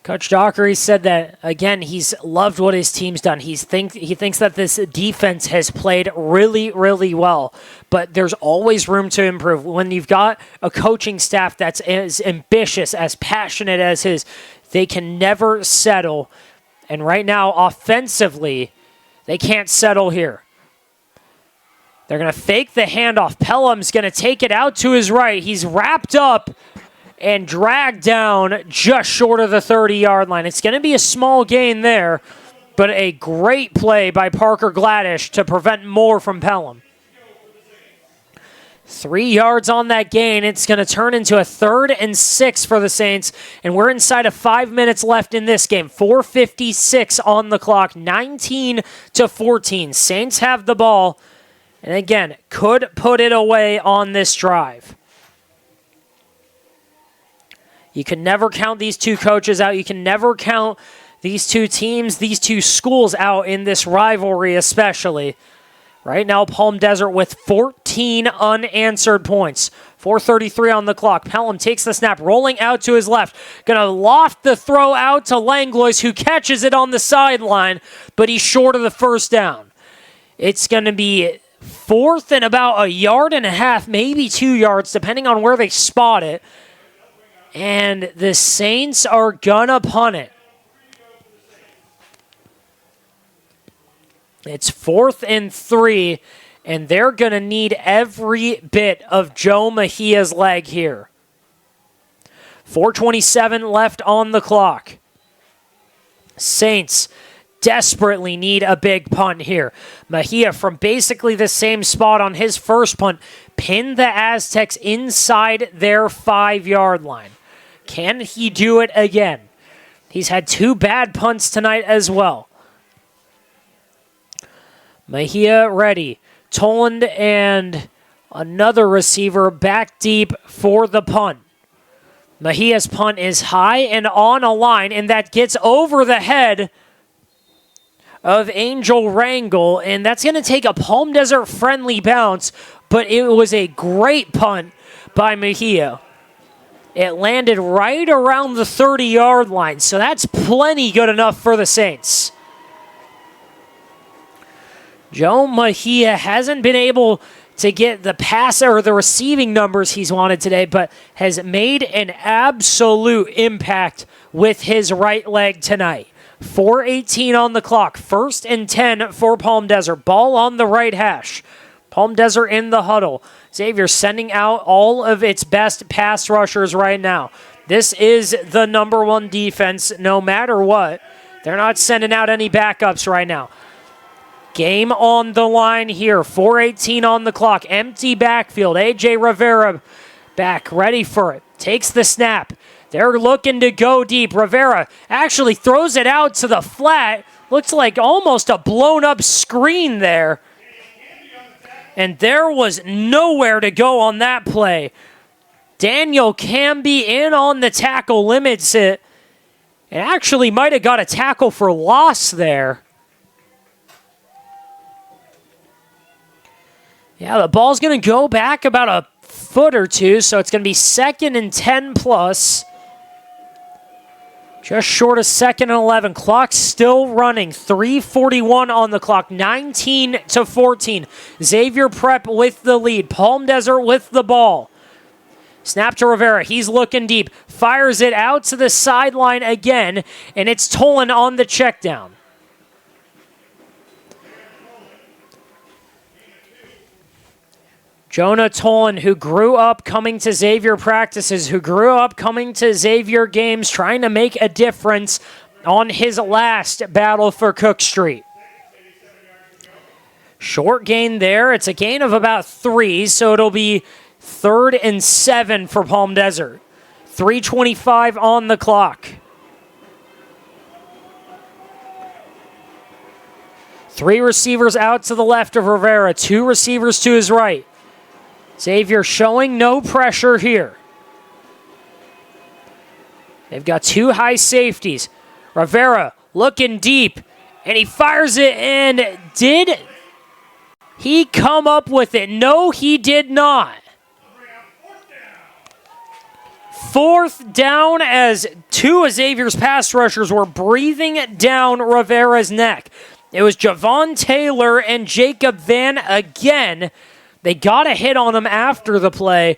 Coach Dockery said that, again, he's loved what his team's done. He thinks that this defense has played really, really well, but there's always room to improve. When you've got a coaching staff that's as ambitious, as passionate as his, they can never settle. And right now, offensively, they can't settle here. They're going to fake the handoff. Pelham's going to take it out to his right. He's wrapped up and dragged down just short of the 30-yard line. It's going to be a small gain there, but a great play by Parker Gladish to prevent more from Pelham. 3 yards on that gain. It's going to turn into a 3rd and 6 for the Saints, and we're inside of 5 minutes left in this game. 4:56 on the clock, 19-14. Saints have the ball, and again, could put it away on this drive. You can never count these two coaches out. You can never count these two teams, these two schools out in this rivalry especially. Right now, Palm Desert with 14 unanswered points. 4:33 on the clock. Pelham takes the snap, rolling out to his left. Going to loft the throw out to Langlois, who catches it on the sideline, but he's short of the first down. It's going to be 4th and about 1.5 yards, maybe 2 yards, depending on where they spot it. And the Saints are gonna punt it. It's 4th and 3, and they're gonna need every bit of Joe Mejia's leg here. 4:27 left on the clock. Saints desperately need a big punt here. Mejia from basically the same spot on his first punt pinned the Aztecs inside their 5-yard line. Can he do it again? He's had 2 bad punts tonight as well. Mejia ready. Toland and another receiver back deep for the punt. Mejia's punt is high and on a line, and that gets over the head of Angel Rangel, and that's going to take a Palm Desert-friendly bounce, but it was a great punt by Mejia. It landed right around the 30-yard line, so that's plenty good enough for the Saints. Joe Mejia hasn't been able to get the pass or the receiving numbers he's wanted today, but has made an absolute impact with his right leg tonight. 4:18 on the clock. 1st and 10 for Palm Desert. Ball on the right hash. Palm Desert in the huddle. Xavier sending out all of its best pass rushers right now. This is the number 1 defense no matter what. They're not sending out any backups right now. Game on the line here. 4:18 on the clock. Empty backfield. A.J. Rivera back, ready for it. Takes the snap. They're looking to go deep. Rivera actually throws it out to the flat. Looks like almost a blown-up screen there. And there was nowhere to go on that play. Daniel Camby in on the tackle, limits it. And actually might have got a tackle for loss there. Yeah, the ball's going to go back about a foot or two, so it's going to be 2nd and 10 plus. Just short of 2nd and 11. Clock still running. 3:41 on the clock. 19-14. Xavier Prep with the lead. Palm Desert with the ball. Snap to Rivera. He's looking deep. Fires it out to the sideline again, and it's Tolan on the check down. Jonah Tolan, who grew up coming to Xavier practices, who grew up coming to Xavier games, trying to make a difference on his last battle for Cook Street. Short gain there. It's a gain of about 3, so it'll be 3rd and 7 for Palm Desert. 3:25 on the clock. 3 receivers out to the left of Rivera, 2 receivers to his right. Xavier showing no pressure here. They've got 2 high safeties. Rivera looking deep, and he fires it, and did he come up with it? No, he did not. 4th down as 2 of Xavier's pass rushers were breathing down Rivera's neck. It was Javon Taylor and Jacob Van again. They got a hit on him after the play.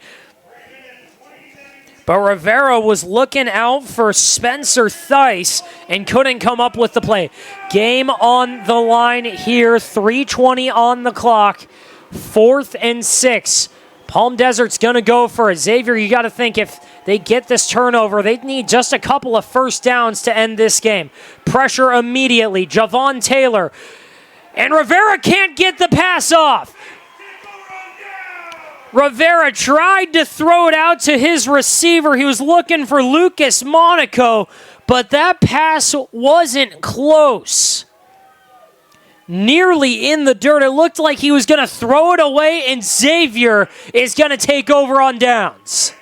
But Rivera was looking out for Spencer Thice and couldn't come up with the play. Game on the line here. 3:20 on the clock. 4th and 6. Palm Desert's going to go for it. Xavier, you got to think if they get this turnover, they need just a couple of first downs to end this game. Pressure immediately. Javon Taylor. And Rivera can't get the pass off. Rivera tried to throw it out to his receiver. He was looking for Lucas Monaco, but that pass wasn't close. Nearly in the dirt. It looked like he was going to throw it away, and Xavier is going to take over on downs.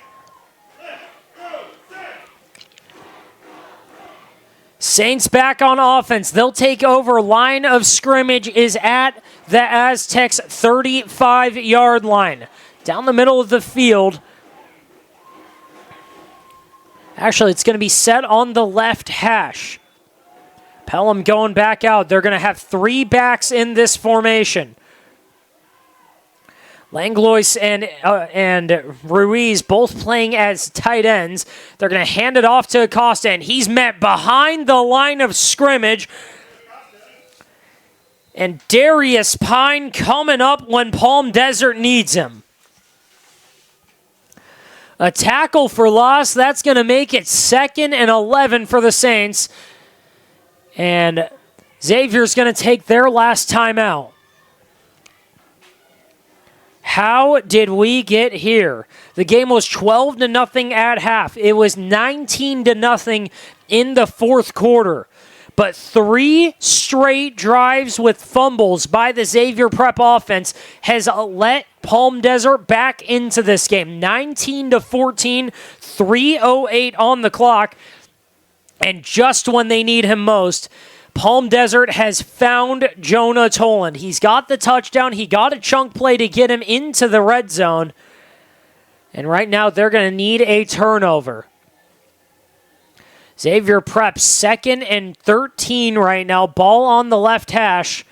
Saints back on offense. They'll take over. Line of scrimmage is at the Aztecs' 35-yard line. Down the middle of the field. Actually, it's going to be set on the left hash. Pelham going back out. They're going to have 3 backs in this formation. Langlois and Ruiz both playing as tight ends. They're going to hand it off to Acosta, and he's met behind the line of scrimmage. And Darius Pine coming up when Palm Desert needs him. A tackle for loss. That's going to make it 2nd and 11 for the Saints. And Xavier's going to take their last timeout. How did we get here? The game was 12-0 at half. It was 19-0 in the fourth quarter. But 3 straight drives with fumbles by the Xavier Prep offense has let Palm Desert back into this game. 19-14, 3:08 on the clock. And just when they need him most, Palm Desert has found Jonah Toland. He's got the touchdown. He got a chunk play to get him into the red zone. And right now, they're going to need a turnover. Xavier Prep, 2nd and 13 right now. Ball on the left hash.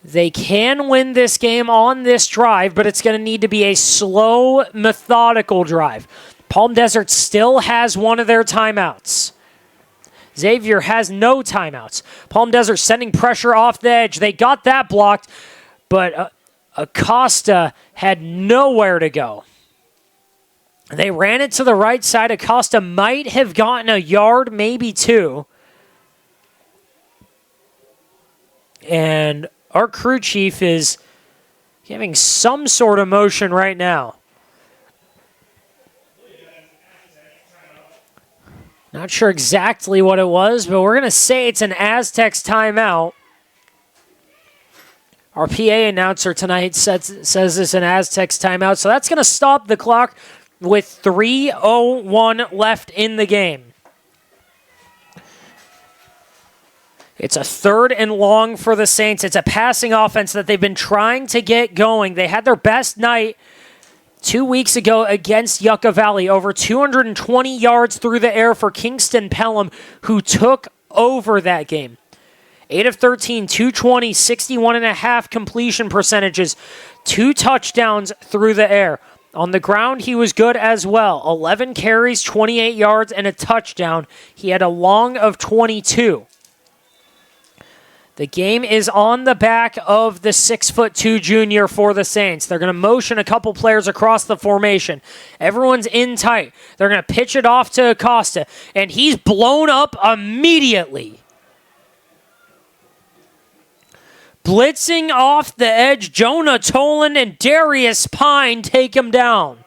They can win this game on this drive, but it's going to need to be a slow, methodical drive. Palm Desert still has one of their timeouts. Xavier has no timeouts. Palm Desert sending pressure off the edge. They got that blocked, but Acosta had nowhere to go. They ran it to the right side. Acosta might have gotten a yard, maybe 2. And our crew chief is giving some sort of motion right now. Not sure exactly what it was, but we're going to say it's an Aztecs timeout. Our PA announcer tonight says it's an Aztecs timeout, so that's going to stop the clock with 3:01 left in the game. It's a 3rd and long for the Saints. It's a passing offense that they've been trying to get going. They had their best night 2 weeks ago against Yucca Valley. Over 220 yards through the air for Kingston Pelham, who took over that game. 8 of 13, 220, 61.5 completion percentages, 2 touchdowns through the air. On the ground, he was good as well. 11 carries, 28 yards, and a touchdown. He had a long of 22. The game is on the back of the 6'2" junior for the Saints. They're going to motion a couple players across the formation. Everyone's in tight. They're going to pitch it off to Acosta, and he's blown up immediately. Blitzing off the edge, Jonah Toland and Darius Pine take him down.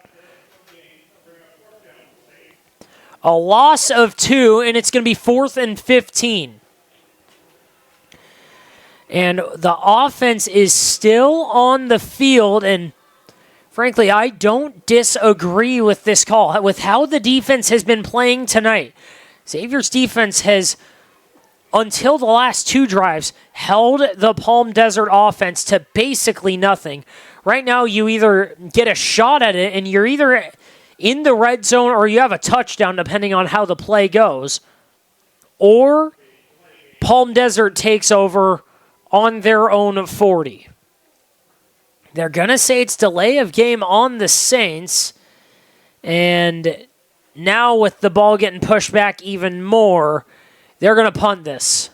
A loss of 2, and it's going to be 4th and 15. And the offense is still on the field, and frankly, I don't disagree with this call. With how the defense has been playing tonight, Xavier's defense has, until the last 2 drives, held the Palm Desert offense to basically nothing. Right now, you either get a shot at it, and you're either in the red zone or you have a touchdown, depending on how the play goes, or Palm Desert takes over on their own 40. They're going to say it's delay of game on the Saints, and now with the ball getting pushed back even more, they're going to punt this.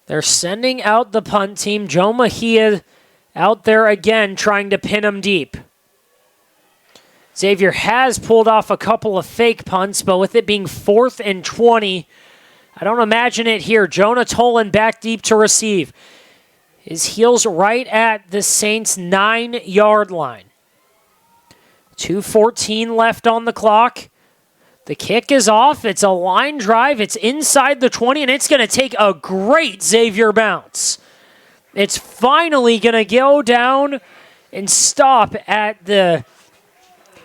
They're sending out the punt team. Joe Mejia out there again trying to pin him deep. Xavier has pulled off a couple of fake punts, but with it being 4th and 20, I don't imagine it here. Jonah Toland back deep to receive. His heels right at the Saints' 9-yard line. 2:14 left on the clock. The kick is off. It's a line drive. It's inside the 20, and it's going to take a great Xavier bounce. It's finally going to go down and stop at the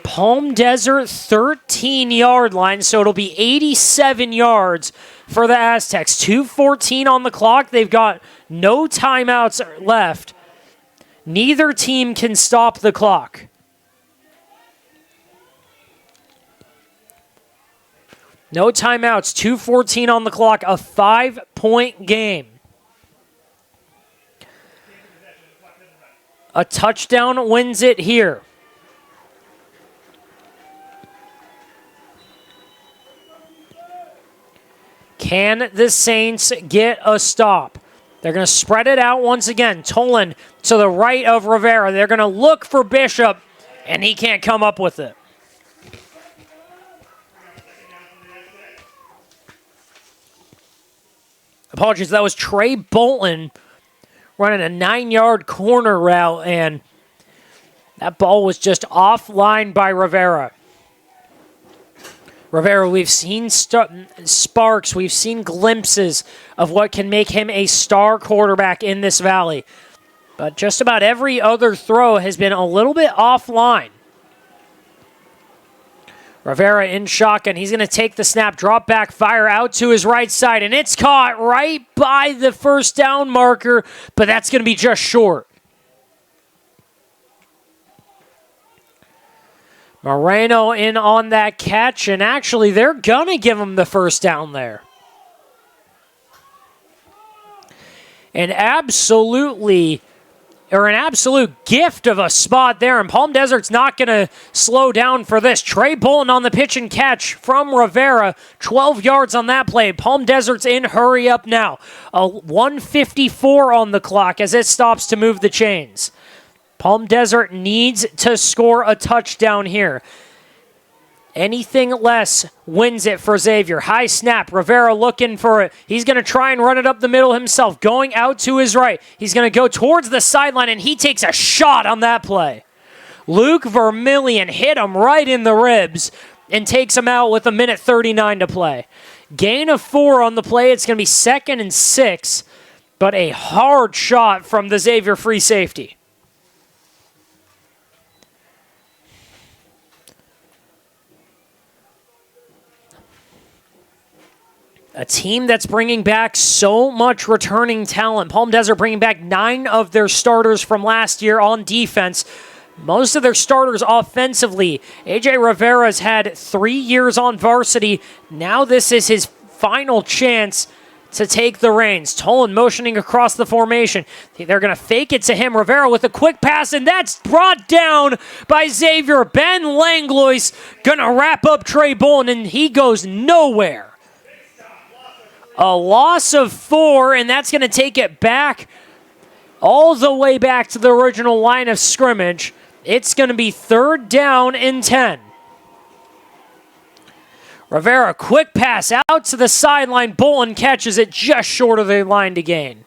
Palm Desert 13-yard line, so it'll be 87 yards for the Aztecs. 2:14 on the clock. They've got no timeouts left. Neither team can stop the clock. No timeouts, 2:14 on the clock, a 5-point game. A touchdown wins it here. Can the Saints get a stop? They're going to spread it out once again. Toland to the right of Rivera. They're going to look for Bishop, and he can't come up with it. apologies, that was Trey Bolton running a 9-yard corner route, and that ball was just offline by Rivera. Rivera, we've seen sparks, we've seen glimpses of what can make him a star quarterback in this valley. But just about every other throw has been a little bit offline. Rivera in shotgun. He's going to take the snap, drop back, fire out to his right side, and it's caught right by the first down marker, but that's going to be just short. Moreno in on that catch, and actually they're going to give him the first down there. An absolute gift of a spot there, and Palm Desert's not going to slow down for this. Trey Bolton on the pitch and catch from Rivera, 12 yards on that play. Palm Desert's in hurry up now. A 1:54 on the clock as it stops to move the chains. Palm Desert needs to score a touchdown here. Anything less wins it for Xavier. High snap. Rivera looking for it. He's going to try and run it up the middle himself. Going out to his right. He's going to go towards the sideline, and he takes a shot on that play. Luke Vermillion hit him right in the ribs and takes him out with 1:39 to play. Gain of 4 on the play. It's going to be 2nd and 6, but a hard shot from the Xavier free safety. A team that's bringing back so much returning talent. Palm Desert bringing back 9 of their starters from last year on defense. Most of their starters offensively. A.J. Rivera's had 3 years on varsity. Now this is his final chance to take the reins. Tolan motioning across the formation. They're going to fake it to him. Rivera with a quick pass, and that's brought down by Xavier. Ben Langlois going to wrap up Trey Bolton, and he goes nowhere. A loss of 4, and that's going to take it back all the way back to the original line of scrimmage. It's going to be 3rd down and 10. Rivera, quick pass out to the sideline. Bolton catches it just short of the line to gain.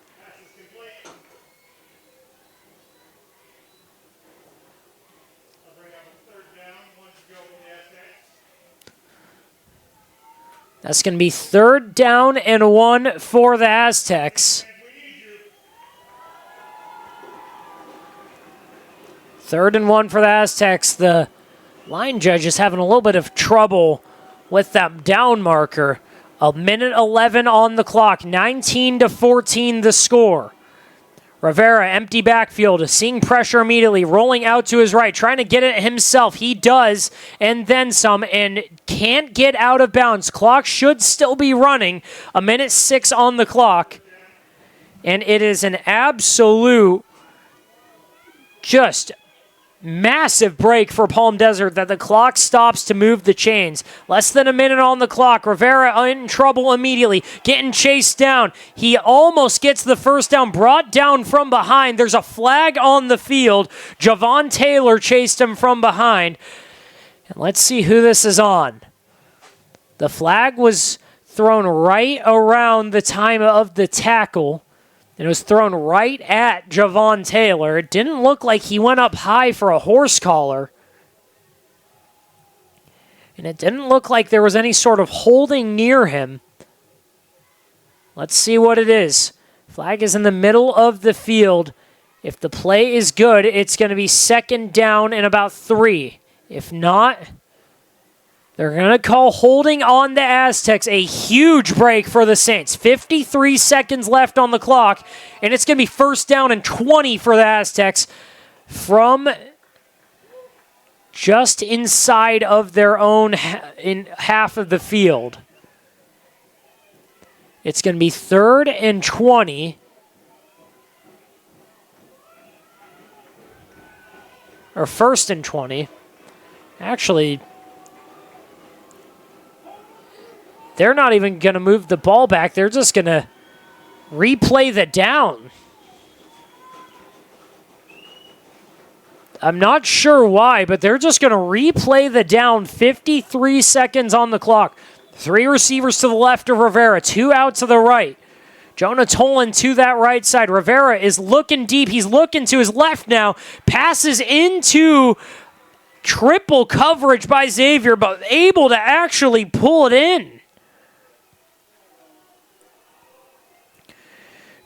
That's going to be 3rd down and 1 for the Aztecs. 3rd and 1 for the Aztecs. The line judge is having a little bit of trouble with that down marker. 1:11 on the clock. 19-14 the score. Rivera, empty backfield, seeing pressure immediately, rolling out to his right, trying to get it himself. He does, and then some, and can't get out of bounds. Clock should still be running. 1:06 on the clock. And it is an absolute, just massive break for Palm Desert that the clock stops to move the chains. Less than a minute on the clock. Rivera in trouble immediately, getting chased down. He almost gets the first down, brought down from behind. There's a flag on the field. Javon Taylor chased him from behind. And let's see who this is on. The flag was thrown right around the time of the tackle. And it was thrown right at Javon Taylor. It didn't look like he went up high for a horse collar. And it didn't look like there was any sort of holding near him. Let's see what it is. Flag is in the middle of the field. If the play is good, it's going to be 2nd down and about 3. If not, they're going to call holding on the Aztecs. A huge break for the Saints. 53 seconds left on the clock, and it's going to be 1st down and 20 for the Aztecs from just inside of their own in half of the field. It's going to be 3rd and 20. Or 1st and 20. Actually, they're not even going to move the ball back. They're just going to replay the down. I'm not sure why, but they're just going to replay the down. 53 seconds on the clock. 3 receivers to the left of Rivera, 2 out to the right. Jonah Tolan to that right side. Rivera is looking deep. He's looking to his left now. Passes into triple coverage by Xavier, but able to actually pull it in.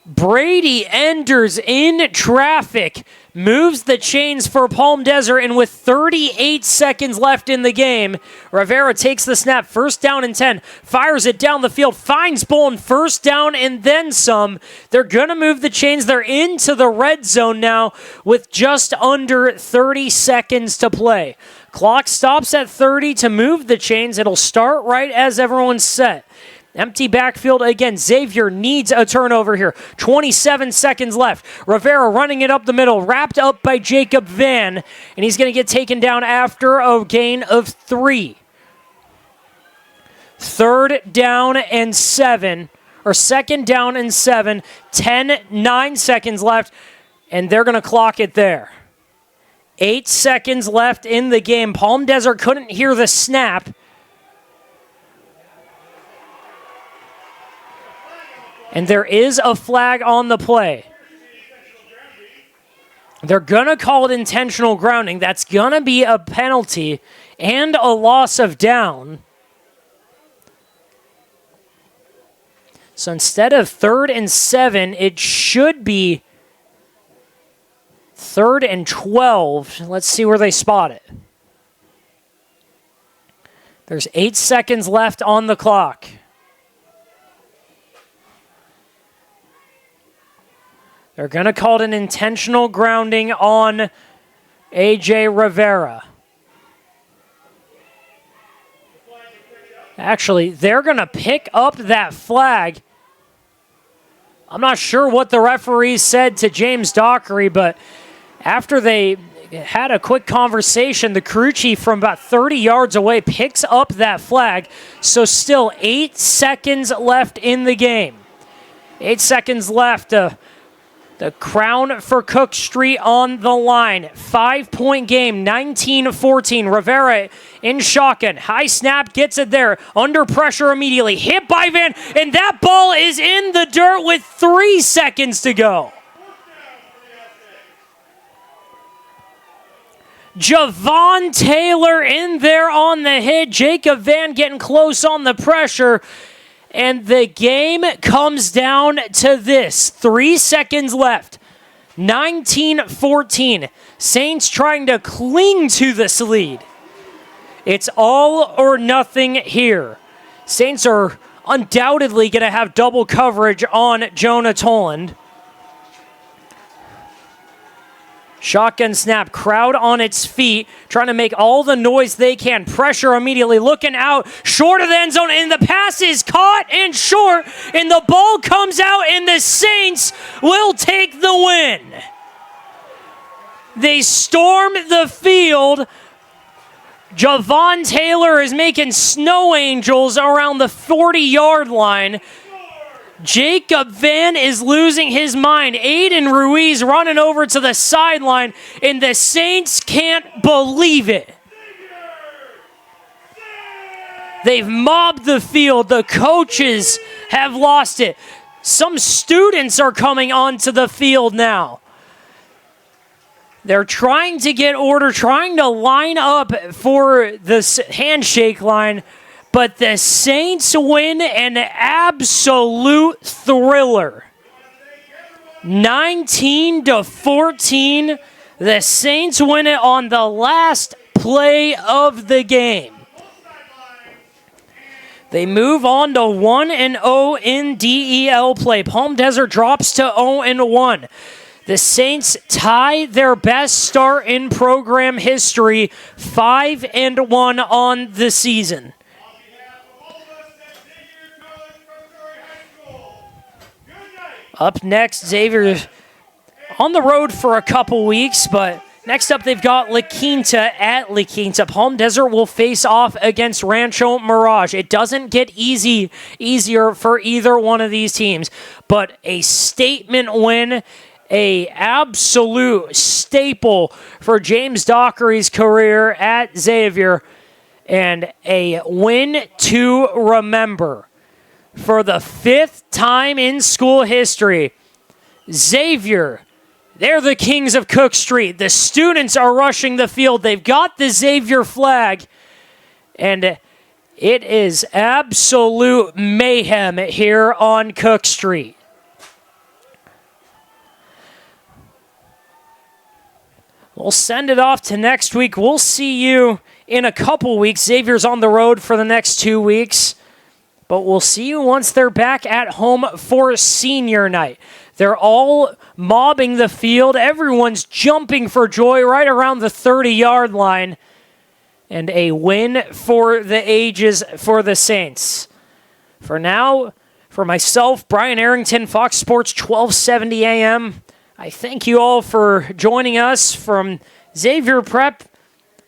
Brady Enders in traffic, moves the chains for Palm Desert, and with 38 seconds left in the game, Rivera takes the snap, first down and 10, fires it down the field, finds Bolin, first down and then some. They're going to move the chains. They're into the red zone now with just under 30 seconds to play. Clock stops at 30 to move the chains. It'll start right as everyone's set. Empty backfield again. Xavier needs a turnover here. 27 seconds left. Rivera running it up the middle, wrapped up by Jacob Van, and he's going to get taken down after a gain of 3. Second down and 7. 9 seconds left, and they're going to clock it there. 8 seconds left in the game. Palm Desert couldn't hear the snap. And there is a flag on the play. They're going to call it intentional grounding. That's going to be a penalty and a loss of down. So instead of 3rd and 7, it should be 3rd and 12. Let's see where they spot it. There's 8 seconds left on the clock. They're going to call it an intentional grounding on A.J. Rivera. Actually, they're going to pick up that flag. I'm not sure what the referee said to James Dockery, but after they had a quick conversation, the crew chief from about 30 yards away picks up that flag. So still 8 seconds left in the game. 8 seconds left. The crown for Cook Street on the line. 5-point game, 19-14. Rivera in shotgun. High snap, gets it there. Under pressure immediately. Hit by Van, and that ball is in the dirt with 3 seconds to go. Javon Taylor in there on the hit. Jacob Van getting close on the pressure. And the game comes down to this. 3 seconds left. 19-14. Saints trying to cling to this lead. It's all or nothing here. Saints are undoubtedly going to have double coverage on Jonah Toland. Shotgun snap, crowd on its feet, trying to make all the noise they can. Pressure immediately, looking out, short of the end zone, and the pass is caught and short, and the ball comes out, and the Saints will take the win. They storm the field. Javon Taylor is making snow angels around the 40-yard line. Jacob Van is losing his mind. Aiden Ruiz running over to the sideline, and the Saints can't believe it. They've mobbed the field. The coaches have lost it. Some students are coming onto the field now. They're trying to get order, trying to line up for the handshake line. But the Saints win an absolute thriller. 19-14. The Saints win it on the last play of the game. They move on to 1-0 in DEL play. Palm Desert drops to 0-1. The Saints tie their best start in program history, 5-1 on the season. Up next, Xavier on the road for a couple weeks, but next up they've got La Quinta at La Quinta. Palm Desert will face off against Rancho Mirage. It doesn't get easier for either one of these teams, but a statement win, a absolute staple for James Dockery's career at Xavier, and a win to remember. for the 5th time in school history. Xavier, they're the kings of Cook Street. The students are rushing the field. They've got the Xavier flag. And it is absolute mayhem here on Cook Street. We'll send it off to next week. We'll see you in a couple weeks. Xavier's on the road for the next 2 weeks. But we'll see you once they're back at home for senior night. They're all mobbing the field. Everyone's jumping for joy right around the 30-yard line. And a win for the ages for the Saints. For now, for myself, Brian Arrington, Fox Sports 1270 AM, I thank you all for joining us from Xavier Prep.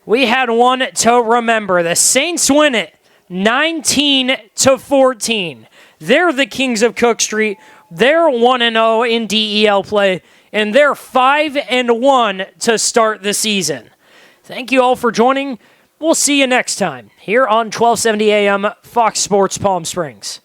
We had one to remember. The Saints win it 19-14. They're the kings of Cook Street. They're 1-0 in DEL play, and they're 5-1 to start the season. Thank you all for joining. We'll see you next time here on 1270 AM Fox Sports Palm Springs.